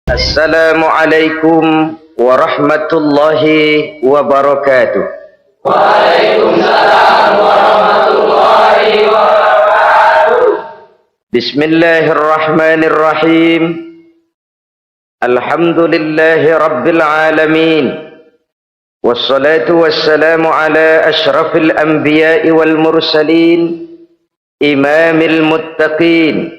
Assalamualaikum warahmatullahi wabarakatuh. Waalaikumsalam warahmatullahi wabarakatuh. Bismillahirrahmanirrahim. Alhamdulillahi rabbil alamin. Wassalatu wassalamu ala ashrafil anbiya'i wal mursalin, imamil muttaqin,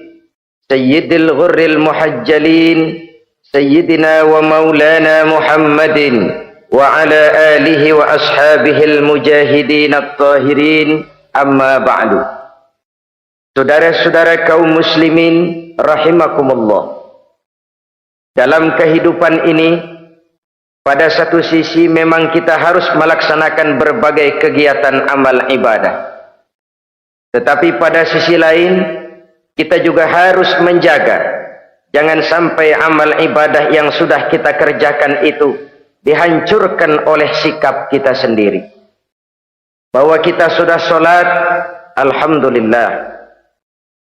sayyidil ghurril muhajjalin, Sayyidina wa maulana Muhammadin wa ala alihi wa ashabihil mujahidin at-tahirin, amma ba'du. Saudara-saudara kaum muslimin rahimakumullah. Dalam kehidupan ini, pada satu sisi memang kita harus melaksanakan berbagai kegiatan amal ibadah. Tetapi pada sisi lain, kita juga harus menjaga jangan sampai amal ibadah yang sudah kita kerjakan itu dihancurkan oleh sikap kita sendiri. Bahwa kita sudah sholat, alhamdulillah.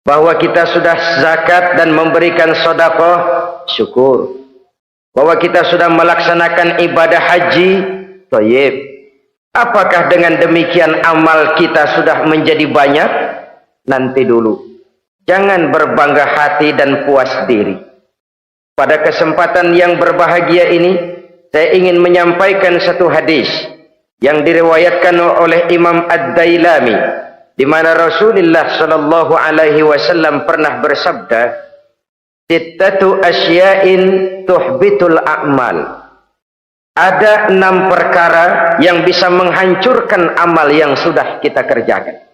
Bahwa kita sudah zakat dan memberikan sedekah, syukur. Bahwa kita sudah melaksanakan ibadah haji, thayyib. Apakah dengan demikian amal kita sudah menjadi banyak? Nanti dulu. Jangan berbangga hati dan puas diri. Pada kesempatan yang berbahagia ini, saya ingin menyampaikan satu hadis yang diriwayatkan oleh Imam Ad-Dailami, di mana Rasulullah sallallahu alaihi wasallam pernah bersabda, "Sittatu asya'in tuhbitul a'mal." Ada 6 perkara yang bisa menghancurkan amal yang sudah kita kerjakan.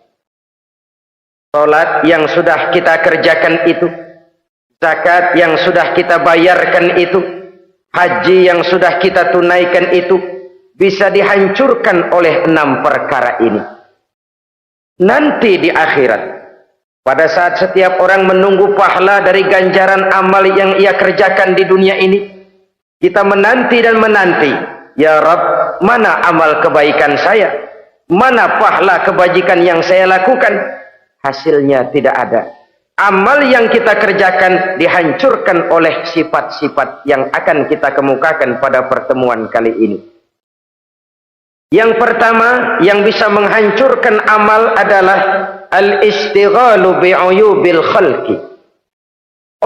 Salat yang sudah kita kerjakan itu, zakat yang sudah kita bayarkan itu, haji yang sudah kita tunaikan itu, bisa dihancurkan oleh 6 perkara ini. Nanti di akhirat, pada saat setiap orang menunggu pahala dari ganjaran amal yang ia kerjakan di dunia ini, kita menanti dan menanti, ya Rabb, mana amal kebaikan saya? Mana pahala kebajikan yang saya lakukan? Hasilnya tidak ada. Amal yang kita kerjakan dihancurkan oleh sifat-sifat yang akan kita kemukakan pada pertemuan kali ini. Yang pertama yang bisa menghancurkan amal adalah al-istighalu bi'uyubil khalqi.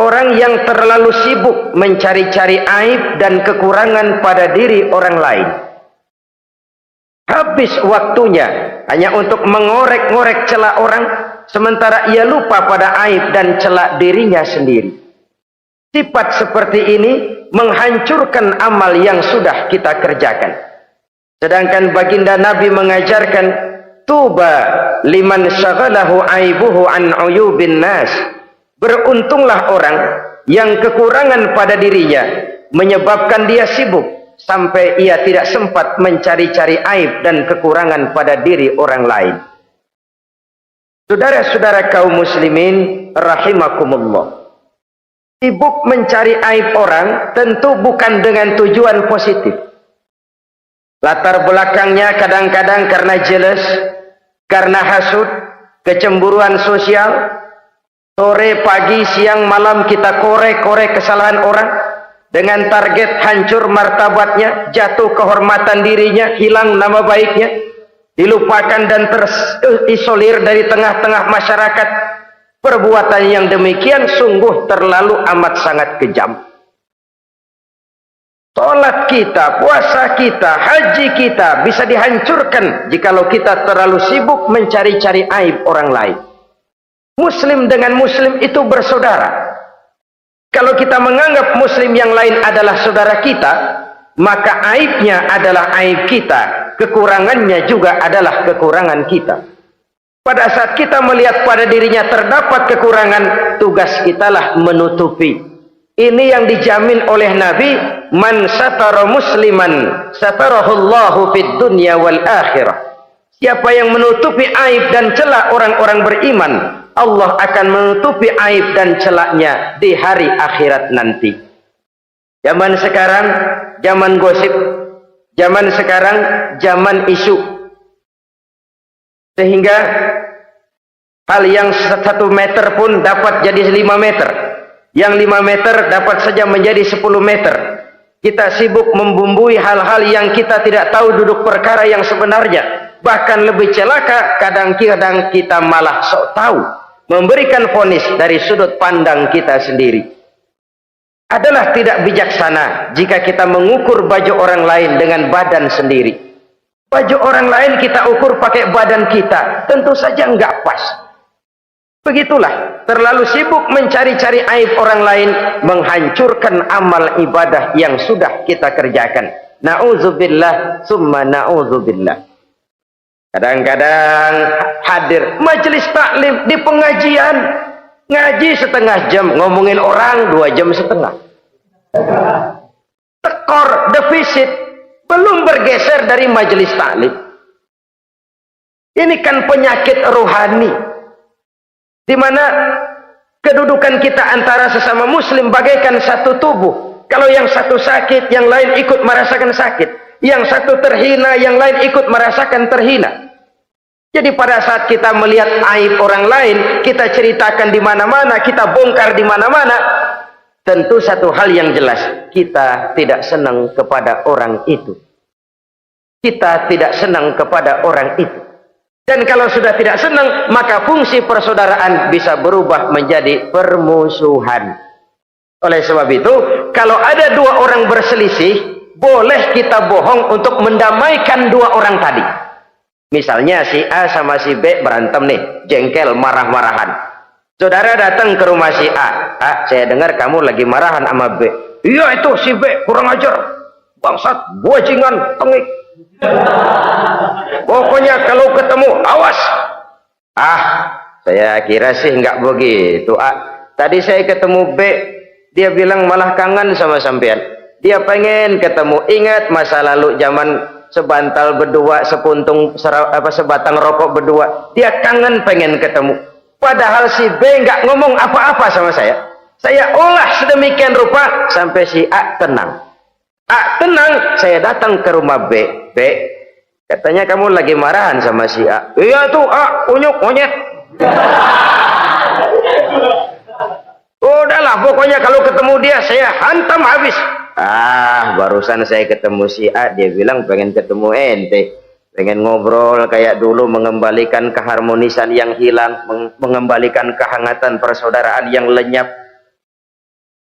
Orang yang terlalu sibuk mencari-cari aib dan kekurangan pada diri orang lain. Habis waktunya hanya untuk mengorek-ngorek celah orang, sementara ia lupa pada aib dan celah dirinya sendiri. Sifat seperti ini menghancurkan amal yang sudah kita kerjakan. Sedangkan baginda Nabi mengajarkan, tuba liman syaghalahu aibuhu an uyubin nas. Beruntunglah orang yang kekurangan pada dirinya menyebabkan dia sibuk sampai ia tidak sempat mencari-cari aib dan kekurangan pada diri orang lain. Saudara-saudara kaum muslimin rahimakumullah. Sibuk mencari aib orang tentu bukan dengan tujuan positif. Latar belakangnya kadang-kadang karena jealous, karena hasud, kecemburuan sosial. Sore, pagi, siang, malam kita korek-korek kesalahan orang dengan target hancur martabatnya, jatuh kehormatan dirinya, hilang nama baiknya, dilupakan dan terisolir dari tengah-tengah masyarakat. Perbuatan yang demikian sungguh terlalu amat sangat kejam. Salat kita, puasa kita, haji kita bisa dihancurkan jikalau kita terlalu sibuk mencari-cari aib orang lain. Muslim dengan muslim itu bersaudara. Kalau kita menganggap muslim yang lain adalah saudara kita, maka aibnya adalah aib kita, kekurangannya juga adalah kekurangan kita. Pada saat kita melihat pada dirinya terdapat kekurangan, tugas kitalah menutupi. Ini yang dijamin oleh Nabi, man satara musliman satarahullahu fid dunya wal akhirah. Siapa yang menutupi aib dan celah orang-orang beriman, Allah akan menutupi aib dan celaknya di hari akhirat nanti. Zaman sekarang, zaman gosip. Zaman sekarang, zaman isu. Sehingga hal yang 1 meter pun dapat jadi 5 meter. Yang 5 meter dapat saja menjadi 10 meter. Kita sibuk membumbui hal-hal yang kita tidak tahu duduk perkara yang sebenarnya. Bahkan lebih celaka, kadang-kadang kita malah sok tahu, memberikan vonis dari sudut pandang kita sendiri. Adalah tidak bijaksana jika kita mengukur baju orang lain dengan badan sendiri. Baju orang lain kita ukur pakai badan kita, tentu saja enggak pas. Begitulah, terlalu sibuk mencari-cari aib orang lain, menghancurkan amal ibadah yang sudah kita kerjakan. Na'udzubillah, summa na'udzubillah. Kadang-kadang hadir majelis taklim di pengajian, ngaji setengah jam, ngomongin orang 2 jam setengah. Tekor, defisit, belum bergeser dari majelis taklim. Ini kan penyakit rohani, di mana kedudukan kita antara sesama muslim bagaikan satu tubuh. Kalau yang satu sakit, yang lain ikut merasakan sakit. Yang satu terhina, yang lain ikut merasakan terhina. Jadi pada saat kita melihat aib orang lain, kita ceritakan di mana-mana, kita bongkar di mana-mana, tentu satu hal yang jelas, kita tidak senang kepada orang itu. Kita tidak senang kepada orang itu. Dan kalau sudah tidak senang, maka fungsi persaudaraan bisa berubah menjadi permusuhan. Oleh sebab itu, kalau ada 2 orang berselisih, boleh kita bohong untuk mendamaikan 2 orang tadi. Misalnya si A sama si B berantem nih, jengkel, marah-marahan. Saudara datang ke rumah si A. A, saya dengar kamu lagi marahan sama B. Iya, itu si B kurang ajar, bangsat, bajingan, tengik. Pokoknya kalau ketemu awas. Ah, saya kira sih nggak begitu. A, tadi saya ketemu B, dia bilang malah kangen sama sampean. Dia pengen ketemu. Ingat masa lalu zaman sebantal berdua, sebatang rokok berdua. Dia kangen pengen ketemu. Padahal si B nggak ngomong apa-apa sama saya. Saya olah sedemikian rupa sampai si A tenang. A tenang, saya datang ke rumah B. B, katanya kamu lagi marahan sama si A. Iya tuh A, unyuk monyet. Udahlah, pokoknya kalau ketemu dia saya hantam habis. Ah, barusan saya ketemu si A, dia bilang pengen ketemu ente, pengen ngobrol kayak dulu, mengembalikan keharmonisan yang hilang, mengembalikan kehangatan persaudaraan yang lenyap.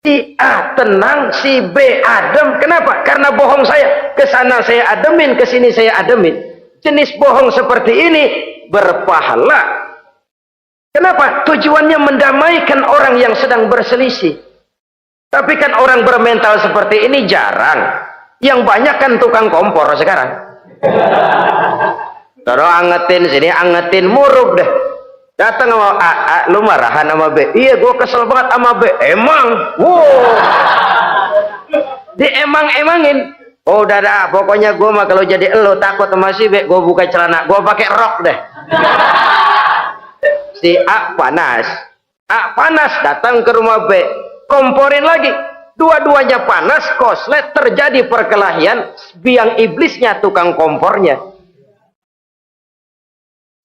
Si A tenang, si B adem. Kenapa? Karena bohong saya. Ke sana saya ademin, ke sini saya ademin. Jenis bohong seperti ini berpahala. Kenapa? Tujuannya mendamaikan orang yang sedang berselisih. Tapi kan orang bermental seperti ini jarang. Yang banyak kan tukang kompor sekarang. Taruh angetin sini, angetin, murub deh. Datang sama A, lu marahan sama B. Iya, gue kesel banget sama B. Emang? Wow. Diemang-emangin. Oh, udah dah, pokoknya gue mah kalau jadi elo takut sama si B, gue buka celana, gue pakai rok deh. Si A panas. A panas, datang ke rumah B. Komporin lagi, dua-duanya panas, koslet, terjadi perkelahian, biang iblisnya tukang kompornya.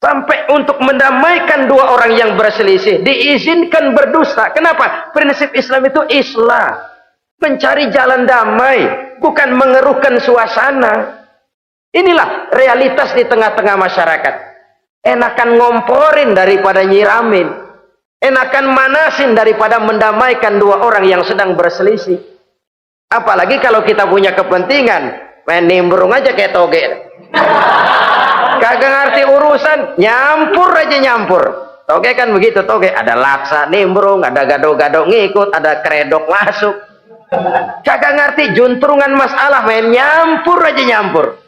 Sampai untuk mendamaikan 2 orang yang berselisih, diizinkan berdusta. Kenapa? Prinsip Islam itu islah, mencari jalan damai, bukan mengeruhkan suasana. Inilah realitas di tengah-tengah masyarakat. Enakan ngomporin daripada nyiramin. Enakan manasin daripada mendamaikan 2 orang yang sedang berselisih. Apalagi kalau kita punya kepentingan, main nimbrung aja kayak toge. Kagak ngerti urusan, nyampur aja nyampur. Toge kan begitu, toge ada laksa nimbrung, ada gado-gado ngikut, ada kredok masuk. Kagak ngerti juntrungan masalah, main nyampur aja nyampur.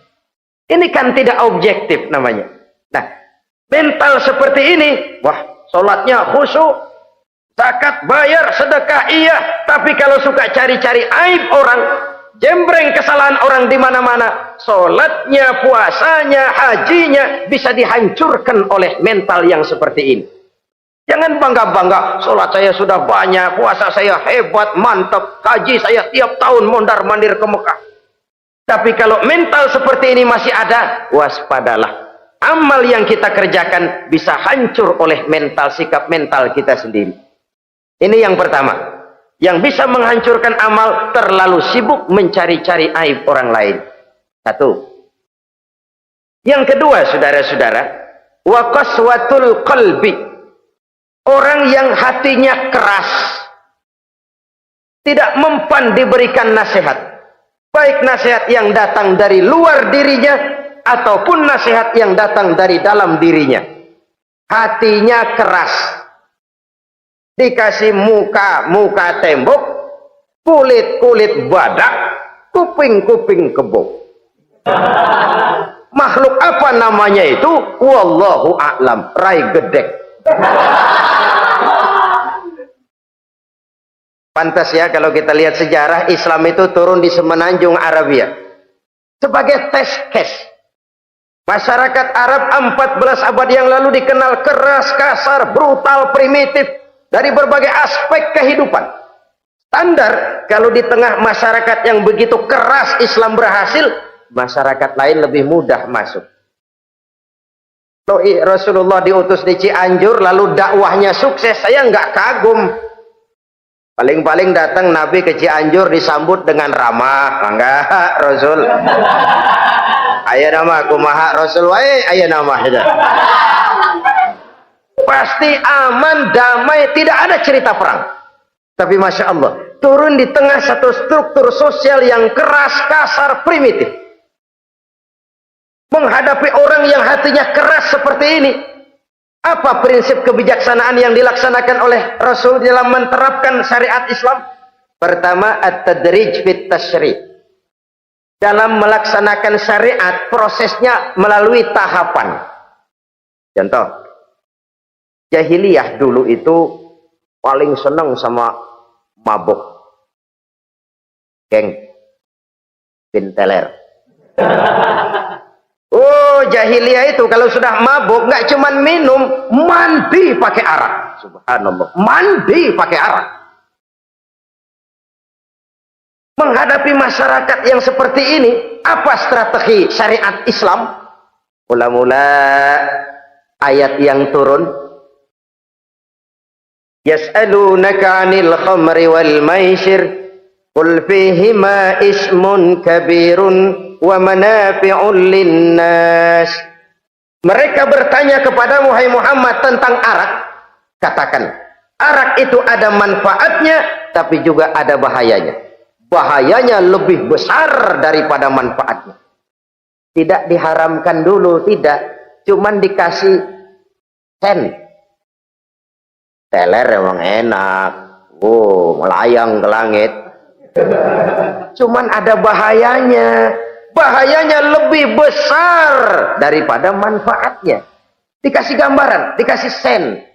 Ini kan tidak objektif namanya. Nah, mental seperti ini, wah, sholatnya khusyuk, zakat bayar, sedekah iya, tapi kalau suka cari-cari aib orang, jembreng kesalahan orang di mana-mana, sholatnya, puasanya, hajinya bisa dihancurkan oleh mental yang seperti ini. Jangan bangga-bangga, sholat saya sudah banyak, puasa saya hebat, mantap, haji saya tiap tahun mondar-mandir ke Mekah. Tapi kalau mental seperti ini masih ada, waspadalah. Amal yang kita kerjakan bisa hancur oleh mental, sikap mental kita sendiri. Ini yang pertama. Yang bisa menghancurkan amal terlalu sibuk mencari-cari aib orang lain. Satu. Yang kedua, saudara-saudara, wa qaswatul qalbi. Orang yang hatinya keras, tidak mempan diberikan nasihat. Baik nasihat yang datang dari luar dirinya ataupun nasihat yang datang dari dalam dirinya. Hatinya keras. Dikasih muka tembok, kulit badak, kuping kebo. Makhluk apa namanya itu? Wallahu a'lam. Rai gedek. Pantas ya kalau kita lihat sejarah, Islam itu turun di semenanjung Arabia sebagai test case. Masyarakat Arab 14 abad yang lalu dikenal keras, kasar, brutal, primitif dari berbagai aspek kehidupan. Standar kalau di tengah masyarakat yang begitu keras Islam berhasil, masyarakat lain lebih mudah masuk. Rasulullah diutus di Cianjur lalu dakwahnya sukses, saya nggak kagum. Paling-paling datang Nabi ke Cianjur disambut dengan ramah. Enggak, Rasul. Aya nama kumaha Rasul wae aya nama saja. Pasti aman, damai, tidak ada cerita perang. Tapi Masya Allah, turun di tengah satu struktur sosial yang keras, kasar, primitif. Menghadapi orang yang hatinya keras seperti ini, apa prinsip kebijaksanaan yang dilaksanakan oleh Rasul dalam menerapkan syariat Islam? Pertama, at-tadrij fit tasyri'. Dalam melaksanakan syariat, prosesnya melalui tahapan. Contoh, jahiliyah dulu itu paling senang sama mabuk, geng, pinteler. Oh, jahiliyah itu kalau sudah mabuk nggak cuman minum, mandi pakai arak. Subhanallah, mandi pakai arak. Menghadapi masyarakat yang seperti ini, apa strategi syariat Islam? Mula-mula ayat yang turun, yas'alunaka 'anil khamri wal maisir qul fihima ismun kabirun wa manafi'un linnas. Mereka bertanya kepada Muhammad tentang arak. Katakan, arak itu ada manfaatnya tapi juga ada bahayanya. Bahayanya lebih besar daripada manfaatnya. Tidak diharamkan dulu, tidak, cuman dikasih sen. Teler emang enak, melayang ke langit. Cuman ada bahayanya. Bahayanya lebih besar daripada manfaatnya. Dikasih gambaran, dikasih sen.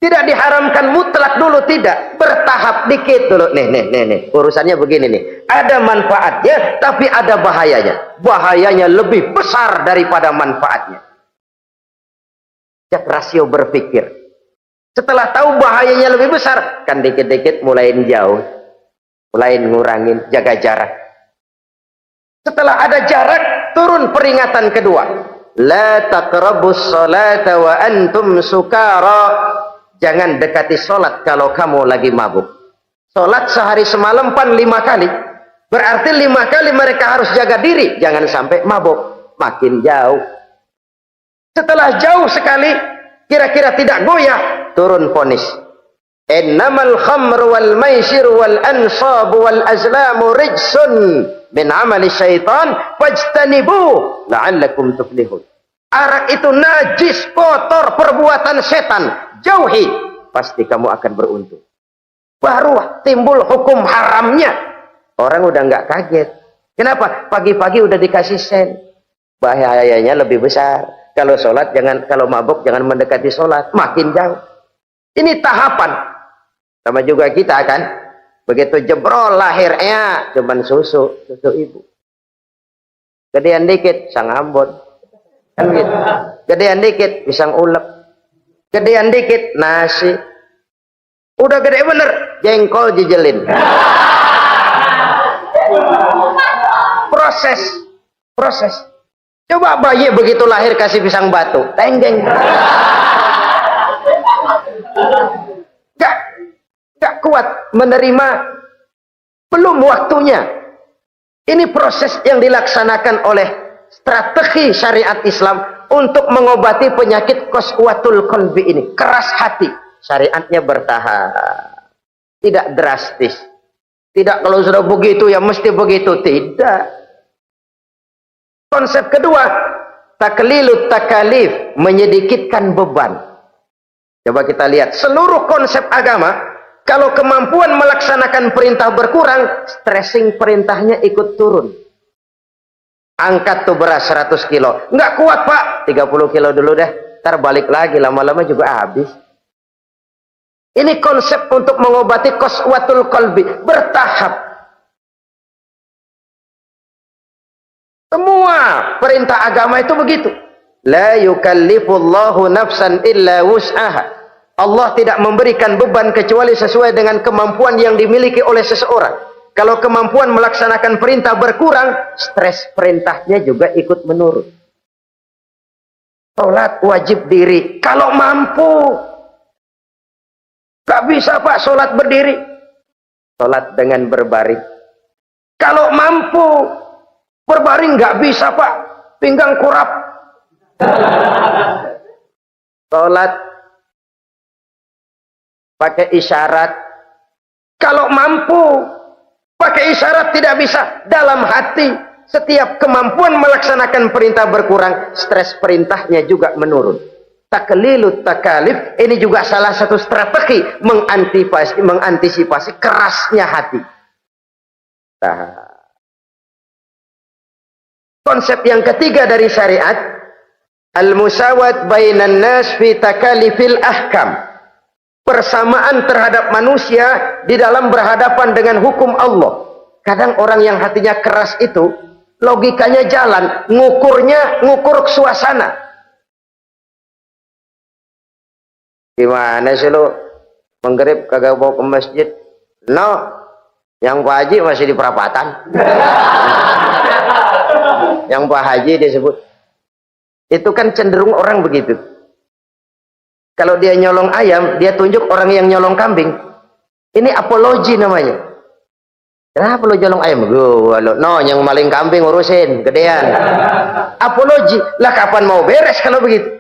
Tidak diharamkan mutlak dulu, tidak. Bertahap dikit dulu. Nih. Urusannya begini nih. Ada manfaatnya, tapi ada bahayanya. Bahayanya lebih besar daripada manfaatnya. Jak rasio berpikir. Setelah tahu bahayanya lebih besar, kan dikit-dikit mulain jauh. Mulain ngurangin, jaga jarak. Setelah ada jarak, turun peringatan kedua. La taqrabus salata wa antum sukara. Jangan dekati sholat kalau kamu lagi mabuk. Sholat sehari semalam 5 kali. Berarti 5 kali mereka harus jaga diri. Jangan sampai mabuk. Makin jauh. Setelah jauh sekali, kira-kira tidak goyah, turun vonis. Innamal khamru wal maisir wal ansab wal azlamu rijsun min amali syaitan fajtanibu la'allakum tuflihun. Arak itu najis, kotor, perbuatan setan. Jauhi, pasti kamu akan beruntung. Baru timbul hukum haramnya. Orang udah nggak kaget. Kenapa? Pagi-pagi udah dikasih sen. Bahayanya lebih besar. Kalau sholat jangan, kalau mabuk jangan mendekati sholat. Makin jauh. Ini tahapan. Sama juga kita kan. Begitu jebrol lahirnya cuman susu ibu. Gedean dikit sang ambon. Kan gitu. Gedean dikit pisang ulek. Gedean dikit nasi. Udah gede bener jengkol jijelin. Proses. Coba bayi begitu lahir kasih pisang batu, tenggeng. Gak kuat menerima, belum waktunya. Ini proses yang dilaksanakan oleh strategi syariat Islam untuk mengobati penyakit qaswatul qalbi ini, keras hati. Syariatnya bertahap, tidak drastis. Tidak kalau sudah begitu ya mesti begitu, tidak. Konsep kedua, taklilut takalif, menyedikitkan beban. Coba kita lihat seluruh konsep agama, kalau kemampuan melaksanakan perintah berkurang, stressing perintahnya ikut turun. Angkat tuh beras 100 kilo. Nggak kuat pak, 30 kilo dulu deh. Ntar balik lagi, lama-lama juga habis. Ini konsep untuk mengobati qaswatul qalbi. Bertahap. Semua perintah agama itu begitu. La yukallifullahu nafsan illa wus'aha. Allah tidak memberikan beban kecuali sesuai dengan kemampuan yang dimiliki oleh seseorang. Kalau kemampuan melaksanakan perintah berkurang, stres perintahnya juga ikut menurun. Salat wajib diri. Kalau mampu. Gak bisa pak salat berdiri. Salat dengan berbaring. Kalau mampu. Berbaring gak bisa pak. Pinggang kurap. Salat pakai isyarat. Kalau mampu pakai isyarat tidak bisa. Dalam hati setiap kemampuan melaksanakan perintah berkurang, stres perintahnya juga menurun. Taklilut takalif ini juga salah satu strategi mengantisipasi kerasnya hati. Nah, konsep yang ketiga dari syariat, al-musawat bainan nas fi takalifil ahkam. Persamaan terhadap manusia di dalam berhadapan dengan hukum Allah. Kadang orang yang hatinya keras itu, logikanya jalan, ngukur suasana. Gimana sih lu menggerib kagak bawa ke masjid? No, yang Pak Haji masih di perapatan. Yang Pak Haji disebut. Itu kan cenderung orang begitu. Kalau dia nyolong ayam, dia tunjuk orang yang nyolong kambing. Ini apologi namanya. Kenapa lo nyolong ayam? No, yang maling kambing urusin, gedean. Apologi. Lah kapan mau beres kalau begitu?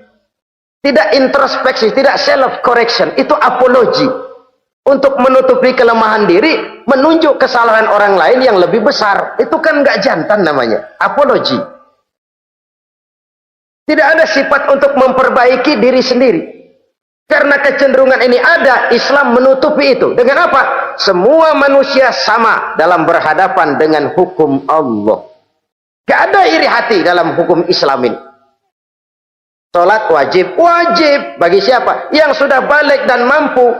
Tidak introspeksi, tidak self correction. Itu apologi. Untuk menutupi kelemahan diri, menunjuk kesalahan orang lain yang lebih besar. Itu kan nggak jantan namanya. Apologi. Tidak ada sifat untuk memperbaiki diri sendiri. Karena kecenderungan ini ada, Islam menutupi itu. Dengan apa? Semua manusia sama dalam berhadapan dengan hukum Allah. Gak ada iri hati dalam hukum Islam ini. Salat wajib. Wajib. Bagi siapa? Yang sudah balik dan mampu.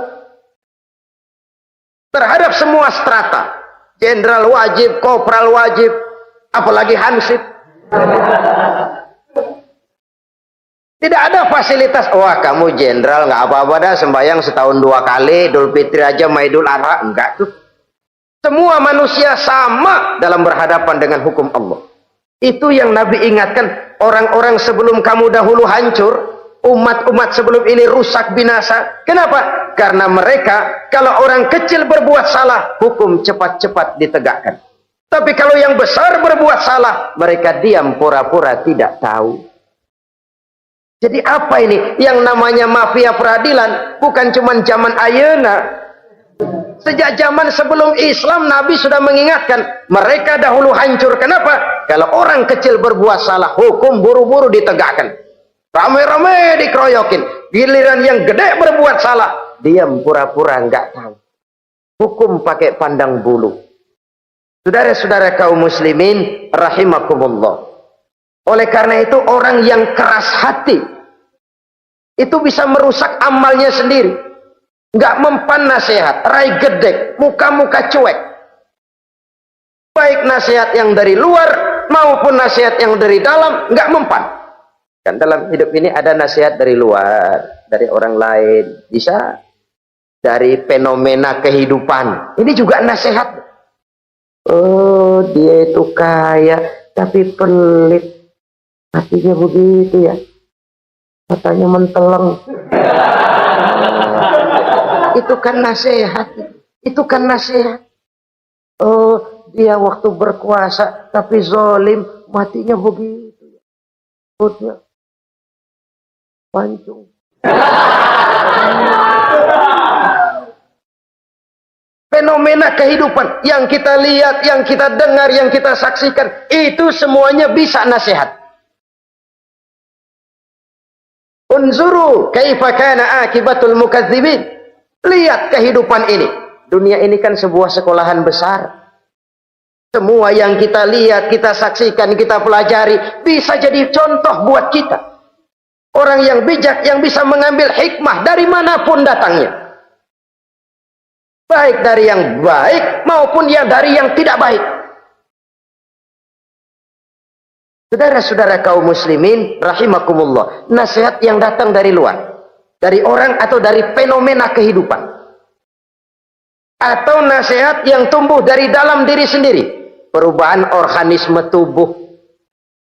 Terhadap semua strata. Jenderal wajib, kopral wajib. Apalagi hansip. Tidak ada fasilitas. Wah kamu jenderal nggak apa-apa dah sembahyang setahun 2 kali, Idul Fitri aja, Maidul Adha. Enggak tuh. Semua manusia sama dalam berhadapan dengan hukum Allah. Itu yang Nabi ingatkan. Orang-orang sebelum kamu dahulu hancur, umat-umat sebelum ini rusak binasa. Kenapa? Karena mereka kalau orang kecil berbuat salah, hukum cepat-cepat ditegakkan. Tapi kalau yang besar berbuat salah, mereka diam pura-pura tidak tahu. Jadi apa ini? Yang namanya mafia peradilan bukan cuma zaman ayeuna. Sejak zaman sebelum Islam, Nabi sudah mengingatkan. Mereka dahulu hancur. Kenapa? Kalau orang kecil berbuat salah, hukum buru-buru ditegakkan. Rame-rame dikeroyokin. Giliran yang gede berbuat salah, diam pura-pura nggak tahu. Hukum pakai pandang bulu. Saudara-saudara kaum muslimin, rahimakumullah. Oleh karena itu, orang yang keras hati, itu bisa merusak amalnya sendiri. Nggak mempan nasihat, rai gedek, muka-muka cuek. Baik nasihat yang dari luar maupun nasihat yang dari dalam, nggak mempan. Kan dalam hidup ini ada nasihat dari luar, dari orang lain, bisa dari fenomena kehidupan. Ini juga nasihat. Oh, dia itu kaya tapi pelit. Hatinya begitu ya. Matanya menteleng. Itu kan nasihat. Itu kan nasihat. Oh, dia waktu berkuasa tapi zalim, matinya begitu. Perutnya pancung. Fenomena kehidupan yang kita lihat, yang kita dengar, yang kita saksikan, itu semuanya bisa nasihat. Unzuru kaifa kana akibatul mukadzibin. Lihat kehidupan ini. Dunia ini kan sebuah sekolahan besar. Semua yang kita lihat, kita saksikan, kita pelajari bisa jadi contoh buat kita. Orang yang bijak yang bisa mengambil hikmah dari manapun datangnya. Baik dari yang baik maupun yang dari yang tidak baik. Saudara-saudara kaum muslimin rahimakumullah, nasihat yang datang dari luar, dari orang atau dari fenomena kehidupan, atau nasihat yang tumbuh dari dalam diri sendiri, perubahan organisme tubuh,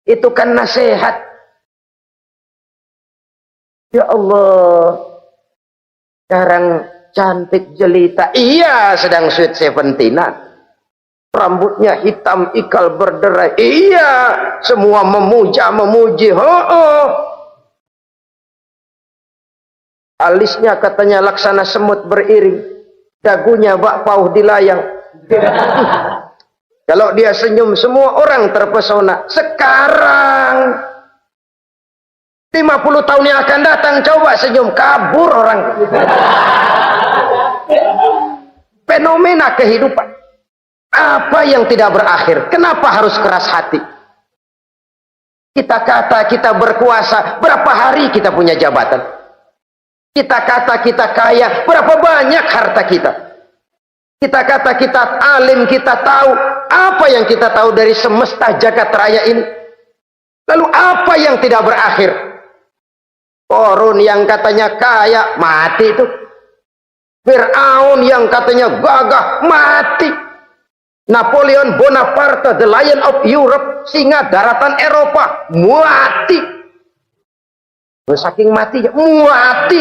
itu kan nasihat. Ya Allah, sekarang cantik jelita, iya sedang sweet 17-an, rambutnya hitam ikal berderai, iya semua memuji, alisnya katanya laksana semut beriring, dagunya bak pauh dilayang. Kalau dia senyum semua orang terpesona. Sekarang 50 tahun yang akan datang coba senyum, kabur orang. Fenomena kehidupan. Apa yang tidak berakhir? Kenapa harus keras hati? Kita kata kita berkuasa, berapa hari kita punya jabatan? Kita kata kita kaya, berapa banyak harta kita? Kita kata kita alim, kita tahu. Apa yang kita tahu dari semesta jagat raya ini? Lalu apa yang tidak berakhir? Korun yang katanya kaya, mati itu. Fir'aun yang katanya gagah, mati. Napoleon Bonaparte, the Lion of Europe, singa daratan Eropa, mati. Saking matinya, mati.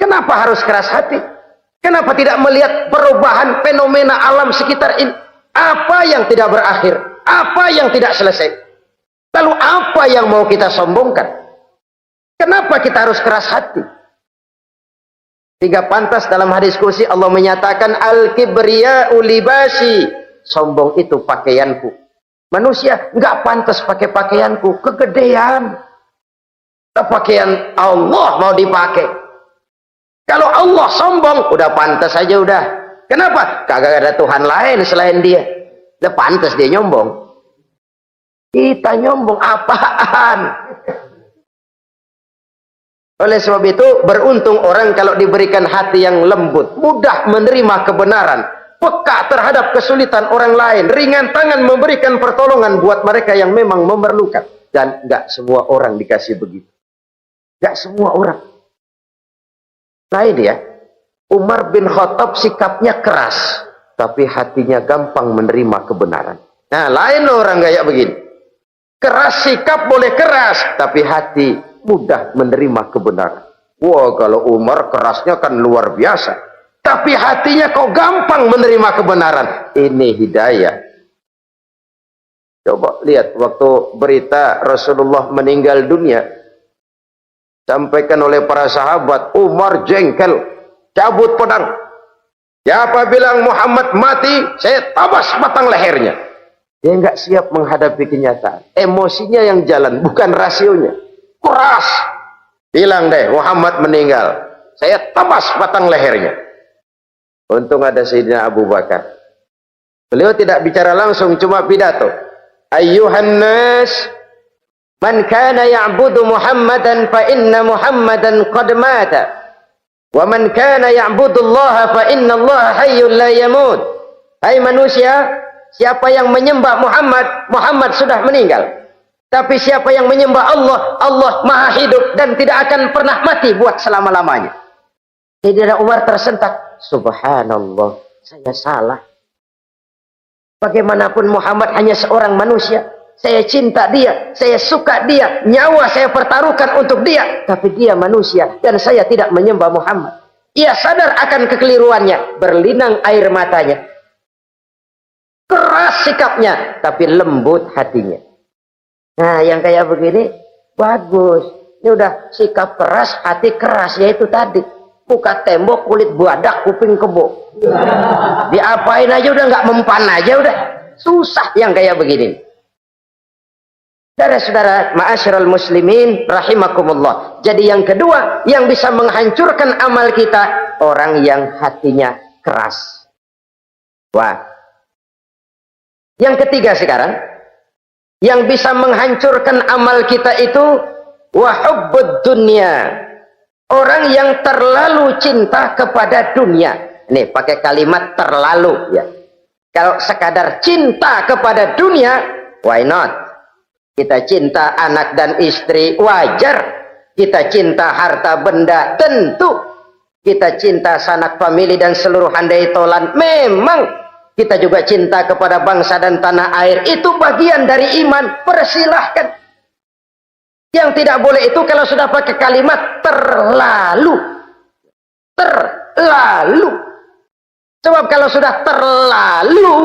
Kenapa harus keras hati? Kenapa tidak melihat perubahan fenomena alam sekitar ini? Apa yang tidak berakhir? Apa yang tidak selesai? Lalu apa yang mau kita sombongkan? Kenapa kita harus keras hati? Sehingga pantas dalam hadis kursi Allah menyatakan al-kibriya'u libasi. Sombong itu pakaianku. Manusia nggak pantas pakai pakaianku, kegedean. Pakaian Allah mau dipakai. Kalau Allah sombong, udah pantas aja udah. Kenapa? Kagak ada Tuhan lain selain dia. Udah pantas dia nyombong. Kita nyombong apaan? Oleh sebab itu, beruntung orang kalau diberikan hati yang lembut, mudah menerima kebenaran, peka terhadap kesulitan orang lain, ringan tangan memberikan pertolongan buat mereka yang memang memerlukan. Dan nggak semua orang dikasih begitu. Nggak semua orang. Lain ya, Umar bin Khattab sikapnya keras, tapi hatinya gampang menerima kebenaran. Nah, lain orang kayak begini. Keras sikap boleh keras, tapi hati mudah menerima kebenaran. Wah, kalau Umar kerasnya kan luar biasa, tapi hatinya kok gampang menerima kebenaran. Ini hidayah. Coba lihat waktu berita Rasulullah meninggal dunia, sampaikan oleh para sahabat, Umar jengkel, cabut pedang. Siapa bilang Muhammad mati, saya tabas batang lehernya. Dia nggak siap menghadapi kenyataan. Emosinya yang jalan, bukan rasionya. Keras. Bilang deh, Muhammad meninggal. Saya tabas batang lehernya. Untung ada Sayyidina Abu Bakar. Beliau tidak bicara langsung, cuma pidato. Ayyuhan nas, man kana ya'budu Muhammadan fa inna Muhammadan qad mata. Wa man kana ya'budu Allah fa inna Allah hayyun la yamut. Hai manusia, siapa yang menyembah Muhammad, Muhammad sudah meninggal. Tapi siapa yang menyembah Allah, Allah maha hidup dan tidak akan pernah mati buat selama-lamanya. Sayyidina Umar tersentak. Subhanallah, saya salah. Bagaimanapun Muhammad hanya seorang manusia. saya cinta dia, saya suka dia, nyawa saya pertaruhkan untuk dia, tapi dia manusia dan saya tidak menyembah Muhammad. Ia sadar akan kekeliruannya, berlinang air matanya. Keras sikapnya, tapi lembut hatinya. Nah, yang kayak begini bagus. Ini udah sikap keras, hati keras, yaitu tadi. Muka tembok, kulit badak, kuping kebo. Diapain aja udah nggak mempan aja udah. Susah yang kayak begini. Saudara-saudara, ma'asyiral muslimin rahimakumullah. Jadi yang kedua yang bisa menghancurkan amal kita, orang yang hatinya keras. Wah. Yang ketiga sekarang, yang bisa menghancurkan amal kita itu wa hubbud dunya. Orang yang terlalu cinta kepada dunia. Nih, pakai kalimat terlalu ya. Kalau sekadar cinta kepada dunia, why not? Kita cinta anak dan istri, wajar. Kita cinta harta benda, tentu. Kita cinta sanak famili dan seluruh handai tolan, memang. Kita juga cinta kepada bangsa dan tanah air, itu bagian dari iman, persilahkan. Yang tidak boleh itu kalau sudah pakai kalimat terlalu. Terlalu. Sebab kalau sudah terlalu,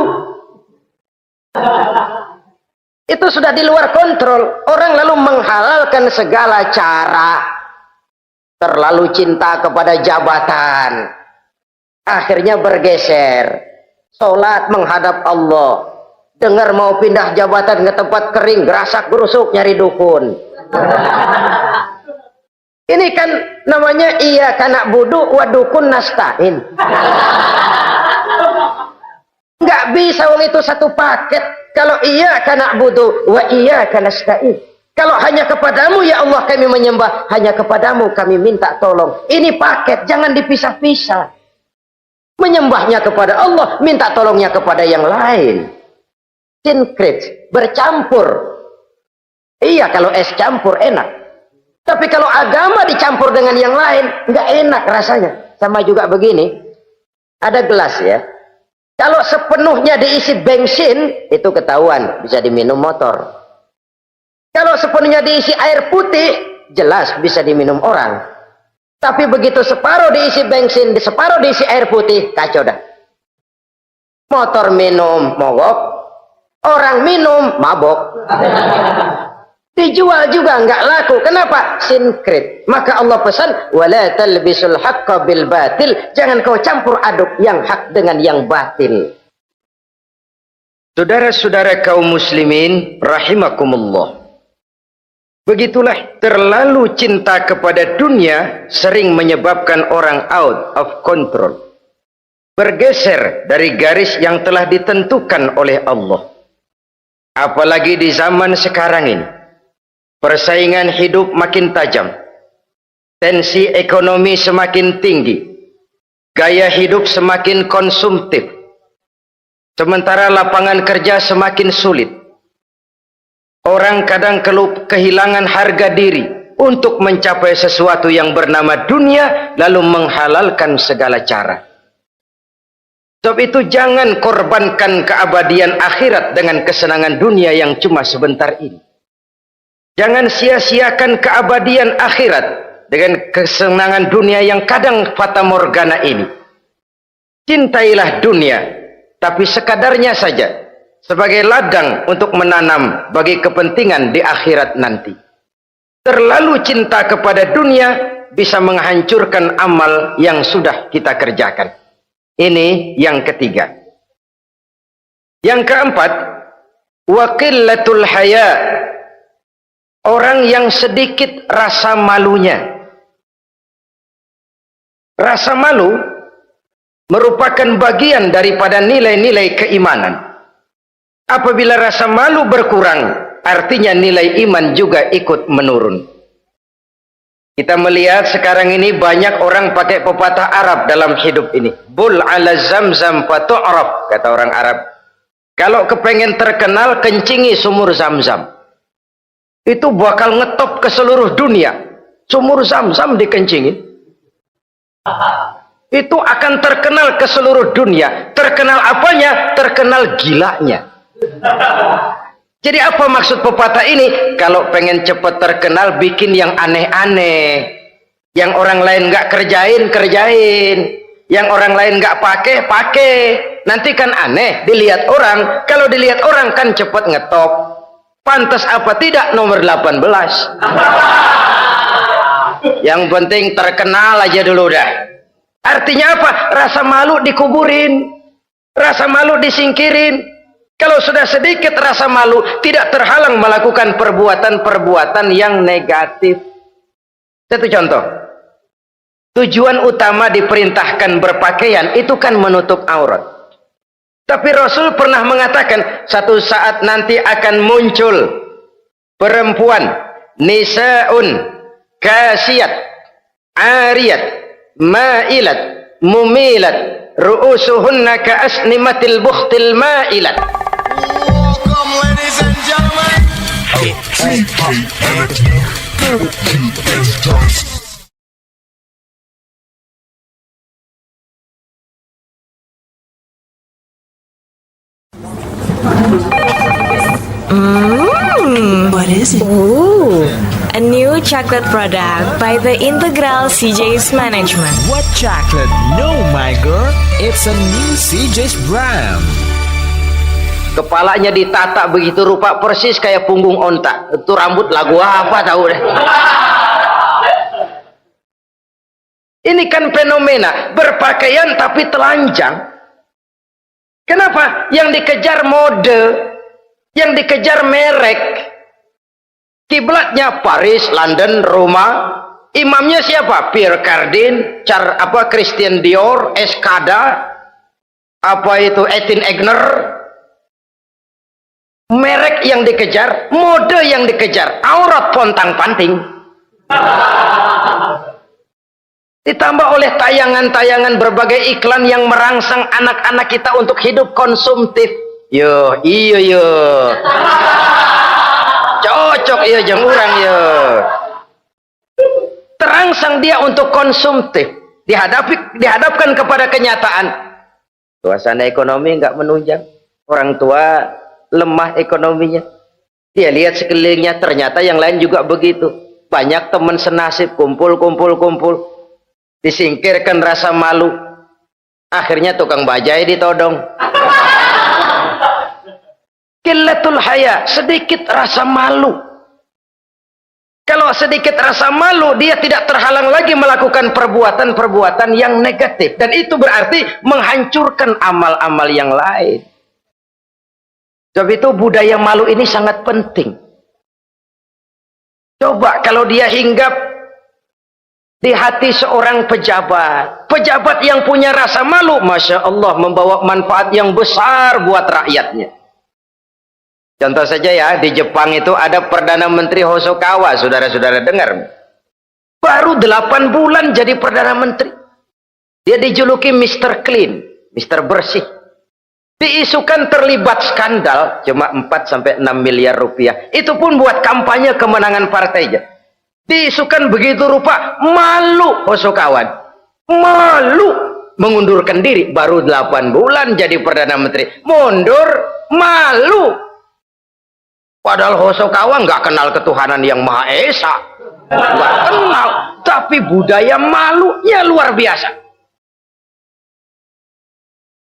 itu sudah di luar kontrol. Orang lalu menghalalkan segala cara. Terlalu cinta kepada jabatan, akhirnya bergeser. Sholat menghadap Allah. Dengar mau pindah jabatan ke tempat kering, gerasak gerusuk nyari dukun. Ini kan namanya iya kana budu wa dukun nasta'in. Nggak bisa wong itu satu paket. Kalau iya kana budu wa iya kana nasta'in. Kalau hanya kepadamu ya Allah kami menyembah, hanya kepadamu kami minta tolong. Ini paket, jangan dipisah-pisah. Menyembahnya kepada Allah, minta tolongnya kepada yang lain. Sinkret, bercampur. Iya, kalau es campur enak. Tapi kalau agama dicampur dengan yang lain, nggak enak rasanya. Sama juga begini, ada gelas ya. Kalau sepenuhnya diisi bensin, itu ketahuan, bisa diminum motor. Kalau sepenuhnya diisi air putih, jelas bisa diminum orang. Tapi begitu separuh diisi bensin, separuh diisi air putih, kacau dah. Motor minum, mogok. Orang minum, mabok. Dijual juga nggak laku. Kenapa? Sinkret. Maka Allah pesan, wala talbisul haqqa bil batil. Jangan kau campur aduk yang hak dengan yang batil. Saudara-saudara kaum muslimin rahimakumullah. Begitulah terlalu cinta kepada dunia sering menyebabkan orang out of control. Bergeser dari garis yang telah ditentukan oleh Allah. Apalagi di zaman sekarang ini. Persaingan hidup makin tajam. Tensi ekonomi semakin tinggi. Gaya hidup semakin konsumtif. Sementara lapangan kerja semakin sulit. Orang kadang kehilangan harga diri untuk mencapai sesuatu yang bernama dunia, lalu menghalalkan segala cara. Sebab itu jangan korbankan keabadian akhirat dengan kesenangan dunia yang cuma sebentar ini. Jangan sia-siakan keabadian akhirat dengan kesenangan dunia yang kadang fata morgana ini. Cintailah dunia, tapi sekadarnya saja. Sebagai ladang untuk menanam bagi kepentingan di akhirat nanti. Terlalu cinta kepada dunia bisa menghancurkan amal yang sudah kita kerjakan. Ini yang ketiga. Yang keempat, wa qillatul haya. Orang yang sedikit rasa malunya. Rasa malu merupakan bagian daripada nilai-nilai keimanan. Apabila rasa malu berkurang, artinya nilai iman juga ikut menurun. Kita melihat sekarang ini banyak orang pakai pepatah Arab dalam hidup ini. Bul ala zamzam fatu'raf, kata orang Arab. Kalau kepengen terkenal, kencingi sumur Zamzam. Itu bakal ngetop ke seluruh dunia. Sumur Zamzam dikencingin. Itu akan terkenal ke seluruh dunia. Terkenal apanya? Terkenal gilanya. Jadi apa maksud pepatah ini? Kalau pengen cepat terkenal, bikin yang aneh-aneh, yang orang lain nggak kerjain, yang orang lain nggak pakai. Nanti kan aneh dilihat orang. Kalau dilihat orang kan cepat ngetop. Pantas apa tidak nomor 18. Yang penting terkenal aja dulu dah. Artinya apa? Rasa malu dikuburin, rasa malu disingkirin. Kalau sudah sedikit rasa malu, tidak terhalang melakukan perbuatan-perbuatan yang negatif. Satu contoh. Tujuan utama diperintahkan berpakaian itu kan menutup aurat. Tapi Rasul pernah mengatakan, satu saat nanti akan muncul perempuan, nisaun, kasiyat, ariyat, ma'ilat, mumilat, ru'usuhunna ka'asnimatil bukhtil ma'ilat. Welcome, ladies and gentlemen. What is it? Ooh, a new chocolate product by the Integral CJ's Management. What chocolate? No, my girl. It's a new CJ's brand. Kepalanya ditata begitu rupa persis kayak punggung onta. Itu rambut lagu apa tahu deh. Ini kan fenomena berpakaian tapi telanjang. Kenapa? Yang dikejar mode, yang dikejar merek. Kiblatnya Paris, London, Roma. Imamnya siapa? Pierre Cardin, Christian Dior, Escada, Etienne Egner. Merek yang dikejar, mode yang dikejar, aurat pontang-panting. Ditambah oleh tayangan-tayangan berbagai iklan yang merangsang anak-anak kita untuk hidup konsumtif. Iyo. Cocok iya jeng urang yo. Terangsang dia untuk konsumtif, dihadapkan kepada kenyataan. Suasana ekonomi nggak menunjang, orang tua lemah ekonominya. Dia lihat sekelilingnya, ternyata yang lain juga begitu. Banyak teman senasib, kumpul. Disingkirkan rasa malu. Akhirnya tukang bajai ditodong. Qillatul haya, sedikit rasa malu. Kalau sedikit rasa malu, dia tidak terhalang lagi melakukan perbuatan-perbuatan yang negatif. Dan itu berarti menghancurkan amal-amal yang lain. Sebab itu budaya malu ini sangat penting. Coba kalau dia hinggap di hati seorang pejabat. Pejabat yang punya rasa malu, Masya Allah, membawa manfaat yang besar buat rakyatnya. Contoh saja ya, di Jepang itu ada Perdana Menteri Hosokawa, saudara-saudara dengar. Baru 8 bulan jadi Perdana Menteri. Dia dijuluki Mr. Clean, Mr. Bersih. Diisukan terlibat skandal, cuma 4-6 miliar rupiah. Itu pun buat kampanye kemenangan partainya. Diisukan begitu rupa, malu Hosokawa. Malu, mengundurkan diri. Baru 8 bulan jadi Perdana Menteri. Mundur, malu. Padahal Hosokawa nggak kenal ketuhanan yang Maha Esa, nggak kenal, tapi budaya malunya luar biasa.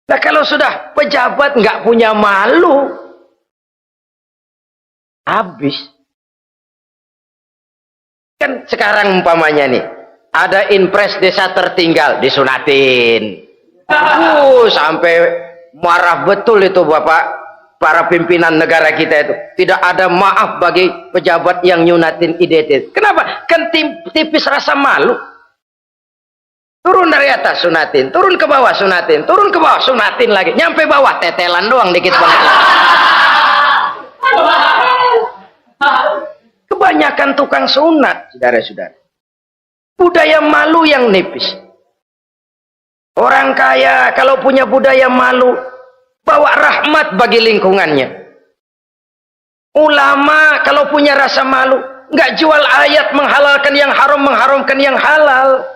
Nah kalau sudah pejabat nggak punya malu, habis. Kan sekarang umpamanya nih, ada impres desa tertinggal disunatin, sampai marah betul itu bapak. Para pimpinan negara kita itu tidak ada maaf bagi pejabat yang nyunatin IDT. Kenapa? Kan tipis rasa malu. Turun dari atas sunatin, turun ke bawah sunatin, turun ke bawah sunatin lagi, nyampe bawah tetelan doang dikit banget. Kebanyakan tukang sunat, saudara-saudara. Budaya malu yang nipis. Orang kaya kalau punya budaya malu, bawa rahmat bagi lingkungannya. Ulama kalau punya rasa malu, nggak jual ayat menghalalkan yang haram, mengharamkan yang halal.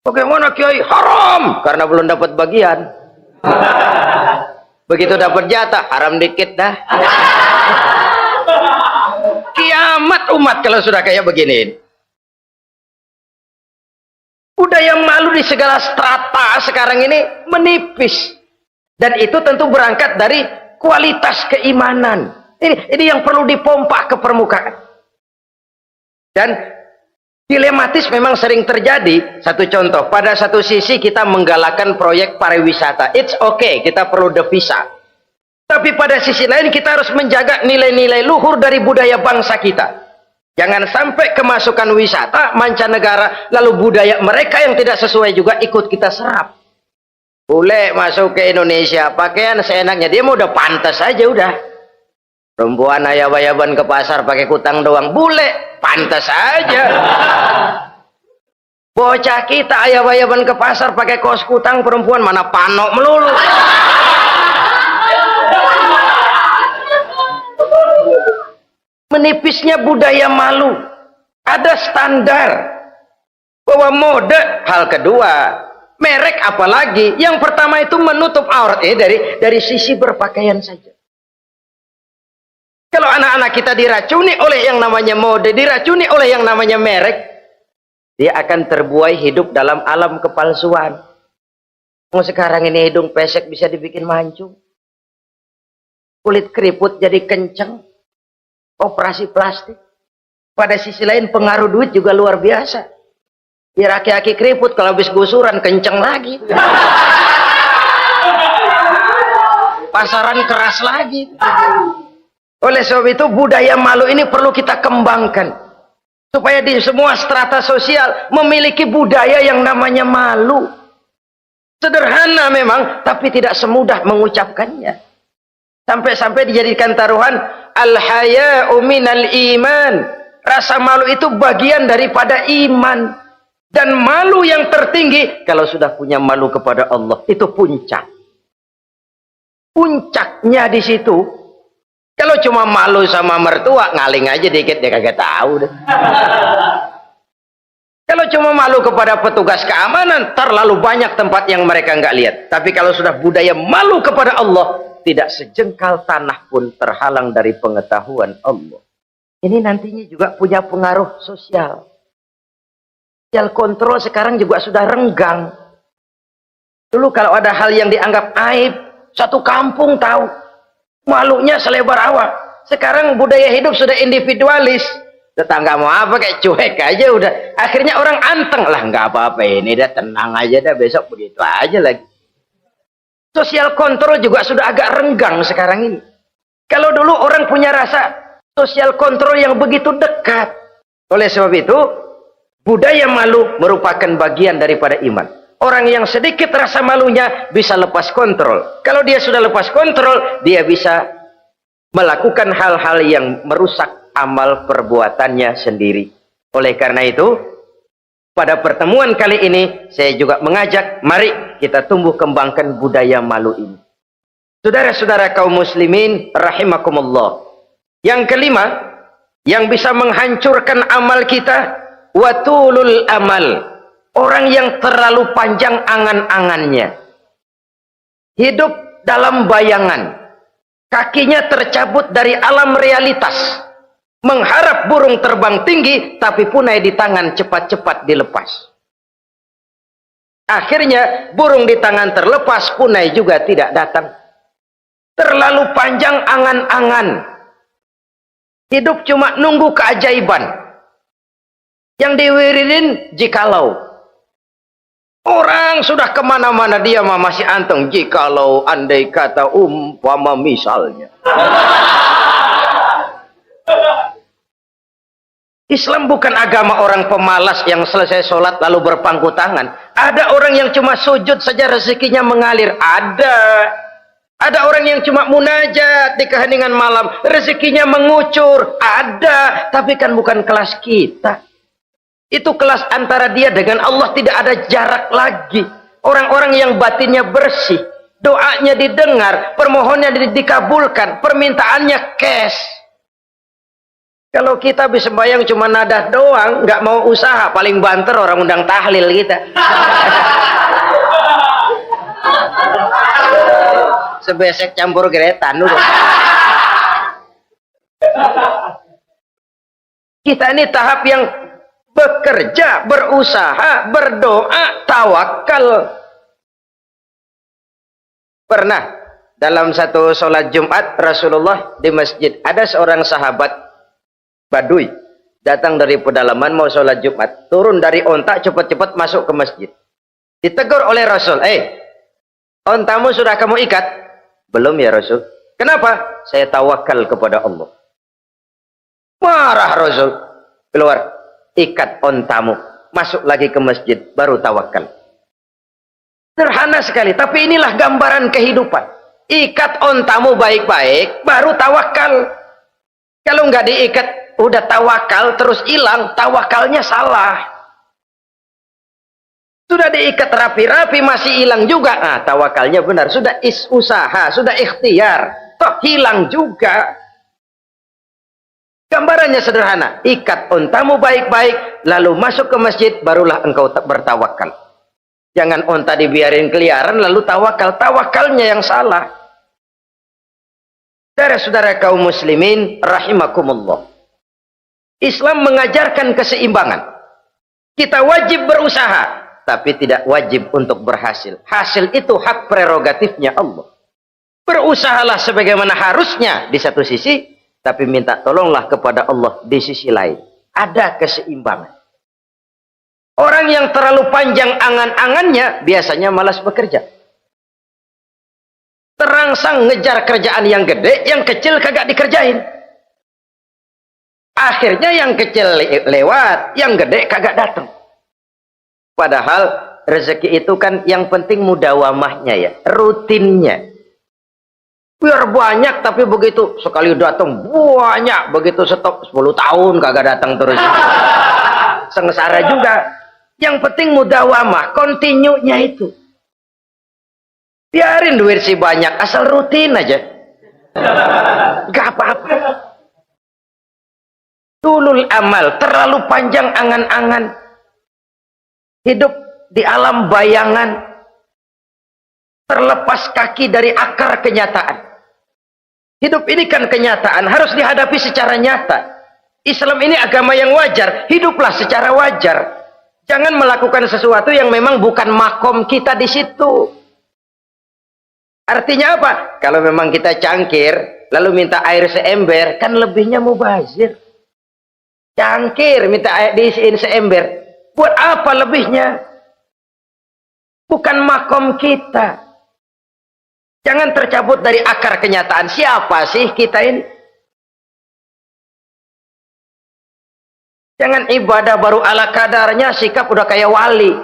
Bagaimana kiai? Haram karena belum dapat bagian. Begitu dapat jatah, haram dikit dah. Kiamat umat kalau sudah kayak begini. Budaya malu di segala strata sekarang ini menipis. Dan itu tentu berangkat dari kualitas keimanan. Ini yang perlu dipompa ke permukaan. Dan dilematis memang sering terjadi. Satu contoh, pada satu sisi kita menggalakkan proyek pariwisata. It's okay, kita perlu devisa. Tapi pada sisi lain kita harus menjaga nilai-nilai luhur dari budaya bangsa kita. Jangan sampai kemasukan wisata mancanegara, lalu budaya mereka yang tidak sesuai juga ikut kita serap. Boleh masuk ke Indonesia, pakaian seenaknya, dia mau udah pantas aja udah. Perempuan ayab-ayaban ke pasar pakai kutang doang, boleh. Pantas aja. Bocah kita ayab-ayaban ke pasar pakai kaos kutang, perempuan mana panok melulu. Menipisnya budaya malu. Ada standar bahwa mode. Hal kedua, merek apalagi. Yang pertama itu menutup aurat dari sisi berpakaian saja. Kalau anak-anak kita diracuni oleh yang namanya mode, diracuni oleh yang namanya merek, dia akan terbuai hidup dalam alam kepalsuan. Sekarang ini hidung pesek bisa dibikin mancung. Kulit keriput jadi kenceng. Operasi plastik. Pada sisi lain pengaruh duit juga luar biasa. Ya aki-aki keriput kalau habis gusuran kenceng lagi. Pasaran keras lagi. Oleh sebab itu budaya malu ini perlu kita kembangkan. Supaya di semua strata sosial memiliki budaya yang namanya malu. Sederhana memang, tapi tidak semudah mengucapkannya. Sampai-sampai dijadikan taruhan al-haya'u minal iman. Rasa malu itu bagian daripada iman. Dan malu yang tertinggi, kalau sudah punya malu kepada Allah, itu puncak. Puncaknya di situ. Kalau cuma malu sama mertua, ngaling aja dikit, dia kagak tahu deh. Kalau cuma malu kepada petugas keamanan, terlalu banyak tempat yang mereka nggak lihat. Tapi kalau sudah budaya malu kepada Allah, tidak sejengkal tanah pun terhalang dari pengetahuan Allah. Ini nantinya juga punya pengaruh sosial. Sosial kontrol sekarang juga sudah renggang. Dulu kalau ada hal yang dianggap aib, satu kampung tahu. Malunya selebar awak. Sekarang budaya hidup sudah individualis. Tetangga mau apa kayak cuek aja udah. Akhirnya orang anteng lah, nggak apa-apa ini dah, tenang aja dah, besok begitu aja lagi. Sosial kontrol juga sudah agak renggang sekarang ini. Kalau dulu orang punya rasa sosial kontrol yang begitu dekat. Oleh sebab itu, budaya malu merupakan bagian daripada iman. Orang yang sedikit rasa malunya bisa lepas kontrol. Kalau dia sudah lepas kontrol, dia bisa melakukan hal-hal yang merusak amal perbuatannya sendiri. Oleh karena itu, pada pertemuan kali ini, saya juga mengajak, mari kita tumbuh kembangkan budaya malu ini. Saudara-saudara kaum muslimin, rahimakumullah. Yang kelima, yang bisa menghancurkan amal kita, watulul amal. Orang yang terlalu panjang angan-angannya. Hidup dalam bayangan. Kakinya tercabut dari alam realitas. Mengharap burung terbang tinggi, tapi punai di tangan cepat-cepat dilepas. Akhirnya burung di tangan terlepas, punai juga tidak datang. Terlalu panjang angan-angan. Hidup cuma nunggu keajaiban. Yang diwiridin jikalau. Orang sudah kemana-mana, dia masih anteng. Jikalau, andai kata, umpama misalnya. Islam bukan agama orang pemalas yang selesai sholat lalu berpangku tangan. Ada orang yang cuma sujud saja rezekinya mengalir. Ada orang yang cuma munajat di keheningan malam, rezekinya mengucur. Ada, tapi kan bukan kelas kita. Itu kelas antara dia dengan Allah, tidak ada jarak lagi. Orang-orang yang batinnya bersih, doanya didengar, permohonannya dikabulkan, permintaannya cash. Kalau kita bisa bayang cuma nadah doang, nggak mau usaha, paling banter orang undang tahlil kita. sebesek campur geretan dulu. Kita ini tahap yang bekerja, berusaha, berdoa, tawakal. Pernah dalam satu sholat Jumat Rasulullah di masjid, ada seorang sahabat Badui datang dari pedalaman mau sholat Jumat, turun dari onta cepat-cepat masuk ke masjid. Ditegur oleh Rasul, ontamu sudah kamu ikat? Belum ya Rasul. Kenapa? Saya tawakal kepada Allah. Marah Rasul. Keluar, ikat ontamu, masuk lagi ke masjid, baru tawakal. Sederhana sekali, tapi inilah gambaran kehidupan. Ikat ontamu baik-baik, baru tawakal. Kalau nggak diikat, udah tawakal terus hilang, tawakalnya salah. Sudah diikat rapi-rapi masih hilang juga, nah tawakalnya benar. Sudah usaha, sudah ikhtiar, toh hilang juga. Gambarannya sederhana, ikat ontamu baik-baik, lalu masuk ke masjid, barulah engkau bertawakal. Jangan onta dibiarin keliaran lalu tawakal, tawakalnya yang salah. Saudara-saudara kaum muslimin rahimakumullah. Islam mengajarkan keseimbangan. Kita wajib berusaha, tapi tidak wajib untuk berhasil. Hasil itu hak prerogatifnya Allah. Berusahalah sebagaimana harusnya di satu sisi, tapi minta tolonglah kepada Allah di sisi lain. Ada keseimbangan. Orang yang terlalu panjang angan-angannya biasanya malas bekerja. Terangsang ngejar kerjaan yang gede, yang kecil kagak dikerjain. Akhirnya yang kecil lewat, yang gede kagak datang. Padahal rezeki itu kan yang penting mudawamahnya ya, rutinnya. Biar banyak tapi begitu sekali datang banyak, begitu stop 10 tahun kagak datang terus. Sengsara juga. Yang penting mudawamah, kontinunya itu. Biarin duit sih banyak, asal rutin aja. Gak apa-apa. Tulul amal, terlalu panjang angan-angan. Hidup di alam bayangan. Terlepas kaki dari akar kenyataan. Hidup ini kan kenyataan, harus dihadapi secara nyata. Islam ini agama yang wajar, hiduplah secara wajar. Jangan melakukan sesuatu yang memang bukan makom kita di situ. Artinya apa? Kalau memang kita cangkir, lalu minta air seember, kan lebihnya mubazir. Cangkir, minta air diisiin seember. Buat apa lebihnya? Bukan makom kita. Jangan tercabut dari akar kenyataan. Siapa sih kita ini? Jangan ibadah baru ala kadarnya, sikap udah kayak wali.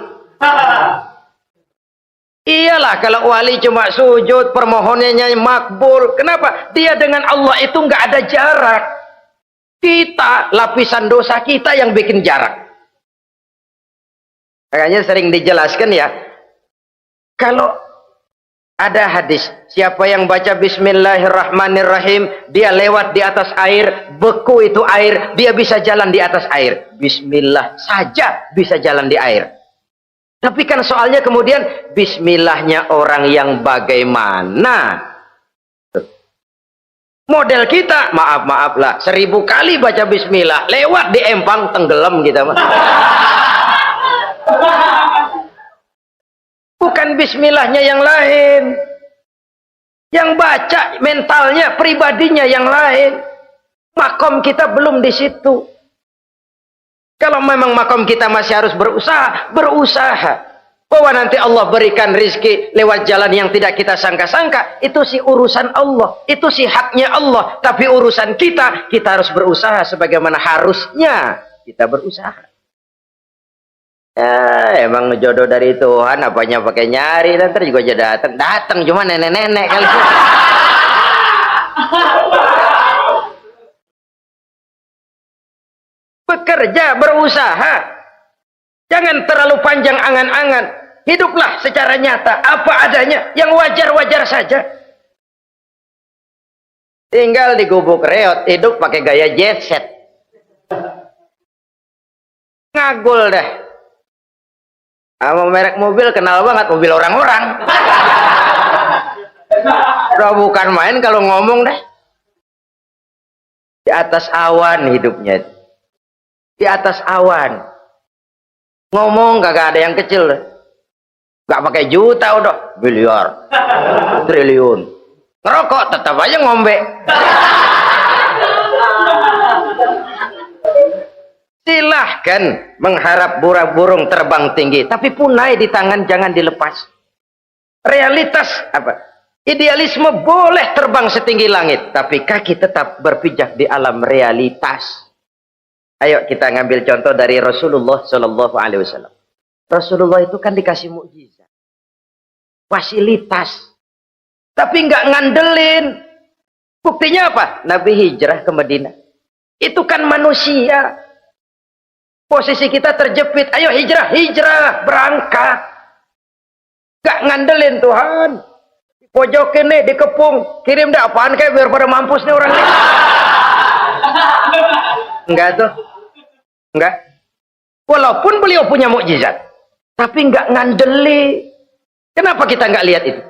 Iyalah kalau wali cuma sujud, permohonannya makbul. Kenapa? Dia dengan Allah itu nggak ada jarak. Kita, lapisan dosa kita yang bikin jarak. Makanya sering dijelaskan ya, kalau ada hadis, siapa yang baca Bismillahirrahmanirrahim, dia lewat di atas air, beku itu air, dia bisa jalan di atas air. Bismillah saja bisa jalan di air. Tapi kan soalnya kemudian, Bismillahnya orang yang bagaimana? Model kita, maaf lah, 1000 kali baca Bismillah, lewat di empang, tenggelam kita mah. Bukan bismillahnya yang lain. Yang baca mentalnya, pribadinya yang lain. Makom kita belum di situ. Kalau memang makom kita masih harus berusaha, berusaha. Bahwa nanti Allah berikan rizki lewat jalan yang tidak kita sangka-sangka, itu sih urusan Allah. Itu sih haknya Allah. Tapi urusan kita harus berusaha sebagaimana harusnya kita berusaha. Ya, emang jodoh dari Tuhan, apanya pakai nyari, nanti juga aja datang cuma nenek-nenek kali. Bekerja, berusaha, jangan terlalu panjang angan-angan. Hiduplah secara nyata, apa adanya, yang wajar-wajar saja. Tinggal di gubuk reot, hidup pakai gaya jet set. Ngagul dah. Sama merek mobil kenal banget, mobil orang-orang. Udah bukan main kalau ngomong deh. Di atas awan hidupnya. Di atas awan. Ngomong kagak ada yang kecil deh. Gak pakai juta udah, miliar, triliun. Ngerokok tetap aja ngombe. Silahkan mengharap burung terbang tinggi, tapi punai di tangan jangan dilepas. Realitas apa? Idealisme boleh terbang setinggi langit, tapi kaki tetap berpijak di alam realitas. Ayo kita ngambil contoh dari Rasulullah Shallallahu Alaihi Wasallam. Rasulullah itu kan dikasih mukjizat, fasilitas, tapi nggak ngandelin. Buktinya apa? Nabi hijrah ke Madinah. Itu kan manusia. Posisi kita terjepit. Ayo hijrah, hijrah, berangkat. Gak ngandelin Tuhan. Pojokin nih, dikepung. Kirim dah apaan kayak biar pada mampus nih orang ini. Enggak tuh. Enggak. Walaupun beliau punya mukjizat, tapi enggak ngandeli. Kenapa kita enggak lihat itu?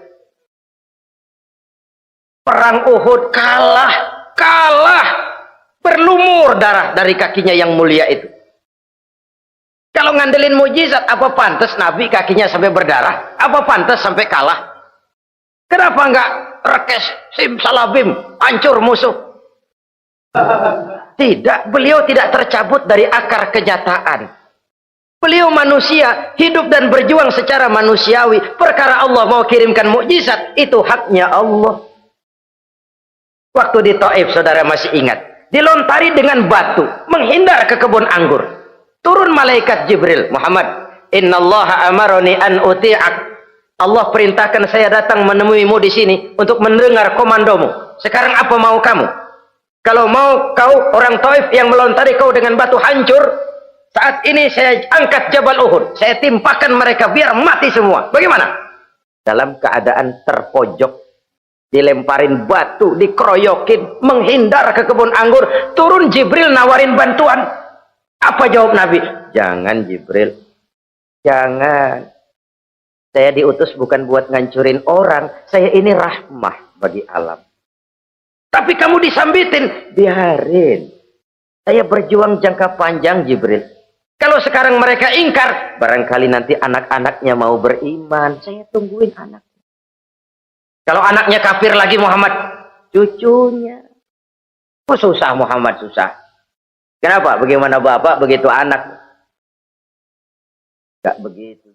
Perang Uhud kalah. Berlumur darah dari kakinya yang mulia itu. Kalau ngandelin mukjizat, apa pantas Nabi kakinya sampai berdarah? Apa pantas sampai kalah? Kenapa enggak rekes, simsalabim, hancur musuh? Tidak, beliau tidak tercabut dari akar kenyataan. Beliau manusia, hidup dan berjuang secara manusiawi. Perkara Allah mau kirimkan mukjizat, itu haknya Allah. Waktu di Taif, saudara masih ingat, dilontari dengan batu, menghindar ke kebun anggur. Turun malaikat Jibril, Muhammad, innallaha amaroni an uti'ak. Allah perintahkan saya datang menemuimu di sini untuk mendengar komandomu. Sekarang apa mau kamu? Kalau mau kau orang Taif yang melontari kau dengan batu hancur, saat ini saya angkat Jabal Uhud, saya timpakan mereka biar mati semua. Bagaimana? Dalam keadaan terpojok, dilemparin batu, dikeroyokin, menghindar ke kebun anggur, turun Jibril nawarin bantuan. Apa jawab Nabi? Jangan Jibril, jangan. Saya diutus bukan buat ngancurin orang, saya ini rahmah bagi alam. Tapi kamu disambitin, biarin. Saya berjuang jangka panjang Jibril. Kalau sekarang mereka ingkar, barangkali nanti anak-anaknya mau beriman, saya tungguin anak. Kalau anaknya kafir lagi Muhammad, cucunya. Oh, susah Muhammad, susah. Kenapa? Bagaimana bapak, begitu anak. Gak begitu.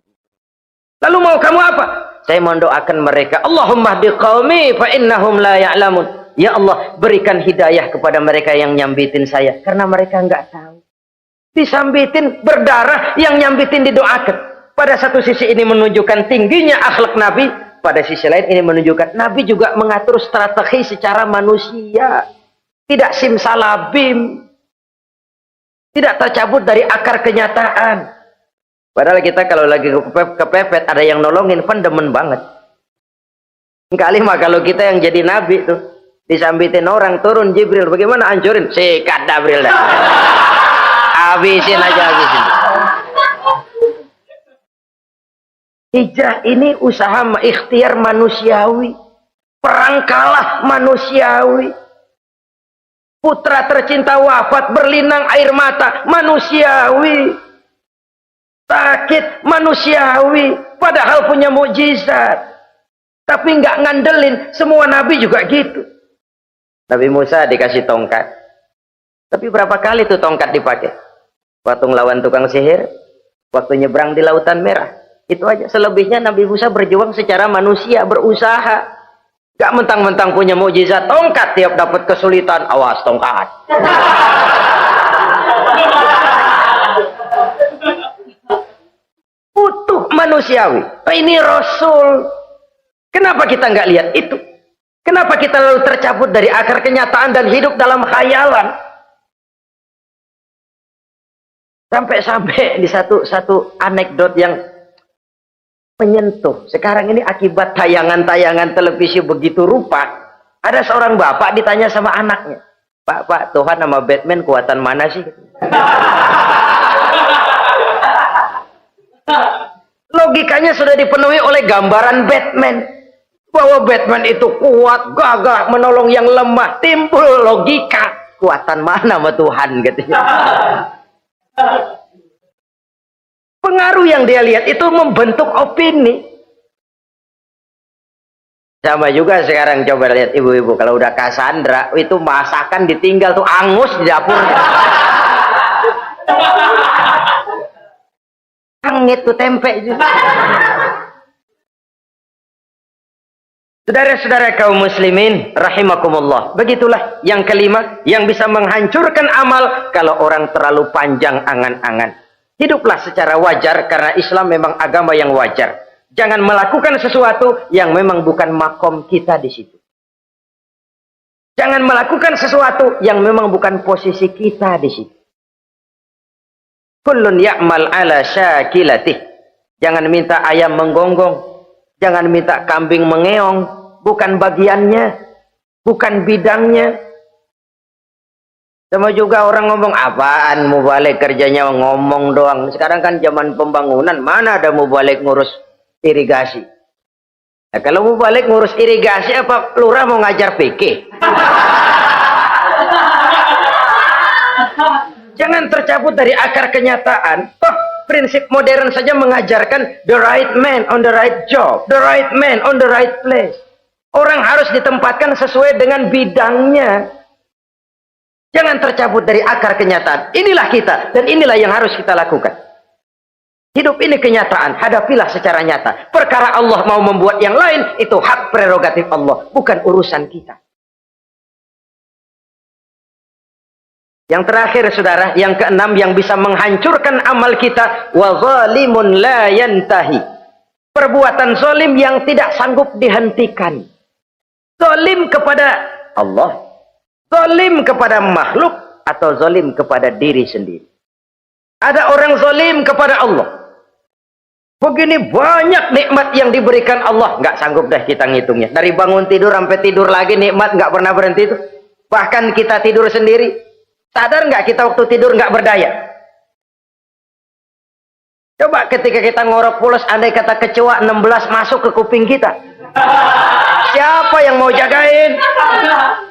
Lalu mau kamu apa? Saya mendoakan mereka. Allahumma hdi qaumi fa innahum la ya'lamun. Ya Allah, berikan hidayah kepada mereka yang nyambitin saya. Karena mereka nggak tahu. Disambitin, berdarah, yang nyambitin didoakan. Pada satu sisi ini menunjukkan tingginya akhlak Nabi. Pada sisi lain ini menunjukkan Nabi juga mengatur strategi secara manusia. Tidak simsalabim. Tidak tercabut dari akar kenyataan. Padahal kita kalau lagi kepepet ada yang nolongin, kan demen banget. Kali mah kalau kita yang jadi nabi tuh, disambitin orang, turun Jibril, bagaimana hancurin? Sikat Jibril dah. Habisin aja, habisin. Hijrah ini usaha ikhtiar manusiawi. Perang kalah manusiawi. Putra tercinta wafat, berlinang air mata, manusiawi. Sakit, manusiawi. Padahal punya mukjizat. Tapi nggak ngandelin. Semua nabi juga gitu. Nabi Musa dikasih tongkat. Tapi berapa kali tuh tongkat dipakai? Waktu ngelawan tukang sihir, waktu nyebrang di Lautan Merah. Itu aja. Selebihnya Nabi Musa berjuang secara manusia, berusaha. Gak mentang-mentang punya mukjizat tongkat, tiap dapat kesulitan, awas tongkat. Utuh manusiawi. Ini Rasul. Kenapa kita nggak lihat itu? Kenapa kita lalu tercabut dari akar kenyataan dan hidup dalam khayalan? Sampai-sampai di satu anekdot yang menyentuh. Sekarang ini akibat tayangan-tayangan televisi begitu rupa, ada seorang bapak ditanya sama anaknya, Pak, Tuhan sama Batman kuatan mana sih? Logikanya sudah dipenuhi oleh gambaran Batman. Bahwa Batman itu kuat, gagah, menolong yang lemah. Timbul logika. Kuatan mana sama Tuhan katanya. Pengaruh yang dia lihat itu membentuk opini. Sama juga sekarang coba lihat ibu-ibu. Kalau udah Cassandra, itu masakan ditinggal tuh angus di dapur. Angit tuh tempe juga. Saudara-saudara kaum muslimin rahimakumullah. Begitulah yang kelima yang bisa menghancurkan amal kalau orang terlalu panjang angan-angan. Hiduplah secara wajar karena Islam memang agama yang wajar. Jangan melakukan sesuatu yang memang bukan makom kita di situ. Jangan melakukan sesuatu yang memang bukan posisi kita di situ. Kullun ya'mal ala syakilatih. Jangan minta ayam menggonggong. Jangan minta kambing mengeong. Bukan bagiannya. Bukan bidangnya. Sama juga orang ngomong, apaan mubalik kerjanya ngomong doang. Sekarang kan zaman pembangunan. Mana ada mubalik ngurus irigasi. Nah, kalau mubalik ngurus irigasi, apa lurah mau ngajar PK? Jangan tercabut dari akar kenyataan. Toh prinsip modern saja mengajarkan the right man on the right job, the right man on the right place. Orang harus ditempatkan sesuai dengan bidangnya. Jangan tercabut dari akar kenyataan. Inilah kita dan inilah yang harus kita lakukan. Hidup ini kenyataan, hadapilah secara nyata. Perkara Allah mau membuat yang lain, itu hak prerogatif Allah, bukan urusan kita. Yang terakhir saudara, yang keenam yang bisa menghancurkan amal kita, wa zalimun la yantahi. Perbuatan zalim yang tidak sanggup dihentikan. Zalim kepada Allah, zalim kepada makhluk, atau zalim kepada diri sendiri. Ada orang zalim kepada Allah. Begini banyak nikmat yang diberikan Allah, nggak sanggup dah kita ngitungnya. Dari bangun tidur sampai tidur lagi nikmat nggak pernah berhenti itu. Bahkan kita tidur sendiri, sadar nggak kita waktu tidur nggak berdaya? Coba ketika kita ngorok pulas, andai kata kecoa 16 masuk ke kuping kita, siapa yang mau jagain?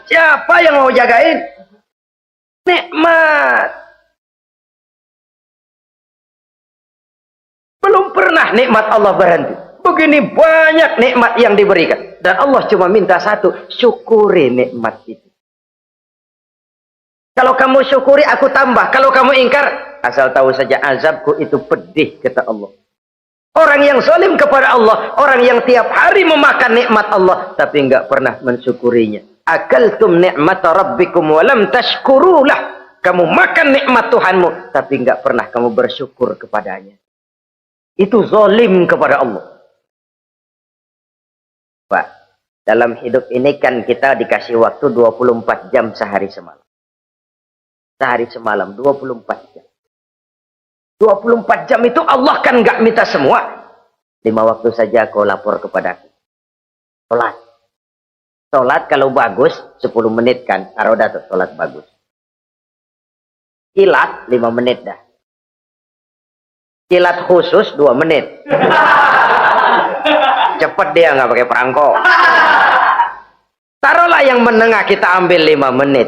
Siapa yang mau jagain? Nikmat. Belum pernah nikmat Allah berhenti. Begini banyak nikmat yang diberikan. Dan Allah cuma minta satu, syukuri nikmat itu. Kalau kamu syukuri, aku tambah. Kalau kamu ingkar, asal tahu saja azabku itu pedih, kata Allah. Orang yang zalim kepada Allah, orang yang tiap hari memakan nikmat Allah, tapi enggak pernah mensyukurinya. Akaltum ni'mata rabbikum walam tashkurulah. Kamu makan nikmat Tuhanmu, tapi enggak pernah kamu bersyukur kepadanya. Itu zalim kepada Allah. Pak, dalam hidup ini kan kita dikasih waktu 24 jam sehari semalam. Sehari semalam 24 jam. 24 jam itu Allah kan nggak minta semua. 5 waktu saja kau lapor kepadaku. Sholat. Sholat kalau bagus 10 menit kan. Taruh dah tuh sholat bagus. Kilat 5 menit dah. Kilat khusus 2 menit. Cepet dia nggak pakai perangko. Taruhlah yang menengah kita ambil 5 menit.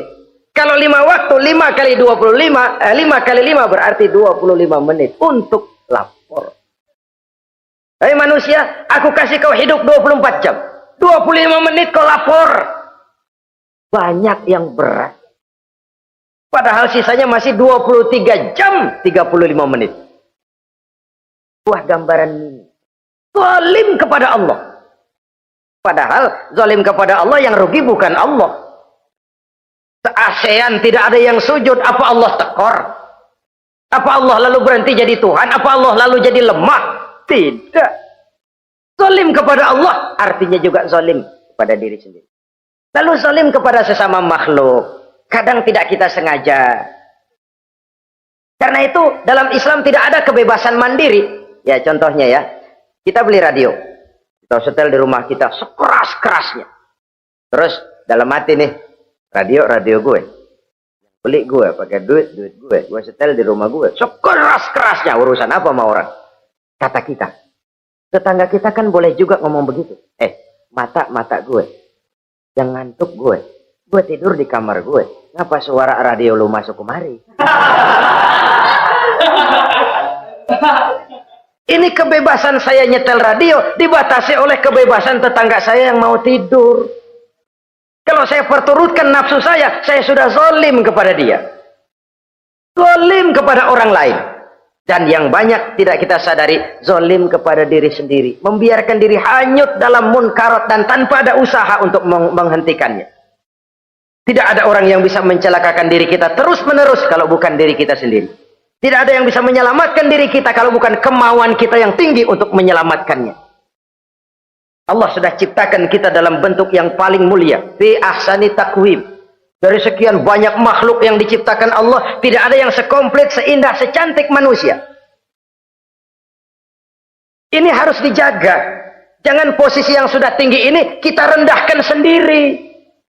Kalau 5 waktu 5 kali 25, 5 kali 5 berarti 25 menit untuk lapor. Hai manusia, aku kasih kau hidup 24 jam. 25 menit kau lapor. Banyak yang berat. Padahal sisanya masih 23 jam 35 menit. Buah gambaran ini. Zalim kepada Allah. Padahal zalim kepada Allah yang rugi bukan Allah. Se-ASEAN tidak ada yang sujud. Apa Allah tekor? Apa Allah lalu berhenti jadi Tuhan? Apa Allah lalu jadi lemah? Tidak. Zalim kepada Allah artinya juga zalim kepada diri sendiri. Lalu zalim kepada sesama makhluk. Kadang tidak kita sengaja. Karena itu dalam Islam tidak ada kebebasan mandiri. Ya contohnya ya, kita beli radio, kita setel di rumah kita sekeras-kerasnya. Terus dalam hati nih, radio gue, beli gue pakai duit gue setel di rumah gue sekeras-kerasnya. Urusan apa sama orang? Kata kita, tetangga kita kan boleh juga ngomong begitu. mata gue, yang ngantuk gue tidur di kamar gue. Ngapa suara radio lu masuk kemari? Ini kebebasan saya nyetel radio dibatasi oleh kebebasan tetangga saya yang mau tidur. Kalau saya perturutkan nafsu saya sudah zalim kepada dia. Zalim kepada orang lain. Dan yang banyak tidak kita sadari, zalim kepada diri sendiri. Membiarkan diri hanyut dalam munkarat dan tanpa ada usaha untuk menghentikannya. Tidak ada orang yang bisa mencelakakan diri kita terus menerus kalau bukan diri kita sendiri. Tidak ada yang bisa menyelamatkan diri kita kalau bukan kemauan kita yang tinggi untuk menyelamatkannya. Allah sudah ciptakan kita dalam bentuk yang paling mulia. Fi ahsani taqwim. Dari sekian banyak makhluk yang diciptakan Allah, tidak ada yang sekomplit, seindah, secantik manusia. Ini harus dijaga. Jangan posisi yang sudah tinggi ini kita rendahkan sendiri.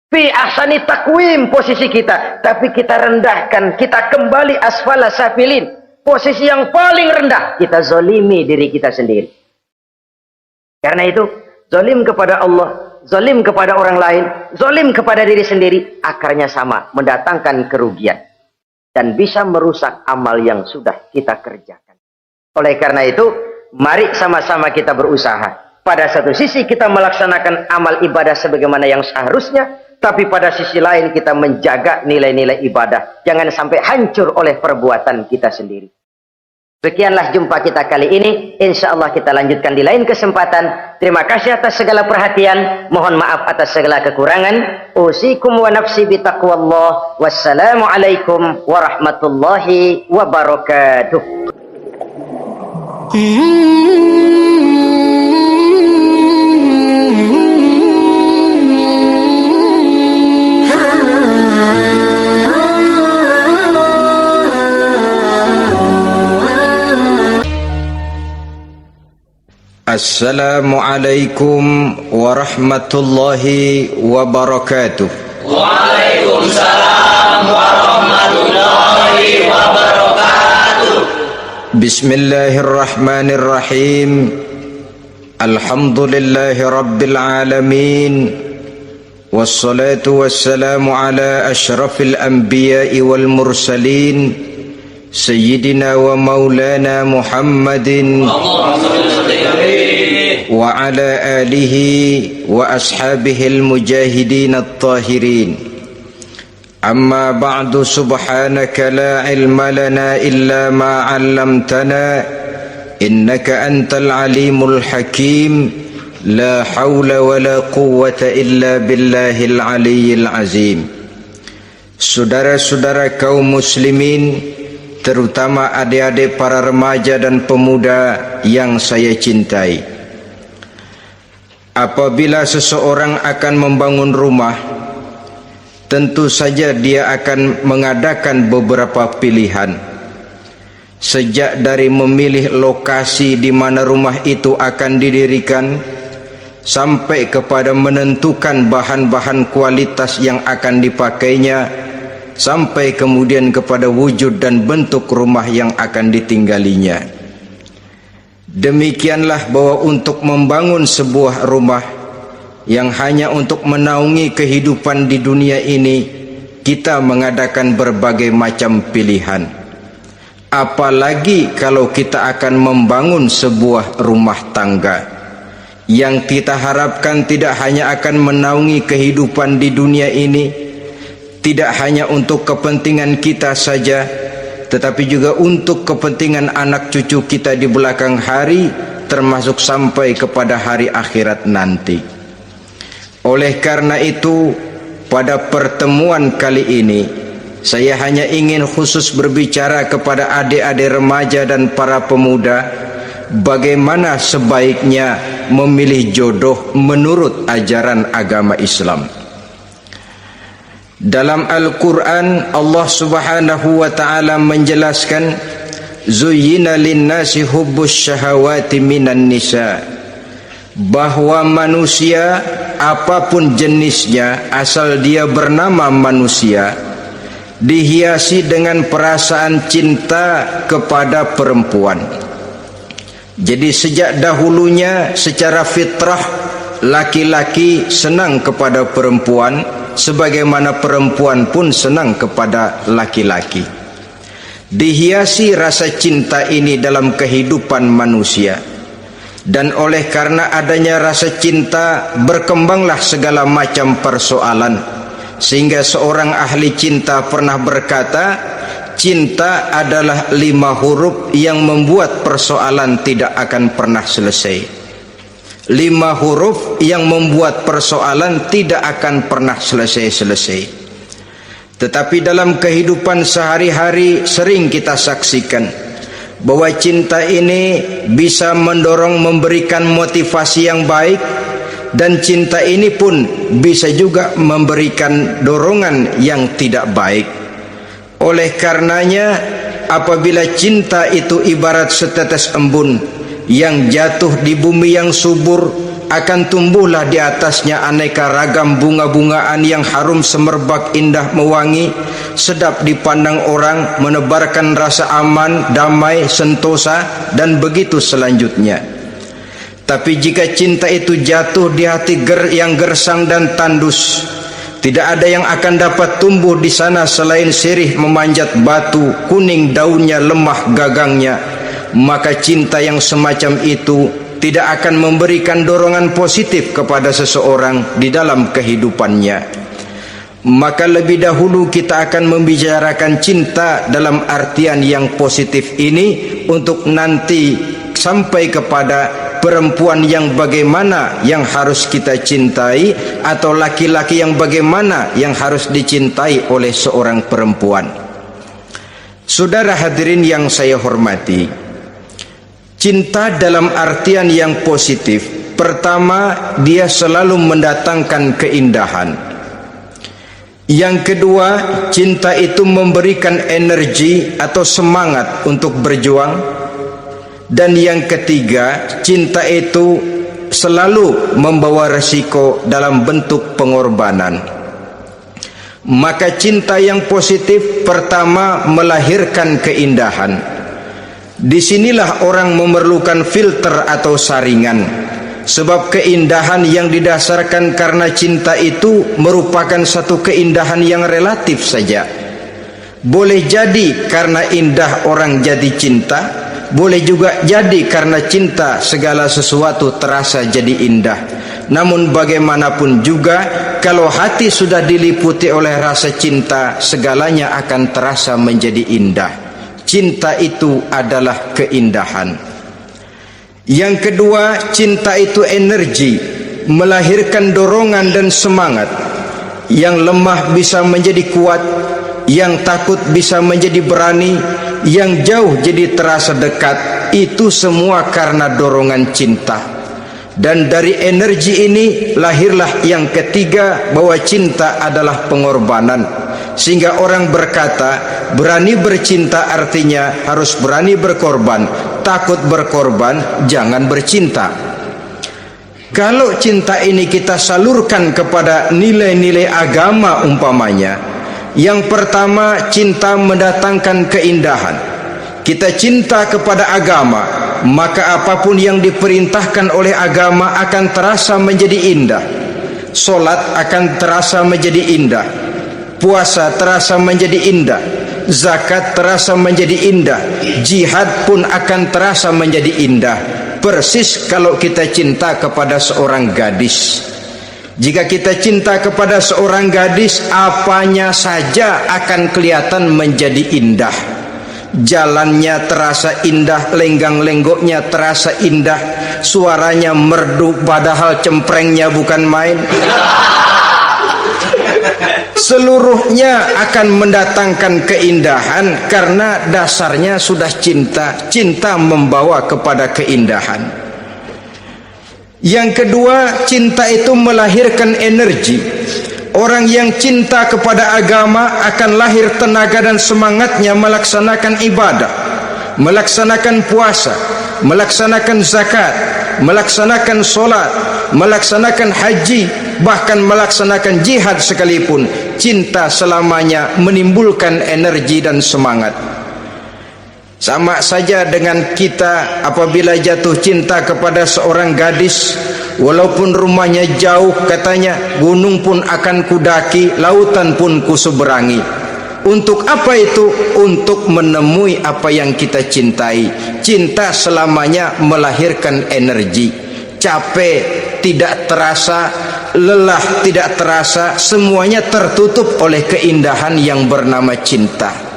Fi ahsani taqwim posisi kita, tapi kita rendahkan, kita kembali asfala safilin. Posisi yang paling rendah, kita zalimi diri kita sendiri. Karena itu, zalim kepada Allah, zalim kepada orang lain, zalim kepada diri sendiri, akarnya sama, mendatangkan kerugian dan bisa merusak amal yang sudah kita kerjakan. Oleh karena itu, mari sama-sama kita berusaha. Pada satu sisi kita melaksanakan amal ibadah sebagaimana yang seharusnya, tapi pada sisi lain kita menjaga nilai-nilai ibadah. Jangan sampai hancur oleh perbuatan kita sendiri. Sekianlah jumpa kita kali ini. Insya Allah kita lanjutkan di lain kesempatan. Terima kasih atas segala perhatian. Mohon maaf atas segala kekurangan. Usikum wa nafsi bitaqwallah. Wassalamualaikum warahmatullahi wabarakatuh. Assalamualaikum warahmatullahi wabarakatuh. Waalaikumsalam warahmatullahi wabarakatuh. Bismillahirrahmanirrahim. Alhamdulillahi rabbil alamin. Wassalatu wassalamu ala ashrafil anbiya'i wal mursalin, Sayyidina wa maulana Muhammadin wa ala alihi wa ashabihil mujahidin at-tahirin. Amma ba'du, subhanaka la ilma lana illa ma 'allamtana innaka antal alimul hakim. La hawla wa la quwwata illa billahil aliyyil azim. Saudara-saudara kaum muslimin, terutama adik-adik para remaja dan pemuda yang saya cintai. Apabila seseorang akan membangun rumah, tentu saja dia akan mengadakan beberapa pilihan. Sejak dari memilih lokasi di mana rumah itu akan didirikan, sampai kepada menentukan bahan-bahan kualitas yang akan dipakainya, sampai kemudian kepada wujud dan bentuk rumah yang akan ditinggalinya. Demikianlah bahwa untuk membangun sebuah rumah yang hanya untuk menaungi kehidupan di dunia ini, kita mengadakan berbagai macam pilihan. Apalagi kalau kita akan membangun sebuah rumah tangga yang kita harapkan tidak hanya akan menaungi kehidupan di dunia ini, tidak hanya untuk kepentingan kita saja, tetapi juga untuk kepentingan anak cucu kita di belakang hari, termasuk sampai kepada hari akhirat nanti. Oleh karena itu, pada pertemuan kali ini, saya hanya ingin khusus berbicara kepada adik-adik remaja dan para pemuda, bagaimana sebaiknya memilih jodoh menurut ajaran agama Islam. Dalam Al-Quran, Allah Subhanahu wa ta'ala menjelaskan, Zuyyina linnasi hubbus syahawati minan nisa, bahwa manusia apapun jenisnya, asal dia bernama manusia, dihiasi dengan perasaan cinta kepada perempuan. Jadi sejak dahulunya secara fitrah laki-laki senang kepada perempuan sebagaimana perempuan pun senang kepada laki-laki. Dihiasi rasa cinta ini dalam kehidupan manusia, dan oleh karena adanya rasa cinta berkembanglah segala macam persoalan, sehingga seorang ahli cinta pernah berkata, cinta adalah 5 huruf yang membuat persoalan tidak akan pernah selesai. 5 huruf yang membuat persoalan tidak akan pernah selesai-selesai. Tetapi dalam kehidupan sehari-hari sering kita saksikan bahwa cinta ini bisa mendorong, memberikan motivasi yang baik, dan cinta ini pun bisa juga memberikan dorongan yang tidak baik. Oleh karenanya, apabila cinta itu ibarat setetes embun yang jatuh di bumi yang subur, akan tumbuhlah di atasnya aneka ragam bunga-bungaan yang harum semerbak, indah mewangi, sedap dipandang orang, menebarkan rasa aman, damai, sentosa, dan begitu selanjutnya. Tapi jika cinta itu jatuh di hati yang gersang dan tandus, tidak ada yang akan dapat tumbuh di sana selain sirih memanjat batu, kuning daunnya, lemah gagangnya. Maka cinta yang semacam itu tidak akan memberikan dorongan positif kepada seseorang di dalam kehidupannya. Maka lebih dahulu kita akan membicarakan cinta dalam artian yang positif ini, untuk nanti sampai kepada perempuan yang bagaimana yang harus kita cintai, atau laki-laki yang bagaimana yang harus dicintai oleh seorang perempuan. Saudara hadirin yang saya hormati, cinta dalam artian yang positif, pertama, dia selalu mendatangkan keindahan. Yang kedua, cinta itu memberikan energi atau semangat untuk berjuang. Dan yang ketiga, cinta itu selalu membawa resiko dalam bentuk pengorbanan. Maka cinta yang positif pertama melahirkan keindahan. Disinilah orang memerlukan filter atau saringan, sebab keindahan yang didasarkan karena cinta itu merupakan satu keindahan yang relatif saja. Boleh jadi karena indah orang jadi cinta, boleh juga jadi karena cinta segala sesuatu terasa jadi indah. Namun bagaimanapun juga, kalau hati sudah diliputi oleh rasa cinta, segalanya akan terasa menjadi indah. Cinta itu adalah keindahan. Yang kedua, cinta itu energi, melahirkan dorongan dan semangat. Yang lemah bisa menjadi kuat, yang takut bisa menjadi berani, yang jauh jadi terasa dekat. Itu semua karena dorongan cinta. Dan dari energi ini lahirlah yang ketiga, bahwa cinta adalah pengorbanan. Sehingga orang berkata, berani bercinta artinya harus berani berkorban. Takut berkorban, jangan bercinta. Kalau cinta ini kita salurkan kepada nilai-nilai agama umpamanya, yang pertama, cinta mendatangkan keindahan. Kita cinta kepada agama, maka apapun yang diperintahkan oleh agama akan terasa menjadi indah. Solat akan terasa menjadi indah, puasa terasa menjadi indah, zakat terasa menjadi indah, jihad pun akan terasa menjadi indah. Persis kalau kita cinta kepada seorang gadis. Jika kita cinta kepada seorang gadis, apanya saja akan kelihatan menjadi indah. Jalannya terasa indah, lenggang-lenggoknya terasa indah, suaranya merdu padahal cemprengnya bukan main. Seluruhnya akan mendatangkan keindahan karena dasarnya sudah cinta. Cinta membawa kepada keindahan. Yang kedua, cinta itu melahirkan energi. Orang yang cinta kepada agama akan lahir tenaga dan semangatnya melaksanakan ibadah, melaksanakan puasa, melaksanakan zakat, melaksanakan solat, melaksanakan haji, bahkan melaksanakan jihad sekalipun. Cinta selamanya menimbulkan energi dan semangat. Sama saja dengan kita apabila jatuh cinta kepada seorang gadis, walaupun rumahnya jauh, katanya, gunung pun akan kudaki, lautan pun kuseberangi. Untuk apa itu? Untuk menemui apa yang kita cintai. Cinta selamanya melahirkan energi. Capek tidak terasa, lelah tidak terasa, semuanya tertutup oleh keindahan yang bernama cinta.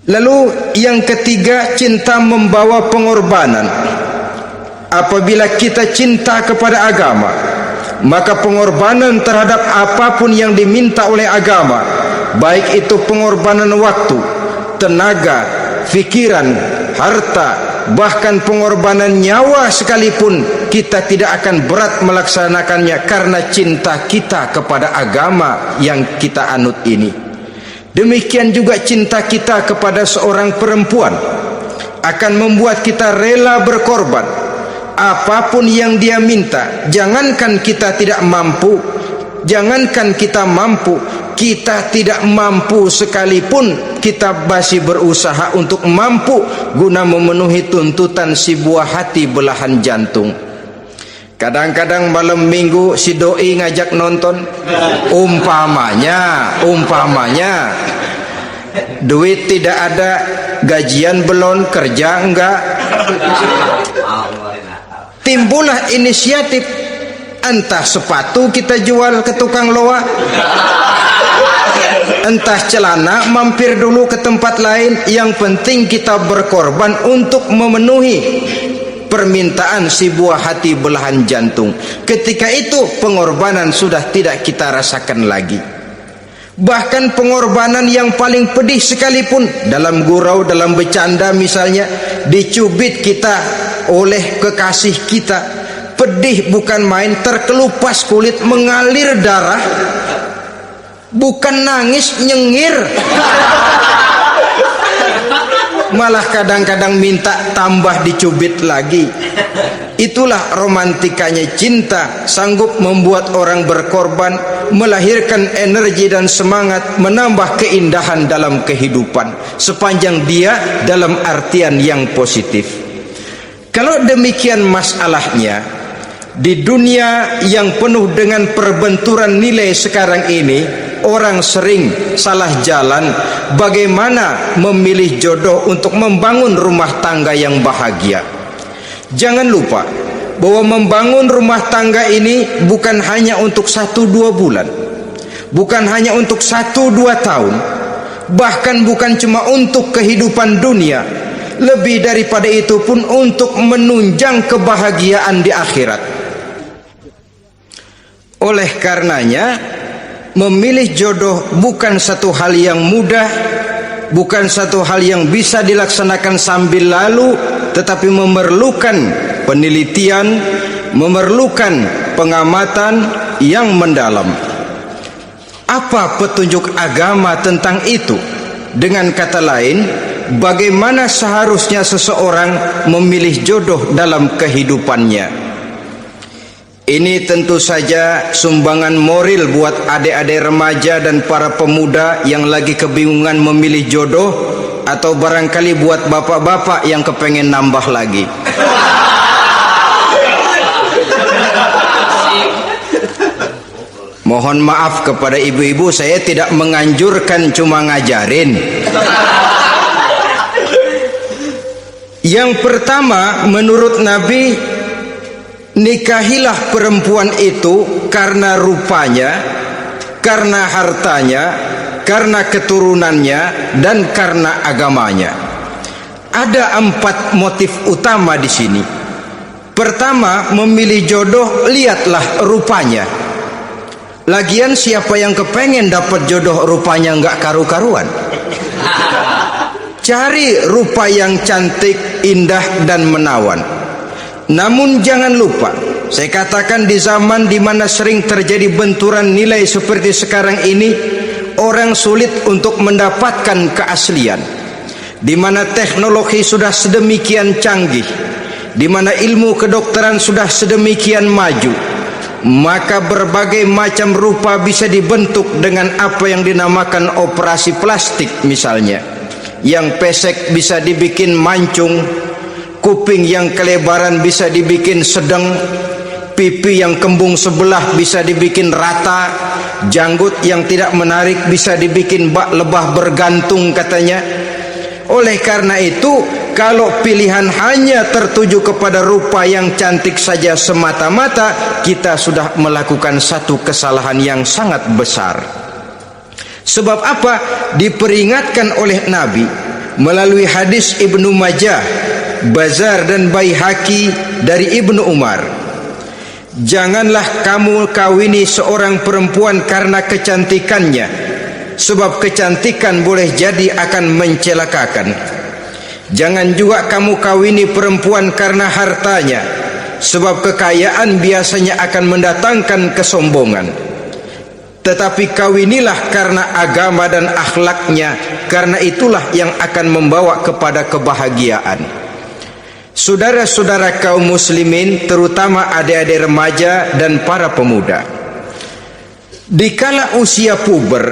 Lalu yang ketiga, cinta membawa pengorbanan. Apabila kita cinta kepada agama, maka pengorbanan terhadap apapun yang diminta oleh agama, baik itu pengorbanan waktu, tenaga, pikiran, harta, bahkan pengorbanan nyawa sekalipun, kita tidak akan berat melaksanakannya karena cinta kita kepada agama yang kita anut ini. Demikian juga cinta kita kepada seorang perempuan akan membuat kita rela berkorban apapun yang dia minta. Jangankan kita tidak mampu, jangankan kita mampu, kita tidak mampu sekalipun, kita masih berusaha untuk mampu guna memenuhi tuntutan si buah hati belahan jantung. Kadang-kadang malam minggu si doi ngajak nonton, umpamanya duit tidak ada, gajian belum, kerja enggak, timbullah inisiatif, entah sepatu kita jual ke tukang loa, entah celana mampir dulu ke tempat lain, yang penting kita berkorban untuk memenuhi permintaan si buah hati belahan jantung. Ketika itu pengorbanan sudah tidak kita rasakan lagi. Bahkan pengorbanan yang paling pedih sekalipun, dalam gurau, dalam bercanda misalnya, dicubit kita oleh kekasih kita, pedih bukan main, terkelupas kulit, mengalir darah, bukan nangis, nyengir, malah kadang-kadang minta tambah dicubit lagi. Itulah romantikanya cinta, sanggup membuat orang berkorban, melahirkan energi dan semangat, menambah keindahan dalam kehidupan, sepanjang dia dalam artian yang positif. Kalau demikian masalahnya, di dunia yang penuh dengan perbenturan nilai sekarang ini, orang sering salah jalan bagaimana memilih jodoh untuk membangun rumah tangga yang bahagia. Jangan lupa bahwa membangun rumah tangga ini bukan hanya untuk 1-2 bulan, bukan hanya untuk 1-2 tahun, bahkan bukan cuma untuk kehidupan dunia, lebih daripada itu pun untuk menunjang kebahagiaan di akhirat. Oleh karenanya, memilih jodoh bukan satu hal yang mudah, bukan satu hal yang bisa dilaksanakan sambil lalu, tetapi memerlukan penelitian, memerlukan pengamatan yang mendalam. Apa petunjuk agama tentang itu? Dengan kata lain, bagaimana seharusnya seseorang memilih jodoh dalam kehidupannya? Ini tentu saja sumbangan moral buat adik-adik remaja dan para pemuda yang lagi kebingungan memilih jodoh, atau barangkali buat bapak-bapak yang kepengen nambah lagi. Mohon maaf kepada ibu-ibu, saya tidak menganjurkan, cuma ngajarin. Yang pertama, menurut Nabi, nikahilah perempuan itu karena rupanya, karena hartanya, karena keturunannya, dan karena agamanya. Ada 4 motif utama di sini. Pertama, memilih jodoh, lihatlah rupanya. Lagian siapa yang kepengen dapat jodoh rupanya nggak karu-karuan? Cari rupa yang cantik, indah, dan menawan. Namun jangan lupa, saya katakan di zaman di mana sering terjadi benturan nilai seperti sekarang ini, orang sulit untuk mendapatkan keaslian. Di mana teknologi sudah sedemikian canggih, di mana ilmu kedokteran sudah sedemikian maju, maka berbagai macam rupa bisa dibentuk dengan apa yang dinamakan operasi plastik misalnya. yang pesek bisa dibikin mancung, kuping yang kelebaran bisa dibikin sedang, pipi yang kembung sebelah bisa dibikin rata, janggut yang tidak menarik bisa dibikin bak lebah bergantung katanya. Oleh karena itu, kalau pilihan hanya tertuju kepada rupa yang cantik saja semata-mata, kita sudah melakukan satu kesalahan yang sangat besar. Sebab apa? Diperingatkan oleh Nabi melalui hadis Ibnu Majah, Bazar dan Baihaqi dari Ibnu Umar. Janganlah kamu kawini seorang perempuan karena kecantikannya, sebab kecantikan boleh jadi akan mencelakakan. Jangan juga kamu kawini perempuan karena hartanya, sebab kekayaan biasanya akan mendatangkan kesombongan. Tetapi kawinilah karena agama dan akhlaknya, karena itulah yang akan membawa kepada kebahagiaan. Saudara-saudara kaum muslimin, terutama adik-adik remaja dan para pemuda, dikala usia puber,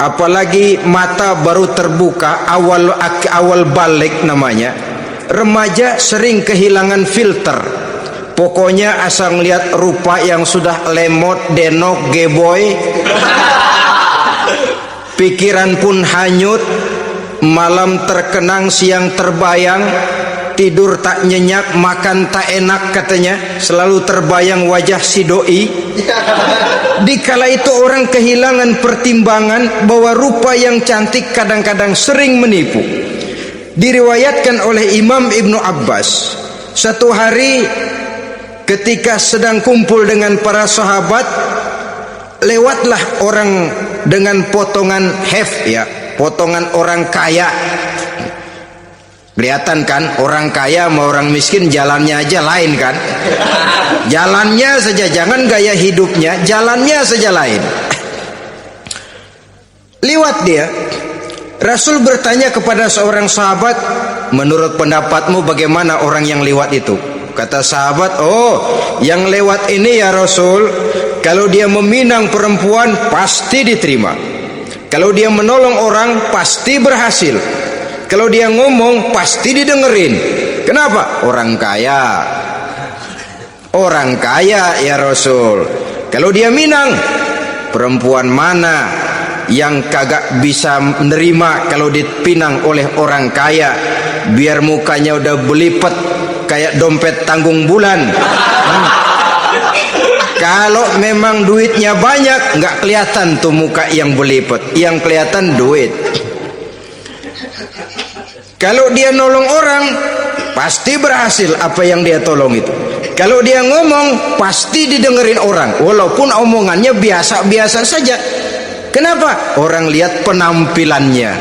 apalagi mata baru terbuka, awal balik namanya, remaja sering kehilangan filter. Pokoknya asal ngeliat rupa yang sudah lemot, denok, geboy, pikiran pun hanyut, malam terkenang, siang terbayang, tidur tak nyenyak, makan tak enak katanya, selalu terbayang wajah si doi. Dikala itu orang kehilangan pertimbangan bahwa rupa yang cantik kadang-kadang sering menipu. Diriwayatkan oleh Imam Ibnu Abbas, satu hari ketika sedang kumpul dengan para sahabat, lewatlah orang dengan potongan potongan orang kaya. Kelihatan kan, orang kaya sama orang miskin jalannya aja lain kan. Jalannya saja, jangan gaya hidupnya, jalannya saja lain. Liwat dia. Rasul bertanya kepada seorang sahabat, menurut pendapatmu bagaimana orang yang lewat itu? Kata sahabat, oh yang lewat ini ya Rasul, kalau dia meminang perempuan pasti diterima, kalau dia menolong orang pasti berhasil, kalau dia ngomong pasti didengerin. Kenapa? Orang kaya. Orang kaya ya Rasul. Kalau dia minang, perempuan mana yang kagak bisa menerima kalau dipinang oleh orang kaya, biar mukanya udah belipet kayak dompet tanggung bulan. Kalau memang duitnya banyak, nggak kelihatan tuh muka yang belipet, yang kelihatan duit. Kalau dia nolong orang, pasti berhasil apa yang dia tolong itu. Kalau dia ngomong, pasti didengerin orang, walaupun omongannya biasa-biasa saja. Kenapa? Orang lihat penampilannya.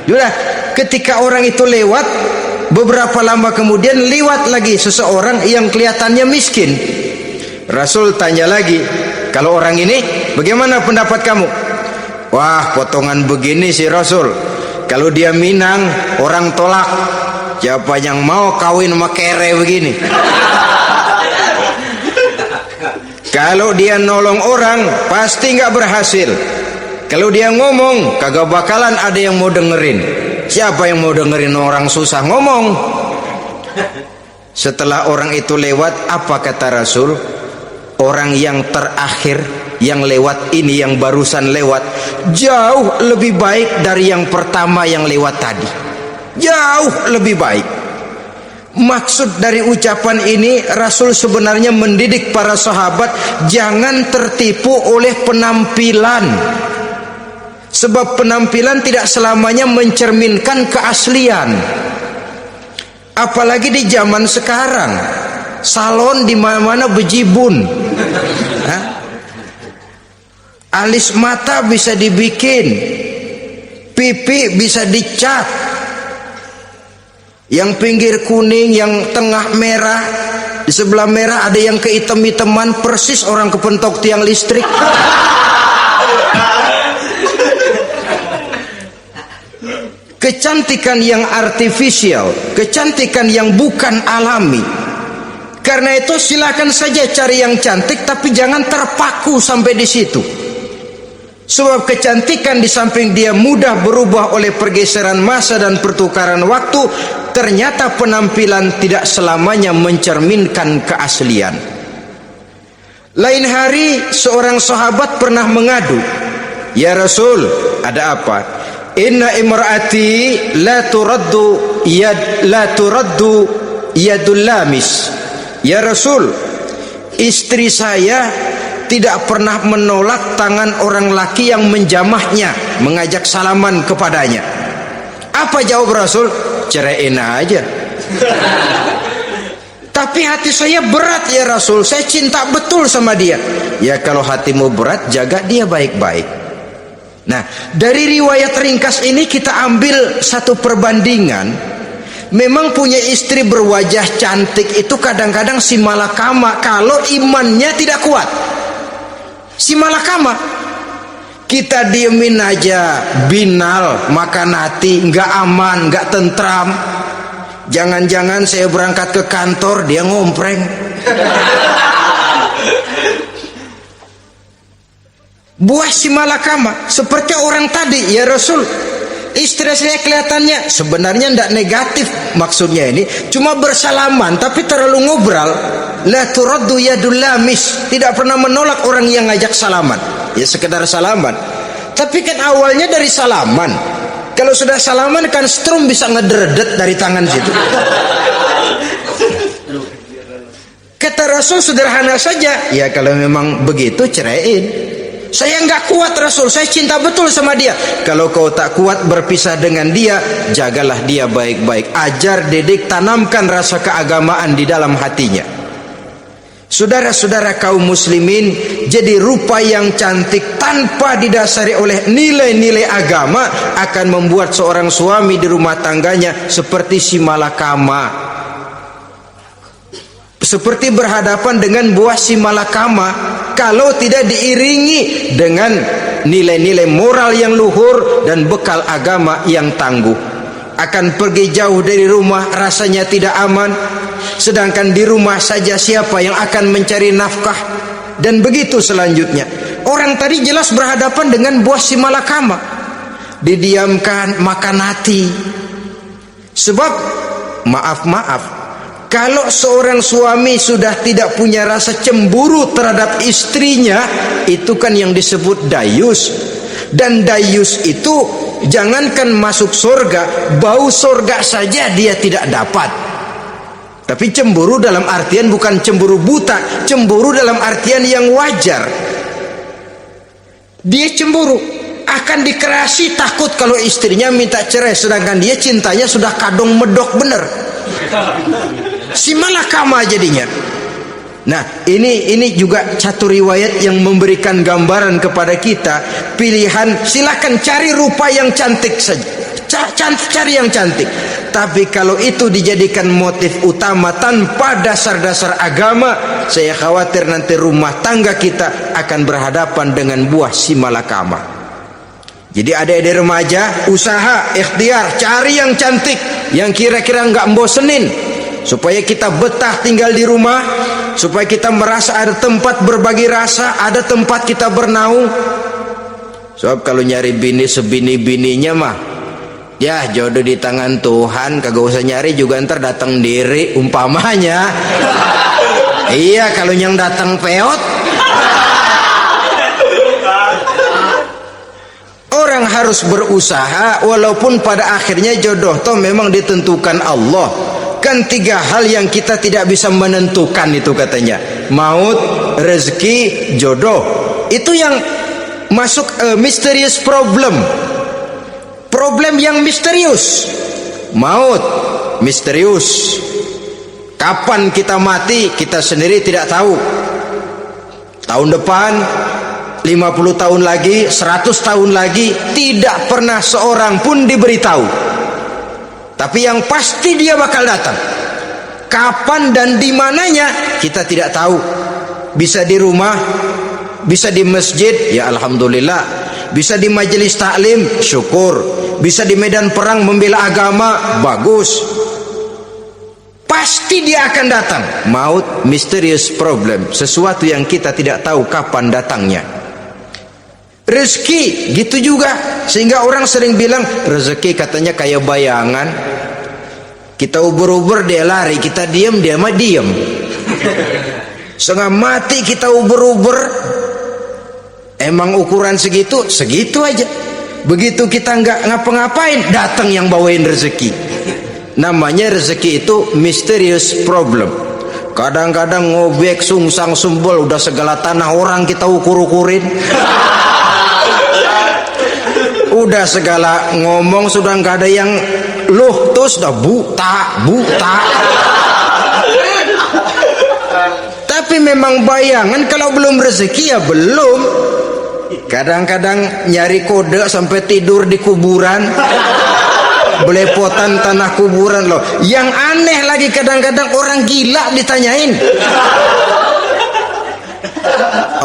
Sudah, ketika orang itu lewat, beberapa lama kemudian lewat lagi seseorang yang kelihatannya miskin. Rasul tanya lagi, kalau orang ini bagaimana pendapat kamu? Wah, potongan begini sih Rasul, kalau dia minang orang tolak. Siapa yang mau kawin sama kere begini? Kalau dia nolong orang pasti nggak berhasil. Kalau dia ngomong kagak bakalan ada yang mau dengerin. Siapa yang mau dengerin orang susah ngomong? Setelah orang itu lewat, apa kata Rasul? Orang yang terakhir yang lewat ini, yang barusan lewat, jauh lebih baik dari yang pertama yang lewat tadi. Jauh lebih baik. Maksud dari ucapan ini, Rasul sebenarnya mendidik para sahabat jangan tertipu oleh penampilan. Sebab penampilan tidak selamanya mencerminkan keaslian. Apalagi di zaman sekarang, salon di mana-mana bejibun. Alis mata bisa dibikin, pipi bisa dicat, yang pinggir kuning, yang tengah merah, di sebelah merah ada yang kehitam-hitaman, persis orang kepentok tiang listrik. Kecantikan yang artifisial, kecantikan yang bukan alami. Karena itu silakan saja cari yang cantik, tapi jangan terpaku sampai di situ. Sebab kecantikan di samping dia mudah berubah oleh pergeseran masa dan pertukaran waktu, ternyata penampilan tidak selamanya mencerminkan keaslian. Lain hari seorang sahabat pernah mengadu, "Ya Rasul, ada apa? Inna imraati la turaddu yadul lamis." "Ya Rasul, istri saya tidak pernah menolak tangan orang laki yang menjamahnya, mengajak salaman kepadanya." Apa jawab Rasul? "Ceraiin aja." "Tapi hati saya berat ya Rasul, saya cinta betul sama dia." "Ya kalau hatimu berat, jaga dia baik-baik." Nah, dari riwayat ringkas ini kita ambil satu perbandingan. Memang punya istri berwajah cantik itu kadang-kadang si malakama kalau imannya tidak kuat. Si malakama, kita diemin aja, binal, makan hati, nggak aman, nggak tentram. Jangan-jangan saya berangkat ke kantor dia ngompreng. Buah si malakama seperti orang tadi, "Ya Rasul, istri saya kelihatannya," sebenarnya tidak negatif maksudnya ini, cuma bersalaman tapi terlalu ngobrol. "La turaddu yadul lamis," tidak pernah menolak orang yang ngajak salaman. Ya sekedar salaman. Tapi kan awalnya dari salaman. Kalau sudah salaman kan strum bisa ngederdet dari tangan situ. Kata Rasul sederhana saja, "Ya kalau memang begitu ceraiin." "Saya nggak kuat Rasul, saya cinta betul sama dia." "Kalau kau tak kuat berpisah dengan dia, jagalah dia baik-baik. Ajar, didik, tanamkan rasa keagamaan di dalam hatinya." Saudara-saudara kaum muslimin, jadi rupa yang cantik tanpa didasari oleh nilai-nilai agama akan membuat seorang suami di rumah tangganya seperti si malakama. Seperti berhadapan dengan buah si malakama kalau tidak diiringi dengan nilai-nilai moral yang luhur dan bekal agama yang tangguh. Akan pergi jauh dari rumah rasanya tidak aman, sedangkan di rumah saja siapa yang akan mencari nafkah, dan begitu selanjutnya. Orang tadi jelas berhadapan dengan buah si malakama, didiamkan, makan hati. Sebab maaf, kalau seorang suami sudah tidak punya rasa cemburu terhadap istrinya, itu kan yang disebut dayus. Dan dayus itu jangankan masuk surga, bau surga saja dia tidak dapat. Tapi cemburu dalam artian bukan cemburu buta, cemburu dalam artian yang wajar. Dia cemburu, akan dikerasi, takut kalau istrinya minta cerai, sedangkan dia cintanya sudah kadung medok bener. Si malakama jadinya. Nah, ini juga satu riwayat yang memberikan gambaran kepada kita pilihan. Silakan cari rupa yang cantik saja, cari yang cantik. Tapi kalau itu dijadikan motif utama tanpa dasar-dasar agama, saya khawatir nanti rumah tangga kita akan berhadapan dengan buah si malakama. Jadi adik-adik remaja, usaha, ikhtiar, cari yang cantik, yang kira-kira nggak bosenin, supaya kita betah tinggal di rumah, supaya kita merasa ada tempat berbagi rasa, ada tempat kita bernaung. Sebab kalau nyari bini sebini-bininya mah, ya jodoh di tangan Tuhan, kagak usah nyari juga ntar datang diri umpamanya. Iya, kalau yang datang peot. Orang harus berusaha, walaupun pada akhirnya jodoh toh memang ditentukan Allah. Kan tiga hal yang kita tidak bisa menentukan itu katanya, maut, rezeki, jodoh. Itu yang masuk mysterious problem. Problem yang misterius. Maut misterius. Kapan kita mati kita sendiri tidak tahu. Tahun depan, 50 tahun lagi, 100 tahun lagi, tidak pernah seorang pun diberitahu. Tapi yang pasti dia bakal datang. Kapan dan di mananya kita tidak tahu. Bisa di rumah, bisa di masjid, ya alhamdulillah. Bisa di majelis taklim, syukur. Bisa di medan perang membela agama, bagus. Pasti dia akan datang. Maut, mysterious problem, sesuatu yang kita tidak tahu kapan datangnya. Rezeki gitu juga, sehingga orang sering bilang rezeki katanya kayak bayangan. Kita ubur-ubur dia lari, kita diam dia mah diam. Setengah mati kita ubur-ubur, emang ukuran segitu aja. Begitu kita nggak ngapa-ngapain, datang yang bawain rezeki. Namanya rezeki itu mysterious problem. Kadang-kadang ngobek sungsang sumbol, udah segala tanah orang kita ukur-ukurin. Udah segala ngomong sudah nggak ada yang loh, terus udah buta. Tapi memang bayangan, kalau belum rezeki ya belum. Kadang-kadang nyari kode sampai tidur di kuburan, belepotan tanah kuburan loh. Yang aneh lagi, kadang-kadang orang gila ditanyain.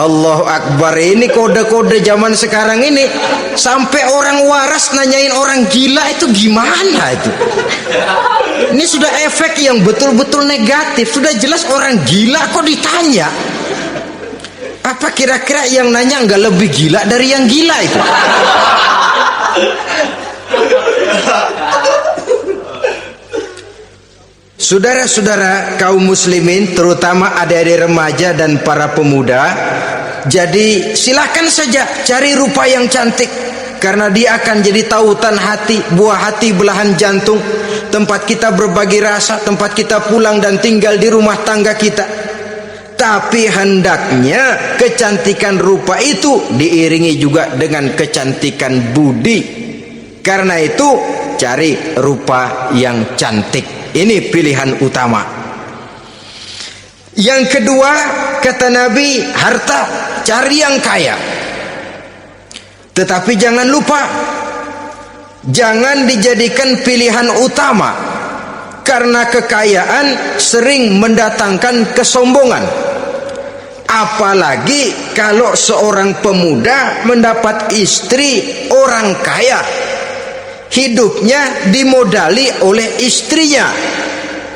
Allahu Akbar, ini kode-kode zaman sekarang ini, sampai orang waras nanyain orang gila, itu gimana itu? Ini sudah efek yang betul-betul negatif. Sudah jelas orang gila kok ditanya. Apa kira-kira yang nanya nggak lebih gila dari yang gila itu? Saudara-saudara kaum muslimin, terutama adik-adik remaja dan para pemuda, jadi silakan saja cari rupa yang cantik, karena dia akan jadi tautan hati, buah hati belahan jantung, tempat kita berbagi rasa, tempat kita pulang dan tinggal di rumah tangga kita. Tapi hendaknya kecantikan rupa itu diiringi juga dengan kecantikan budi. Karena itu cari rupa yang cantik. Ini pilihan utama. Yang kedua, kata Nabi, harta, cari yang kaya. Tetapi jangan lupa, jangan dijadikan pilihan utama, karena kekayaan sering mendatangkan kesombongan. Apalagi kalau seorang pemuda mendapat istri orang kaya, hidupnya dimodali oleh istrinya,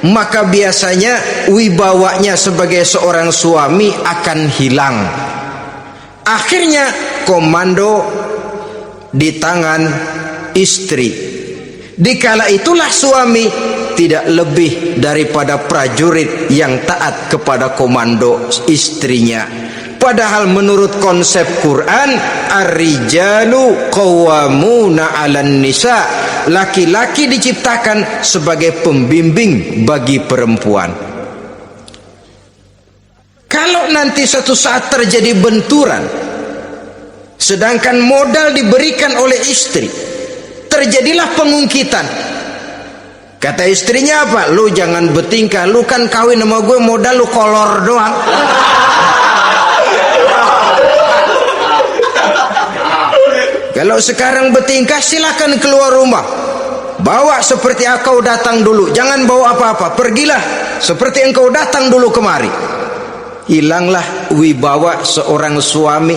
maka biasanya wibawanya sebagai seorang suami akan hilang. Akhirnya komando di tangan istri. Dikala itulah suami tidak lebih daripada prajurit yang taat kepada komando istrinya. Padahal menurut konsep Quran, ar-rijalu qawwamuna 'alan nisa, laki-laki diciptakan sebagai pembimbing bagi perempuan. Kalau nanti suatu saat terjadi benturan, sedangkan modal diberikan oleh istri, terjadilah pengungkitan. Kata istrinya apa? Lu jangan bertingkah, lu kan kawin sama gue, modal lu kolor doang. Kalau sekarang bertingkah, silakan keluar rumah, bawa seperti engkau datang dulu, jangan bawa apa-apa, pergilah seperti engkau datang dulu kemari. Hilanglah wibawa seorang suami.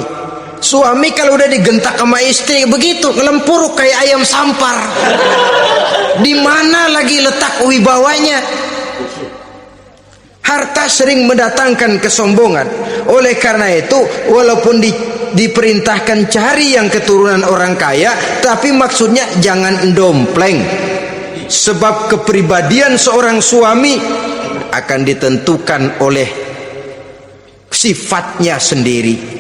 Suami kalau udah digentak sama istri begitu, ngelempuruk kayak ayam sampar. Di mana lagi letak wibawanya? Harta sering mendatangkan kesombongan. Oleh karena itu, walaupun diperintahkan cari yang keturunan orang kaya, tapi maksudnya jangan dompleng. Sebab kepribadian seorang suami akan ditentukan oleh sifatnya sendiri.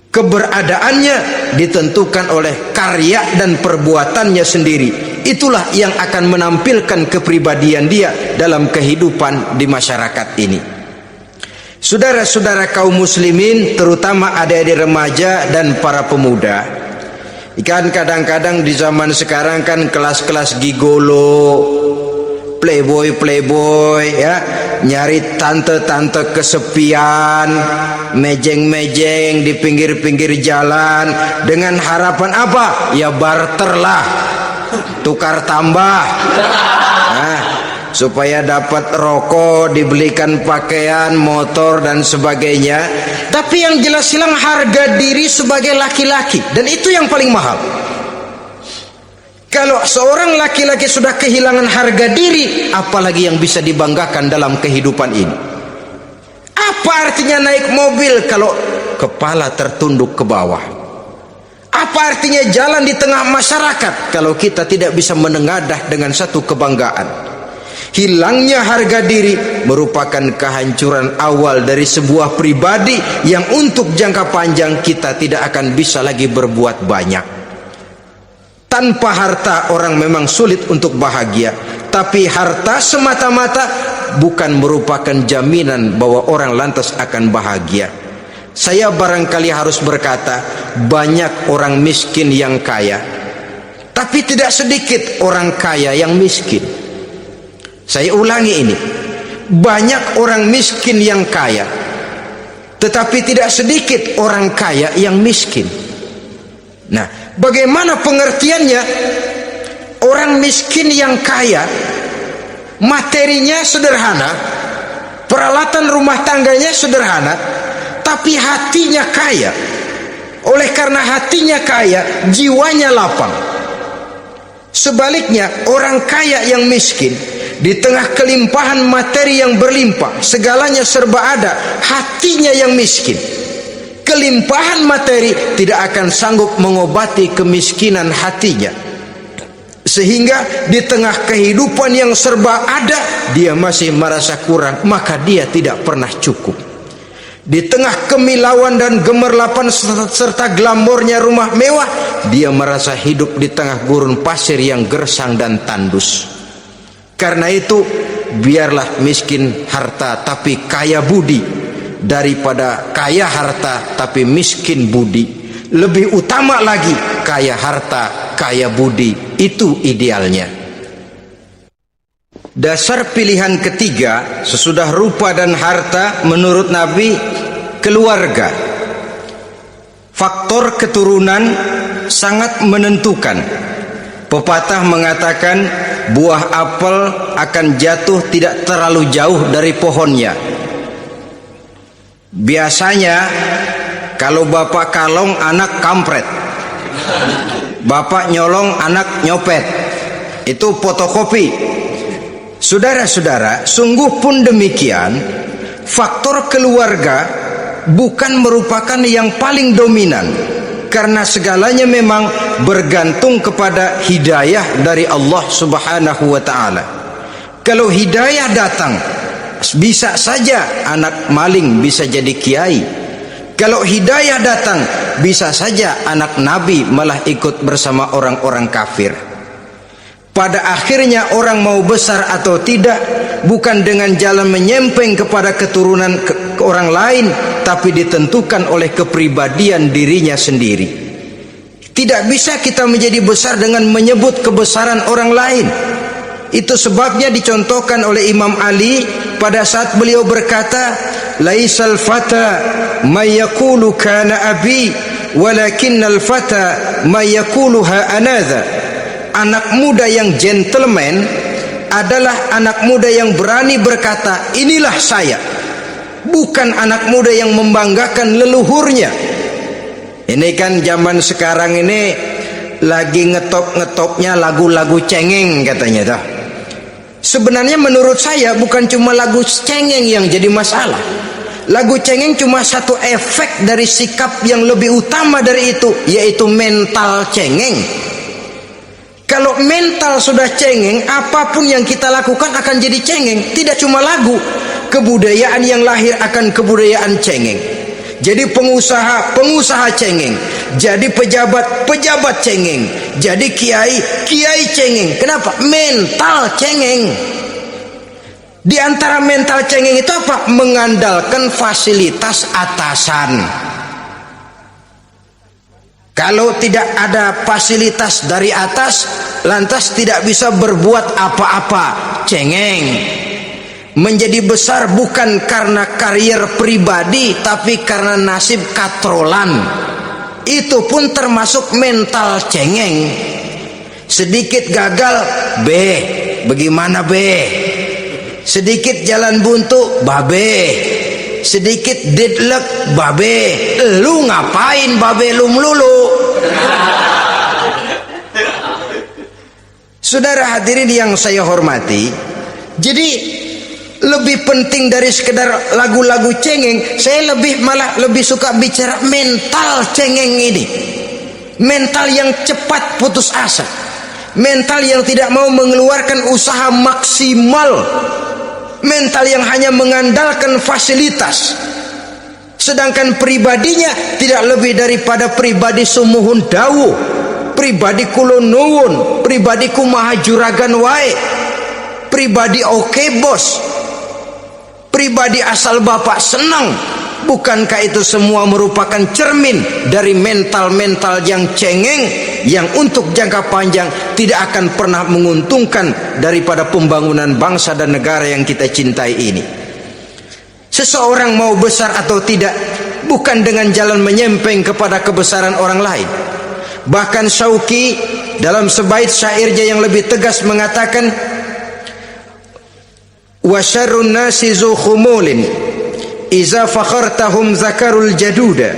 Keberadaannya ditentukan oleh karya dan perbuatannya sendiri. Itulah yang akan menampilkan kepribadian dia dalam kehidupan di masyarakat ini. Saudara-saudara kaum muslimin, terutama adik-adik remaja dan para pemuda, kan kadang-kadang di zaman sekarang kan kelas-kelas gigolo, playboy ya, nyari tante-tante kesepian, mejeng-mejeng di pinggir-pinggir jalan dengan harapan apa? Ya barter lah, tukar tambah, nah, supaya dapat rokok, dibelikan pakaian, motor dan sebagainya. Tapi yang jelas hilang harga diri sebagai laki-laki, dan itu yang paling mahal. Kalau seorang laki-laki sudah kehilangan harga diri, apalagi yang bisa dibanggakan dalam kehidupan ini? Apa artinya naik mobil kalau kepala tertunduk ke bawah? Apa artinya jalan di tengah masyarakat kalau kita tidak bisa menengadah dengan satu kebanggaan? Hilangnya harga diri merupakan kehancuran awal dari sebuah pribadi yang untuk jangka panjang kita tidak akan bisa lagi berbuat banyak. Tanpa harta orang memang sulit untuk bahagia, tapi harta semata-mata bukan merupakan jaminan bahwa orang lantas akan bahagia. Saya barangkali harus berkata, banyak orang miskin yang kaya, tapi tidak sedikit orang kaya yang miskin. Saya ulangi ini, banyak orang miskin yang kaya, tetapi tidak sedikit orang kaya yang miskin. Nah, bagaimana pengertiannya? Orang miskin yang kaya, materinya sederhana, peralatan rumah tangganya sederhana, tapi hatinya kaya. Oleh karena hatinya kaya, jiwanya lapang. Sebaliknya, orang kaya yang miskin, di tengah kelimpahan materi yang berlimpah, segalanya serba ada, hatinya yang miskin. Kelimpahan materi tidak akan sanggup mengobati kemiskinan hatinya. Sehingga di tengah kehidupan yang serba ada, dia masih merasa kurang, maka dia tidak pernah cukup. Di tengah kemilauan dan gemerlapan serta glamornya rumah mewah, dia merasa hidup di tengah gurun pasir yang gersang dan tandus. Karena itu, biarlah miskin harta tapi kaya budi, daripada kaya harta tapi miskin budi. Lebih utama lagi kaya harta, kaya budi, itu idealnya. Dasar pilihan ketiga sesudah rupa dan harta menurut Nabi, keluarga. Faktor keturunan sangat menentukan. Pepatah mengatakan buah apel akan jatuh tidak terlalu jauh dari pohonnya. Biasanya kalau bapak kalong anak kampret, bapak nyolong anak nyopet, itu fotokopi. Saudara-saudara, sungguh pun demikian, faktor keluarga bukan merupakan yang paling dominan, karena segalanya memang bergantung kepada hidayah dari Allah Subhanahu wa ta'ala. Kalau hidayah datang, bisa saja anak maling bisa jadi kiai. Kalau hidayah datang, bisa saja anak nabi malah ikut bersama orang-orang kafir. Pada akhirnya orang mau besar atau tidak bukan dengan jalan menyempeng kepada keturunan orang lain, tapi ditentukan oleh kepribadian dirinya sendiri. Tidak bisa kita menjadi besar dengan menyebut kebesaran orang lain. Itu sebabnya dicontohkan oleh Imam Ali pada saat beliau berkata, laisal fata may yaqulu kana abi walakinnal fata may yaquluha anadha. Anak muda yang gentleman adalah anak muda yang berani berkata, inilah saya, bukan anak muda yang membanggakan leluhurnya. Ini kan zaman sekarang ini lagi ngetop-ngetopnya lagu-lagu cengeng katanya dah. Sebenarnya menurut saya bukan cuma lagu cengeng yang jadi masalah. Lagu cengeng cuma satu efek dari sikap yang lebih utama dari itu, yaitu mental cengeng. Kalau mental sudah cengeng, apapun yang kita lakukan akan jadi cengeng. Tidak cuma lagu, kebudayaan yang lahir akan kebudayaan cengeng. Jadi pengusaha cengeng, jadi pejabat cengeng, jadi kiai cengeng. Kenapa? Mental cengeng. Di antara mental cengeng itu apa? Mengandalkan fasilitas atasan. Kalau tidak ada fasilitas dari atas, lantas tidak bisa berbuat apa-apa, cengeng. Menjadi besar bukan karena karier pribadi, tapi karena nasib katrolan. Itu pun termasuk mental cengeng. Sedikit gagal, bagaimana sedikit jalan buntu, sedikit deadlock, lu ngapain lu melulu? Saudara hadirin yang saya hormati, jadi lebih penting dari sekedar lagu-lagu cengeng, saya malah lebih suka bicara mental cengeng ini. mental yang cepat putus asa, mental yang tidak mau mengeluarkan usaha maksimal, mental yang hanya mengandalkan fasilitas, sedangkan pribadinya tidak lebih daripada pribadi sumuhun dawu, pribadi kulon nuwun, pribadi kumaha juragan wae, pribadi oke bos, pribadi asal bapak senang. Bukankah itu semua merupakan cermin dari mental-mental yang cengeng, yang untuk jangka panjang tidak akan pernah menguntungkan daripada pembangunan bangsa dan negara yang kita cintai ini? Seseorang mau besar atau tidak bukan dengan jalan menyempeng kepada kebesaran orang lain. Bahkan Syauqi dalam sebaik syairnya yang lebih tegas mengatakan, wa syarrun nasi zu khumulin iza fakhartahum zakarul jaduda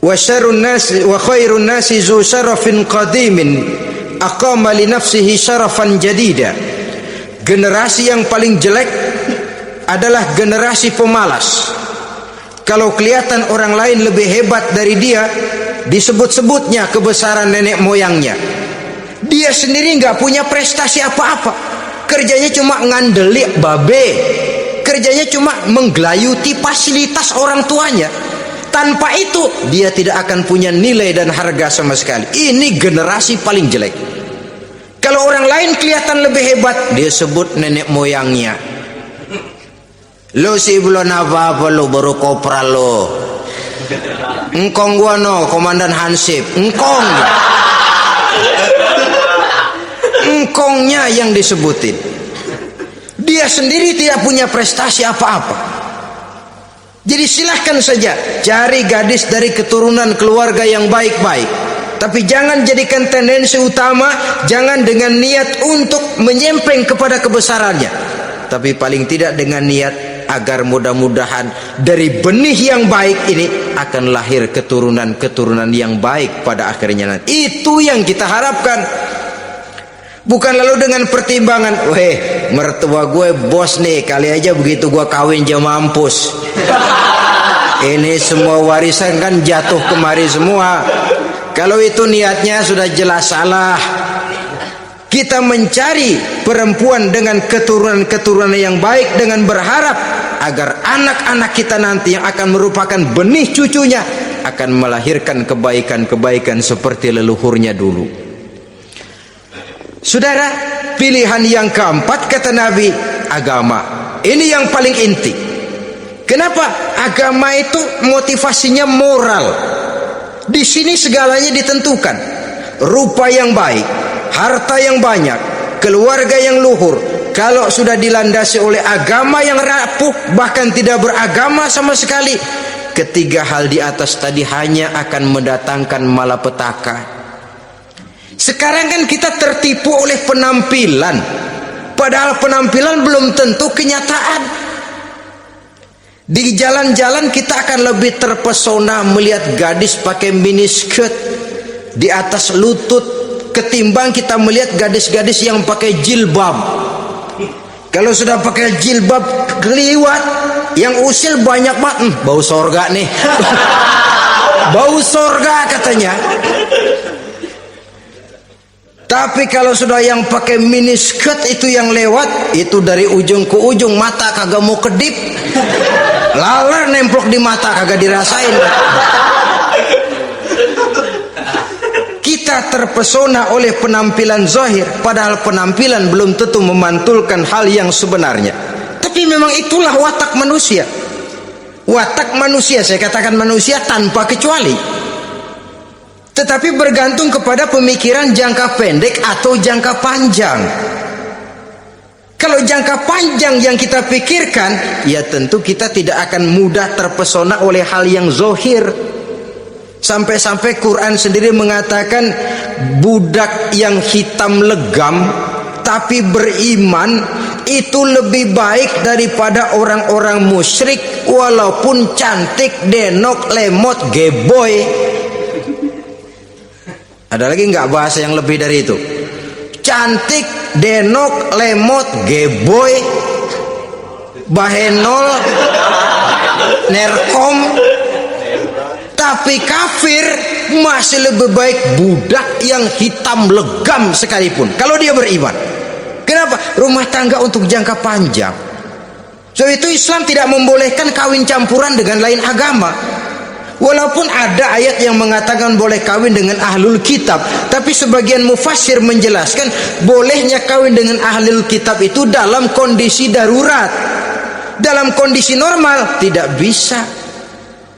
wa syarrun nasi wa khairun nasi zu syarafin qadimin aqama li nafsihi syarafan jadida. Generasi yang paling jelek adalah generasi pemalas. Kalau kelihatan orang lain lebih hebat dari dia, disebut-sebutnya kebesaran nenek moyangnya. Dia sendiri nggak punya prestasi apa-apa, kerjanya cuma ngandelik babe, kerjanya cuma menggelayuti fasilitas orang tuanya. Tanpa itu dia tidak akan punya nilai dan harga sama sekali. Ini generasi paling jelek. Kalau orang lain kelihatan lebih hebat, dia sebut nenek moyangnya. Lo sih belum apa-apa, lo baru kopral lo. Engkong gua no, komandan Hansip. Engkong. Engkongnya yang disebutin. Dia sendiri tidak punya prestasi apa-apa. Jadi silahkan saja cari gadis dari keturunan keluarga yang baik-baik, tapi jangan jadikan tendensi utama, jangan dengan niat untuk menyempeng kepada kebesarannya, tapi paling tidak dengan niat agar mudah-mudahan dari benih yang baik ini akan lahir keturunan-keturunan yang baik pada akhirnya nanti. Itu yang kita harapkan. Bukan lalu dengan pertimbangan, weh mertua gue bos nih, kali aja begitu gue kawin dia mampus. Ini semua warisan kan jatuh kemari semua. Kalau itu niatnya sudah jelas salah. Kita mencari perempuan dengan keturunan-keturunan yang baik dengan berharap agar anak-anak kita nanti yang akan merupakan benih cucunya akan melahirkan kebaikan-kebaikan seperti leluhurnya dulu. Saudara, pilihan yang keempat kata Nabi, agama. Ini yang paling inti. Kenapa? Agama itu motivasinya moral. Di sini segalanya ditentukan. Rupa yang baik, harta yang banyak, keluarga yang luhur, kalau sudah dilandasi oleh agama yang rapuh, bahkan tidak beragama sama sekali, ketiga hal di atas tadi hanya akan mendatangkan malapetaka. Sekarang kan kita tertipu oleh penampilan, padahal penampilan belum tentu kenyataan. Di jalan-jalan kita akan lebih terpesona melihat gadis pakai miniskirt di atas lutut ketimbang kita melihat gadis-gadis yang pakai jilbab. Kalau sudah pakai jilbab keliwat, yang usil banyak banget, bau sorga nih. Bau sorga katanya. Tapi kalau sudah yang pakai miniskirt itu yang lewat, itu dari ujung ke ujung mata kagak mau kedip, laler nemplok di mata kagak dirasain. Kita terpesona oleh penampilan zahir, padahal penampilan belum tentu memantulkan hal yang sebenarnya. Tapi memang itulah watak manusia. Watak manusia, saya katakan manusia tanpa kecuali. Tetapi bergantung kepada pemikiran jangka pendek atau jangka panjang. Kalau jangka panjang yang kita pikirkan, ya tentu kita tidak akan mudah terpesona oleh hal yang zahir. Sampai-sampai Quran sendiri mengatakan budak yang hitam legam tapi beriman itu lebih baik daripada orang-orang musyrik walaupun cantik, denok, lemot, geboy. Ada lagi nggak bahasa yang lebih dari itu? Cantik, denok, lemot, geboy, bahenol, nerkom, Tapi kafir masih lebih baik budak yang hitam legam sekalipun kalau dia beriman. Kenapa? Rumah tangga untuk jangka panjang. So itu Islam tidak membolehkan kawin campuran dengan lain agama. Walaupun ada ayat yang mengatakan boleh kawin dengan ahlul kitab, tapi sebagian mufassir menjelaskan bolehnya kawin dengan ahlul kitab itu dalam kondisi darurat. Dalam kondisi normal tidak bisa.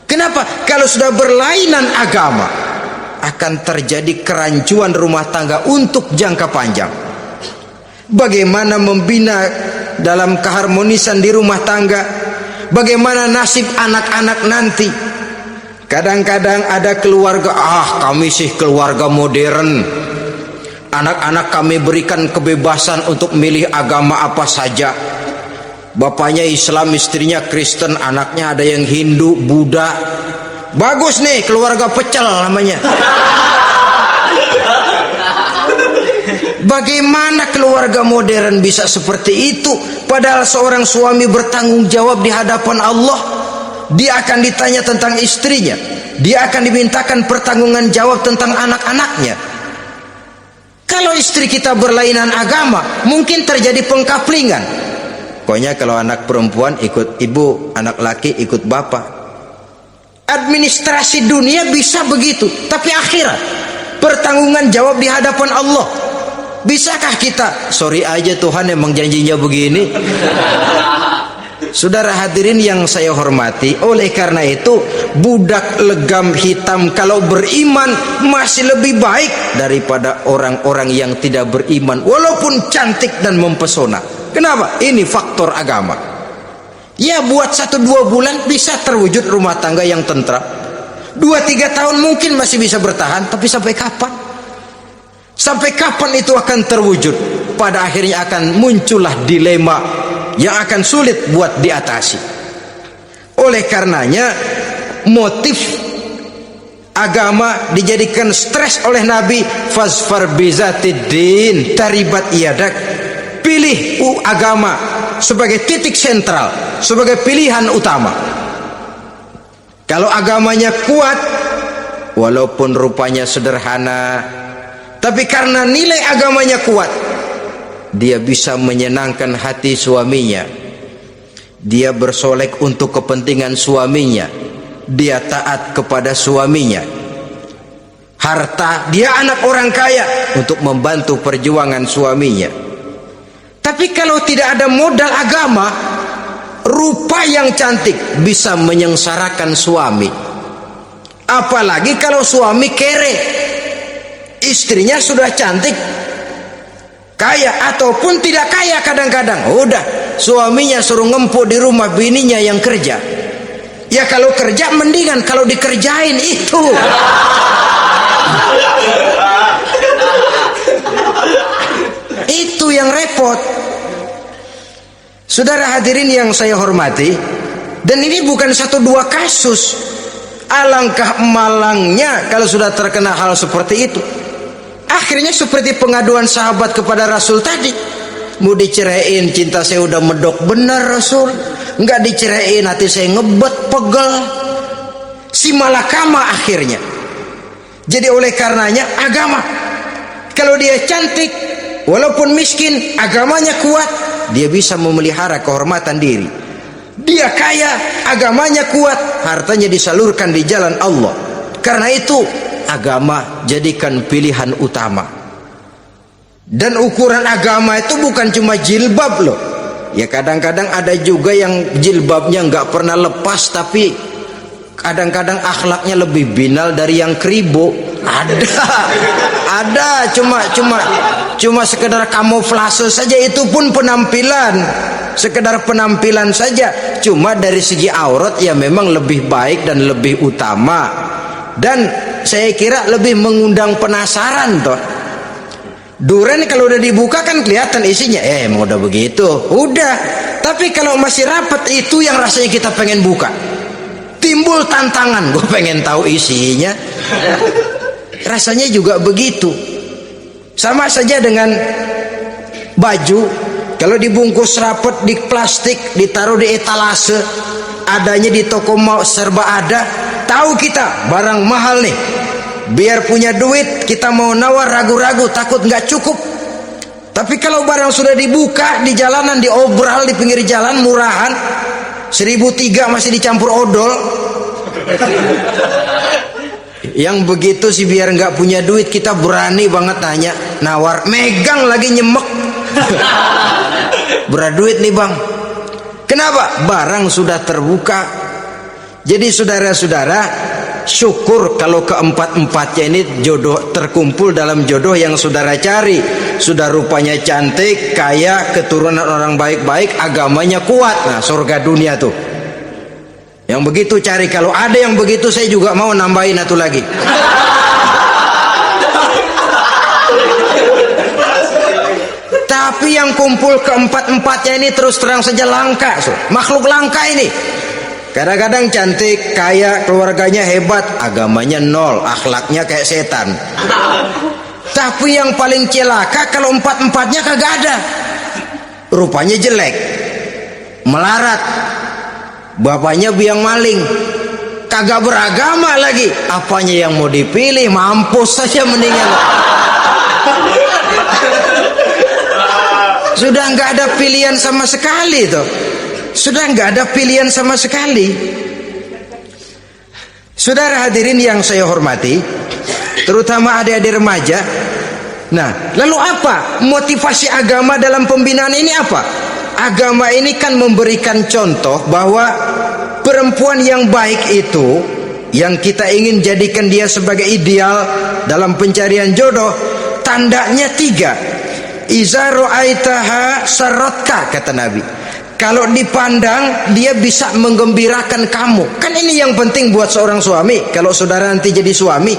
Kenapa? Kalau sudah berlainan agama akan terjadi kerancuan rumah tangga untuk jangka panjang. Bagaimana membina dalam keharmonisan di rumah tangga? Bagaimana nasib anak-anak nanti? Kadang-kadang ada keluarga, kami sih keluarga modern. Anak-anak kami berikan kebebasan untuk milih agama apa saja. Bapaknya Islam, istrinya Kristen, anaknya ada yang Hindu, Buddha. Bagus nih, keluarga pecel namanya. Bagaimana keluarga modern bisa seperti itu? Padahal seorang suami bertanggung jawab di hadapan Allah. Dia akan ditanya tentang istrinya. Dia akan dimintakan pertanggungan jawab tentang anak-anaknya. Kalau istri kita berlainan agama, mungkin terjadi pengkaplingan. Pokoknya kalau anak perempuan ikut ibu, anak laki ikut bapak. Administrasi dunia bisa begitu, tapi akhirat pertanggungan jawab di hadapan Allah. Bisakah kita? Sorry aja Tuhan emang janjinya begini. Saudara hadirin yang saya hormati, oleh karena itu budak legam hitam kalau beriman masih lebih baik daripada orang-orang yang tidak beriman walaupun cantik dan mempesona. Kenapa? Ini faktor agama. Ya buat 1-2 bulan bisa terwujud rumah tangga yang tentram. 2-3 tahun mungkin masih bisa bertahan, tapi sampai kapan? Sampai kapan itu akan terwujud? Pada akhirnya akan muncullah dilema yang akan sulit buat diatasi. Oleh karenanya motif agama dijadikan stres oleh Nabi. Fasfar bizatiddin taribat yadak. Pilih agama sebagai titik sentral, sebagai pilihan utama. Kalau agamanya kuat, walaupun rupanya sederhana, tapi karena nilai agamanya kuat, dia bisa menyenangkan hati suaminya. Dia bersolek untuk kepentingan suaminya. Dia taat kepada suaminya. Harta, dia anak orang kaya untuk membantu perjuangan suaminya. Tapi kalau tidak ada modal agama, rupa yang cantik bisa menyengsarakan suami. Apalagi kalau suami kere. Istrinya sudah cantik, kaya ataupun tidak kaya kadang-kadang, udah suaminya suruh ngempuk di rumah bininya yang kerja. Ya kalau kerja mendingan kalau dikerjain itu. Itu yang repot. Saudara hadirin yang saya hormati, dan ini bukan 1-2 kasus. Alangkah malangnya kalau sudah terkena hal seperti itu. Akhirnya seperti pengaduan sahabat kepada Rasul tadi. Mau diceraiin, cinta saya udah medok benar Rasul. Enggak diceraiin, hati saya ngebet pegel. Si malakama akhirnya. Jadi oleh karenanya agama. Kalau dia cantik, walaupun miskin, agamanya kuat, dia bisa memelihara kehormatan diri. Dia kaya, agamanya kuat, hartanya disalurkan di jalan Allah. Karena itu agama jadikan pilihan utama. Dan ukuran agama itu bukan cuma jilbab loh. Ya kadang-kadang ada juga yang jilbabnya nggak pernah lepas, tapi kadang-kadang akhlaknya lebih binal dari yang kribo. Ada cuma sekedar kamuflase saja, itu pun penampilan, sekedar penampilan saja. Cuma dari segi aurat ya memang lebih baik dan lebih utama, dan saya kira lebih mengundang penasaran toh. Duren kalau udah dibuka kan kelihatan isinya, emang udah begitu, udah. Tapi kalau masih rapat, itu yang rasanya kita pengen buka, timbul tantangan, gue pengen tahu isinya. Rasanya juga begitu. Sama saja dengan baju, kalau dibungkus rapat di plastik, ditaruh di etalase, adanya di toko mau serba ada, tahu kita barang mahal nih, biar punya duit kita mau nawar ragu-ragu, takut nggak cukup. Tapi kalau barang sudah dibuka di jalanan, diobral di pinggir jalan murahan, 1.003 masih dicampur odol. Yang begitu sih biar nggak punya duit kita berani banget tanya, nawar, megang lagi nyemek. Berat duit nih bang. Kenapa? Barang sudah terbuka. Jadi saudara-saudara, syukur kalau keempat-empatnya ini jodoh terkumpul dalam jodoh yang saudara cari. Sudah rupanya cantik, kaya, keturunan orang baik-baik, agamanya kuat. Nah, surga dunia tuh. Yang begitu cari. Kalau ada yang begitu saya juga mau nambahin satu lagi. Tapi yang kumpul keempat-empatnya ini terus terang saja langka. Makhluk langka ini. Kadang-kadang cantik, kaya, keluarganya hebat, agamanya nol, akhlaknya kayak setan. Tapi yang paling celaka kalau empat-empatnya kagak ada. Rupanya jelek, melarat, bapaknya biang maling, kagak beragama lagi. Apanya yang mau dipilih? Mampus saja mendingan. Sudah nggak ada pilihan sama sekali tuh. Sudah nggak ada pilihan sama sekali. Saudara hadirin yang saya hormati, terutama adik-adik remaja. Nah, lalu apa motivasi agama dalam pembinaan ini apa? Agama ini kan memberikan contoh bahwa perempuan yang baik itu, yang kita ingin jadikan dia sebagai ideal dalam pencarian jodoh, tandanya 3. Iza ra'aitaha sarratka, kata Nabi. Kalau dipandang dia bisa menggembirakan kamu. Kan ini yang penting buat seorang suami. Kalau saudara nanti jadi suami,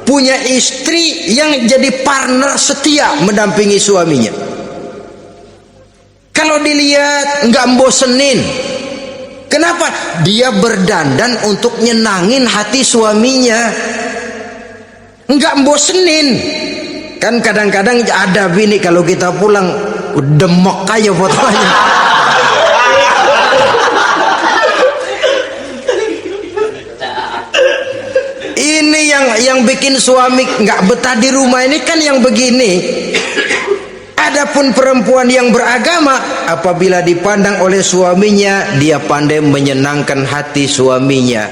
punya istri yang jadi partner setia mendampingi suaminya. Kalau dilihat nggak bosenin. Kenapa? Dia berdandan untuk nyenangin hati suaminya, nggak bosenin. Kan kadang-kadang ada bini kalau kita pulang demek aja fotonya. Ini yang bikin suami nggak betah di rumah ini kan yang begini. Adapun perempuan yang beragama, apabila dipandang oleh suaminya, dia pandai menyenangkan hati suaminya.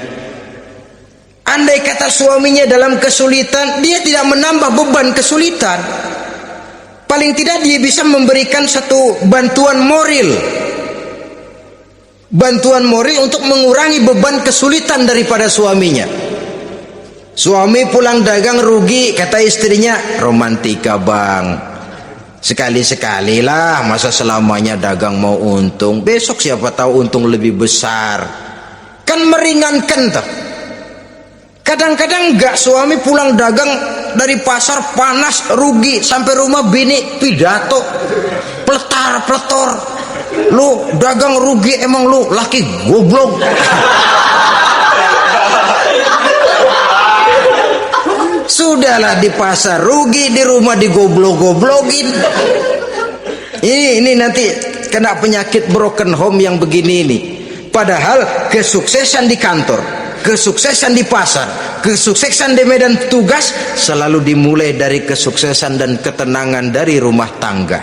Andai kata suaminya dalam kesulitan, dia tidak menambah beban kesulitan. Paling tidak dia bisa memberikan satu bantuan moral. Bantuan moral untuk mengurangi beban kesulitan daripada suaminya. Suami pulang dagang rugi, kata istrinya, romantika bang. Sekali-sekali lah, masa selamanya dagang mau untung. Besok siapa tahu untung lebih besar. Kan meringankan tuh. Kadang-kadang enggak, suami pulang dagang dari pasar panas rugi, sampai rumah bini pidato pletar-pletor. Lu dagang rugi emang lu laki goblok. Sudahlah di pasar rugi, di rumah digoblok-goblokin. Ini nanti kena penyakit broken home yang begini ini. Padahal kesuksesan di kantor, kesuksesan di pasar, kesuksesan di medan tugas selalu dimulai dari kesuksesan dan ketenangan dari rumah tangga.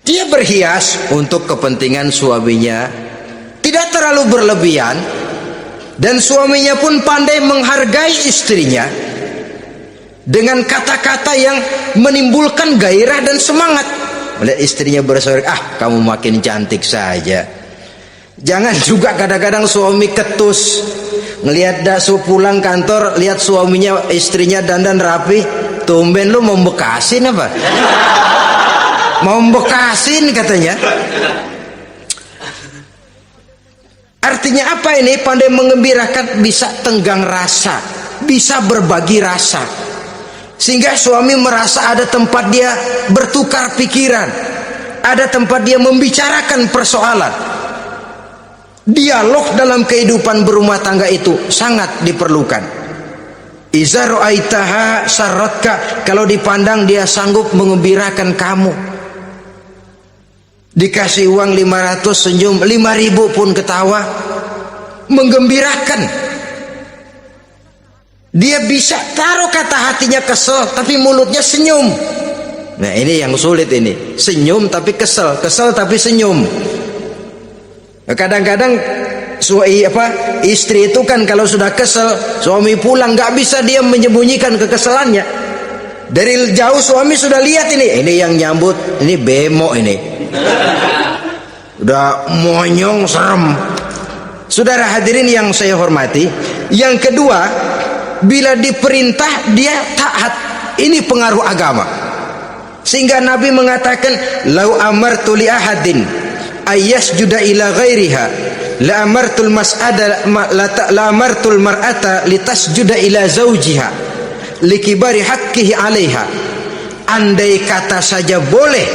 Dia berhias untuk kepentingan suaminya, tidak terlalu berlebihan. Dan suaminya pun pandai menghargai istrinya dengan kata-kata yang menimbulkan gairah dan semangat. Melihat istrinya bersorak, kamu makin cantik saja. Jangan juga kadang-kadang suami ketus, ngelihat dasu pulang kantor, lihat suaminya, istrinya dandan rapi, tumben lu mau bekasin apa? Mau bekasin katanya. Artinya apa ini? Pandai mengembirakan, bisa tenggang rasa, bisa berbagi rasa, sehingga suami merasa ada tempat dia bertukar pikiran, ada tempat dia membicarakan persoalan. Dialog dalam kehidupan berumah tangga itu sangat diperlukan. Iza ra'aitaha sarratka, kalau dipandang dia sanggup mengembirakan kamu. Dikasih uang 500 senyum, 5.000 pun ketawa. menggembirakan. Dia bisa taruh kata hatinya kesel tapi mulutnya senyum. Nah ini yang sulit ini, senyum tapi kesel, kesel tapi senyum. Kadang-kadang istri itu kan kalau sudah kesel, suami pulang nggak bisa dia menyembunyikan kekesalannya. Dari jauh suami sudah lihat ini yang nyambut, ini bemo ini, udah monyong serem. Saudara hadirin yang saya hormati, yang kedua, bila diperintah dia taat. Ini pengaruh agama. Sehingga Nabi mengatakan, "Lau amartu li ahadin ayyasjuda ila ghairiha, la amartul mar'ata litasjuda ila zawjiha likibari haqqihi 'alaiha." Andai kata saja boleh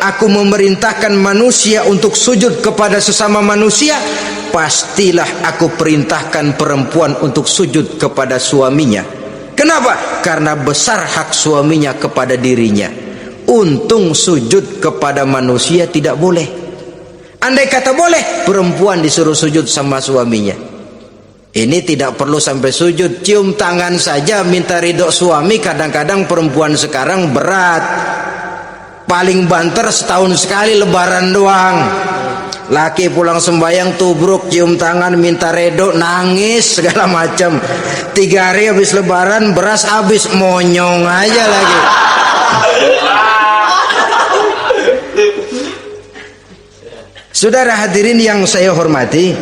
aku memerintahkan manusia untuk sujud kepada sesama manusia, pastilah aku perintahkan perempuan untuk sujud kepada suaminya. Kenapa? Karena besar hak suaminya kepada dirinya. Untung sujud kepada manusia tidak boleh. Andai kata boleh, perempuan disuruh sujud sama suaminya. Ini tidak perlu sampai sujud, cium tangan saja minta ridho suami. Kadang-kadang perempuan sekarang berat, paling banter setahun sekali lebaran doang. Laki pulang sembahyang tubruk, cium tangan minta ridho, nangis segala macam. 3 hari habis lebaran beras habis, monyong aja lagi. Saudara hadirin yang saya hormati,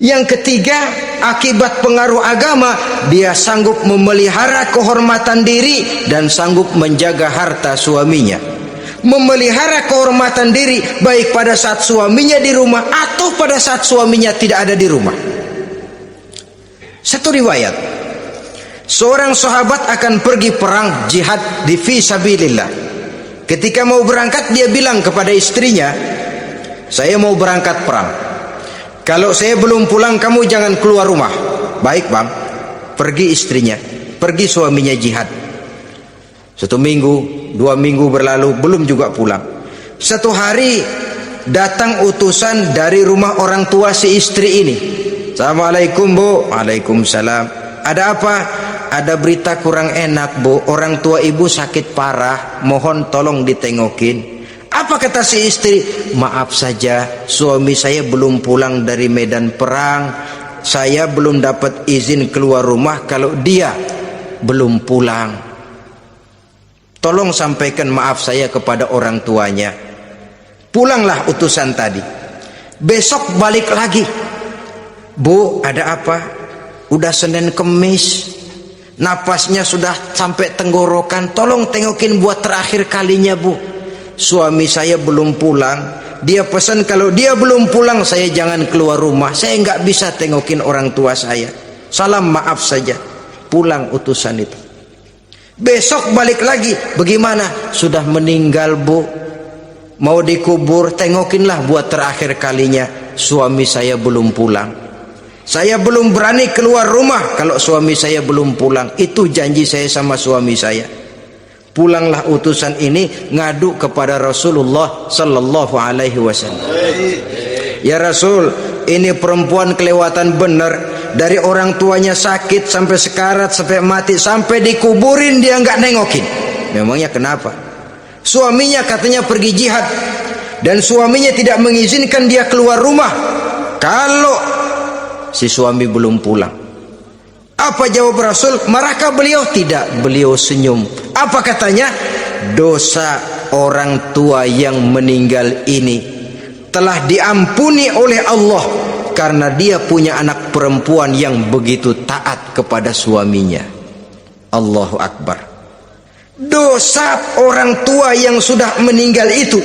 yang ketiga, akibat pengaruh agama, dia sanggup memelihara kehormatan diri dan sanggup menjaga harta suaminya. Memelihara kehormatan diri baik pada saat suaminya di rumah atau pada saat suaminya tidak ada di rumah. Satu riwayat, seorang sahabat akan pergi perang jihad di fi sabilillah. Ketika mau berangkat dia bilang kepada istrinya, "Saya mau berangkat perang. Kalau saya belum pulang kamu jangan keluar rumah." "Baik bang." Pergi istrinya, pergi suaminya jihad. 1 minggu, 2 minggu berlalu belum juga pulang. Satu hari datang utusan dari rumah orang tua si istri ini. "Assalamualaikum bu." "Waalaikumsalam." "Ada apa?" "Ada berita kurang enak bu, orang tua ibu sakit parah, mohon tolong ditengokin." Apa kata si istri? "Maaf saja, suami saya belum pulang dari medan perang. Saya belum dapat izin keluar rumah kalau dia belum pulang. Tolong sampaikan maaf saya kepada orang tuanya." Pulanglah utusan tadi. Besok balik lagi. "Bu, ada apa?" "Udah Senin Kemis, napasnya sudah sampai tenggorokan, tolong tengokin buat terakhir kalinya bu. Suami saya belum pulang, dia pesan kalau dia belum pulang saya jangan keluar rumah, saya nggak bisa tengokin orang tua saya. Salam maaf saja." Pulang utusan itu. Besok balik lagi. "Bagaimana?" "Sudah meninggal bu, mau dikubur, tengokinlah buat terakhir kalinya, suami saya belum pulang. Saya belum berani keluar rumah kalau suami saya belum pulang. Itu janji saya sama suami saya." Pulanglah utusan ini ngadu kepada Rasulullah sallallahu alaihi wasallam. "Ya Rasul, ini perempuan kelewatan benar. Dari orang tuanya sakit sampai sekarat, sampai mati, sampai dikuburin dia nggak nengokin." "Memangnya kenapa?" "Suaminya katanya pergi jihad dan suaminya tidak mengizinkan dia keluar rumah kalau si suami belum pulang." Apa jawab Rasul? Marahkah beliau? Tidak, beliau senyum. Apa katanya? "Dosa orang tua yang meninggal ini telah diampuni oleh Allah karena dia punya anak perempuan yang begitu taat kepada suaminya." Allahu Akbar. Dosa orang tua yang sudah meninggal itu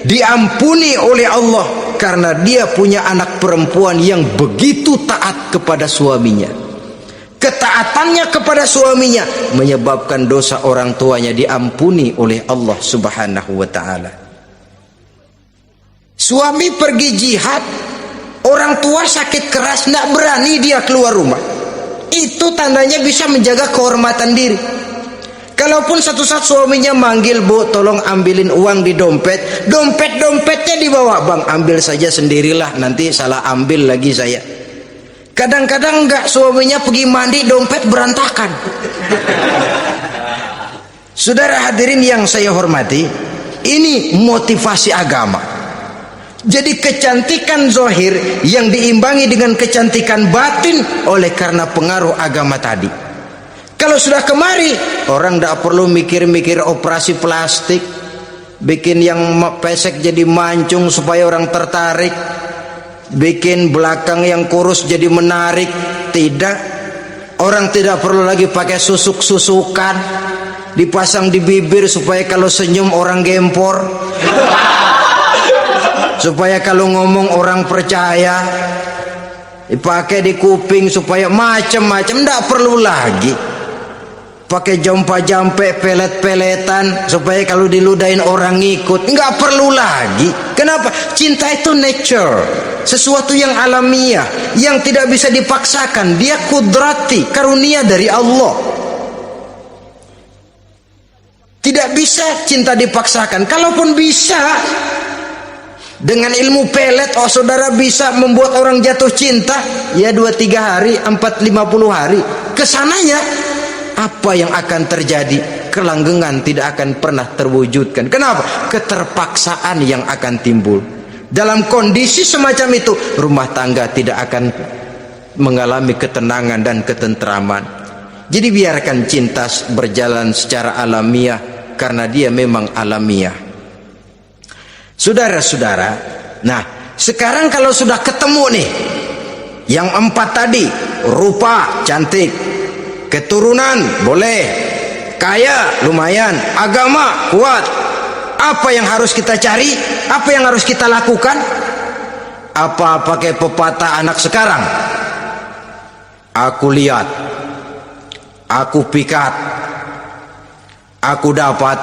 diampuni oleh Allah karena dia punya anak perempuan yang begitu taat kepada suaminya. Ketaatannya kepada suaminya menyebabkan dosa orang tuanya diampuni oleh Allah Subhanahu wa ta'ala. Suami pergi jihad, orang tua sakit keras, tidak berani dia keluar rumah. Itu tandanya bisa menjaga kehormatan diri. Kalaupun satu saat suaminya manggil, "Bu, tolong ambilin uang di dompet." Dompetnya dibawa, "Bang, ambil saja sendirilah, nanti salah ambil lagi saya." Kadang-kadang enggak, suaminya pergi mandi, dompet berantakan. Saudara hadirin yang saya hormati, ini motivasi agama. Jadi kecantikan zahir yang diimbangi dengan kecantikan batin oleh karena pengaruh agama tadi. Kalau sudah kemari, orang tidak perlu mikir-mikir operasi plastik, bikin yang pesek jadi mancung supaya orang tertarik, bikin belakang yang kurus jadi menarik. Tidak, orang tidak perlu lagi pakai susuk-susukan, dipasang di bibir supaya kalau senyum orang gempor, supaya kalau ngomong orang percaya, dipakai di kuping supaya macam-macam. Tidak perlu lagi pakai jompa-jampe, pelet-peletan supaya kalau diludahin orang ngikut. Nggak perlu lagi. Kenapa? Cinta itu nature, sesuatu yang alamiah, yang tidak bisa dipaksakan. Dia kudrati, karunia dari Allah. Tidak bisa cinta dipaksakan. Kalaupun bisa, dengan ilmu pelet, oh saudara bisa membuat orang jatuh cinta, ya 2-3 hari, 4-50 hari. Kesananya apa yang akan terjadi? Kelanggengan tidak akan pernah terwujudkan. Kenapa? Keterpaksaan yang akan timbul. Dalam kondisi semacam itu, rumah tangga tidak akan mengalami ketenangan dan ketentraman. Jadi biarkan cinta berjalan secara alamiah, karena dia memang alamiah. Saudara-saudara, nah sekarang kalau sudah ketemu nih yang 4 tadi, rupa cantik, keturunan boleh, kaya lumayan, agama kuat, apa yang harus kita cari? Apa yang harus kita lakukan? Apa pakai pepatah anak sekarang? Aku lihat, aku pikat, aku dapat,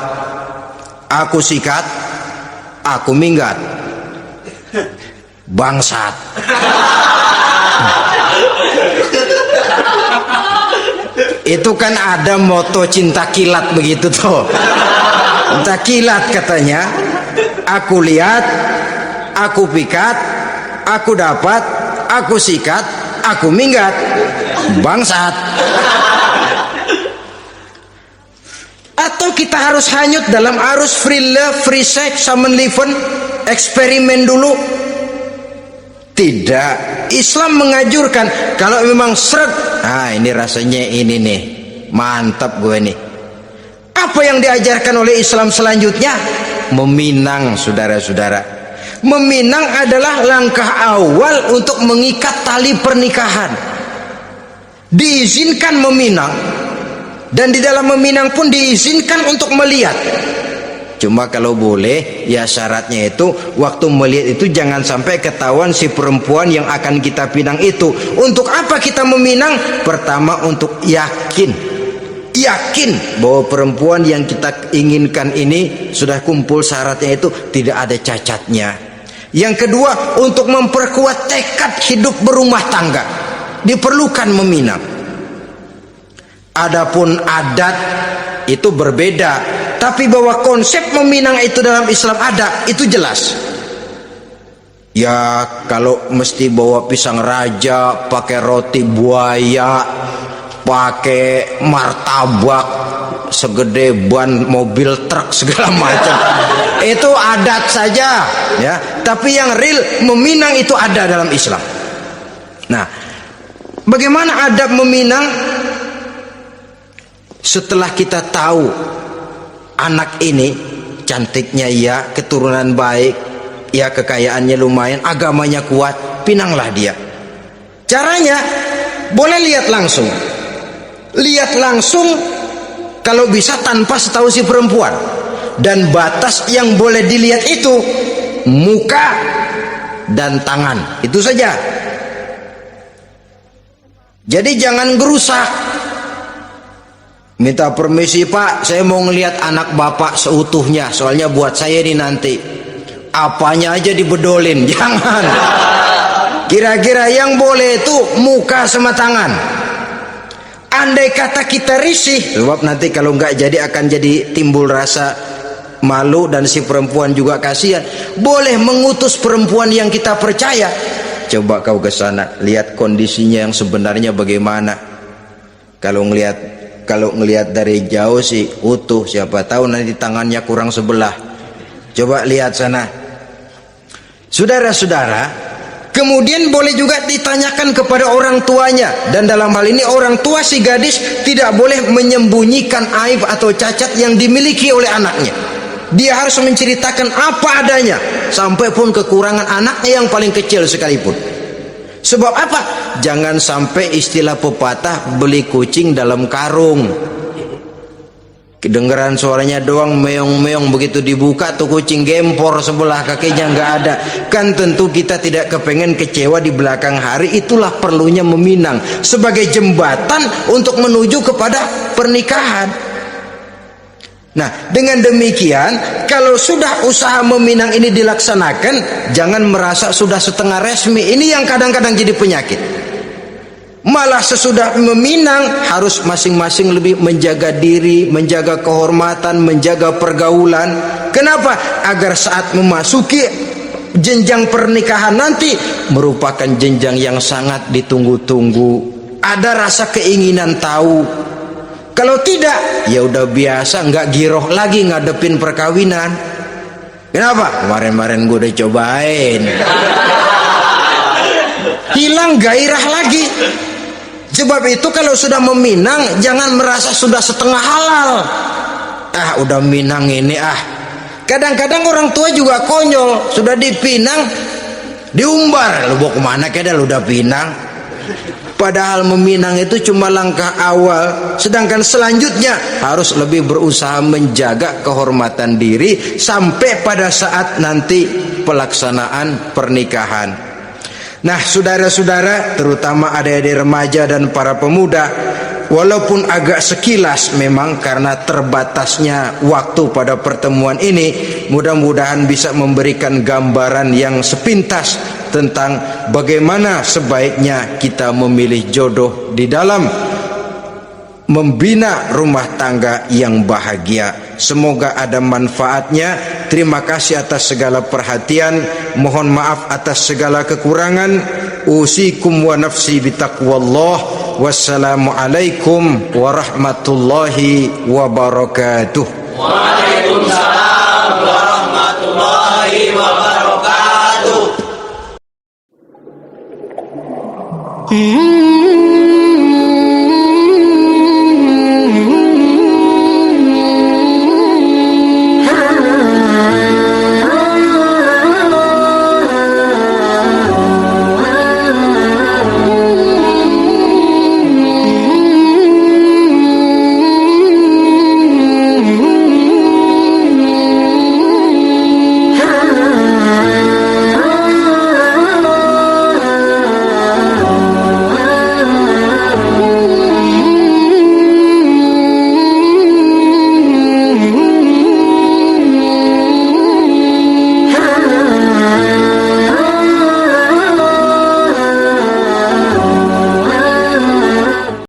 aku sikat, aku minggat. Bangsat. Itu kan ada moto cinta kilat begitu tuh. Cinta kilat katanya. Aku lihat, aku pikat, aku dapat, aku sikat, aku minggat. Bangsat. Atau kita harus hanyut dalam arus free love, free sex, summon living, eksperimen dulu? Tidak. Islam mengajurkan kalau memang seret, nah ini rasanya ini nih, mantap gue nih. Apa yang diajarkan oleh Islam selanjutnya? Meminang, saudara-saudara. Meminang adalah langkah awal untuk mengikat tali pernikahan. Diizinkan meminang, dan di dalam meminang pun diizinkan untuk melihat. Cuma kalau boleh, ya syaratnya itu waktu melihat itu jangan sampai ketahuan si perempuan yang akan kita pinang itu. Untuk apa kita meminang? Pertama, untuk yakin bahwa perempuan yang kita inginkan ini sudah kumpul syaratnya, itu tidak ada cacatnya. Yang kedua, untuk memperkuat tekad hidup berumah tangga, diperlukan meminang. Adapun adat itu berbeda, tapi bahwa konsep meminang itu dalam Islam ada, itu jelas. Ya kalau mesti bawa pisang raja, pakai roti buaya, pakai martabak segede ban mobil truk segala macam, itu adat saja ya. Tapi yang real meminang itu ada dalam Islam. Nah, bagaimana adab meminang? Setelah kita tahu anak ini cantiknya ya, keturunan baik ya, kekayaannya lumayan, agamanya kuat, pinanglah dia. Caranya boleh lihat langsung. Lihat langsung kalau bisa tanpa setahu si perempuan. Dan batas yang boleh dilihat itu muka dan tangan, itu saja. Jadi jangan gerusak. Minta permisi Pak, saya mau ngelihat anak bapak seutuhnya, soalnya buat saya ini nanti. Apanya aja dibedolin, jangan. Kira-kira yang boleh itu muka sama tangan. andai kata kita risih, sebab nanti kalau nggak jadi akan jadi timbul rasa malu dan si perempuan juga kasihan, boleh mengutus perempuan yang kita percaya. Coba kau ke sana, lihat kondisinya yang sebenarnya bagaimana. Kalau ngelihat dari jauh sih utuh, siapa tahu nanti tangannya kurang sebelah. Coba lihat sana. Saudara-saudara, kemudian boleh juga ditanyakan kepada orang tuanya, dan dalam hal ini orang tua si gadis tidak boleh menyembunyikan aib atau cacat yang dimiliki oleh anaknya. Dia harus menceritakan apa adanya, sampai pun kekurangan anaknya yang paling kecil sekalipun. Sebab apa? Jangan sampai istilah pepatah beli kucing dalam karung. Kedengeran suaranya doang meong-meong, begitu dibuka tuh kucing gempor sebelah kakinya nggak ada. Kan tentu kita tidak kepengen kecewa di belakang hari. Itulah perlunya meminang sebagai jembatan untuk menuju kepada pernikahan. Nah, dengan demikian kalau sudah usaha meminang ini dilaksanakan, jangan merasa sudah setengah resmi. Ini yang kadang-kadang jadi penyakit. Malah sesudah meminang harus masing-masing lebih menjaga diri, menjaga kehormatan, menjaga pergaulan. Kenapa? Agar saat memasuki jenjang pernikahan nanti merupakan jenjang yang sangat ditunggu-tunggu. Ada rasa keinginan tahu. Kalau tidak, ya udah biasa, nggak giroh lagi ngadepin perkawinan. Kenapa? Kemarin-kemarin gue udah cobain. Hilang gairah lagi. Sebab itu kalau sudah meminang jangan merasa sudah setengah halal. Udah minang ini Kadang-kadang orang tua juga konyol, sudah dipinang diumbar. Lu bawa kemana keda lu udah pinang? Padahal meminang itu cuma langkah awal, sedangkan selanjutnya harus lebih berusaha menjaga kehormatan diri sampai pada saat nanti pelaksanaan pernikahan. Nah, saudara-saudara, terutama adik-adik remaja dan para pemuda, walaupun agak sekilas memang karena terbatasnya waktu pada pertemuan ini, mudah-mudahan bisa memberikan gambaran yang sepintas tentang bagaimana sebaiknya kita memilih jodoh di dalam membina rumah tangga yang bahagia. Semoga ada manfaatnya. Terima kasih atas segala perhatian. Mohon maaf atas segala kekurangan. Usikum wa nafsi bitaqwallah. Wassalamualaikum warahmatullahi wabarakatuh. Waalaikumsalam warahmatullahi wabarakatuh.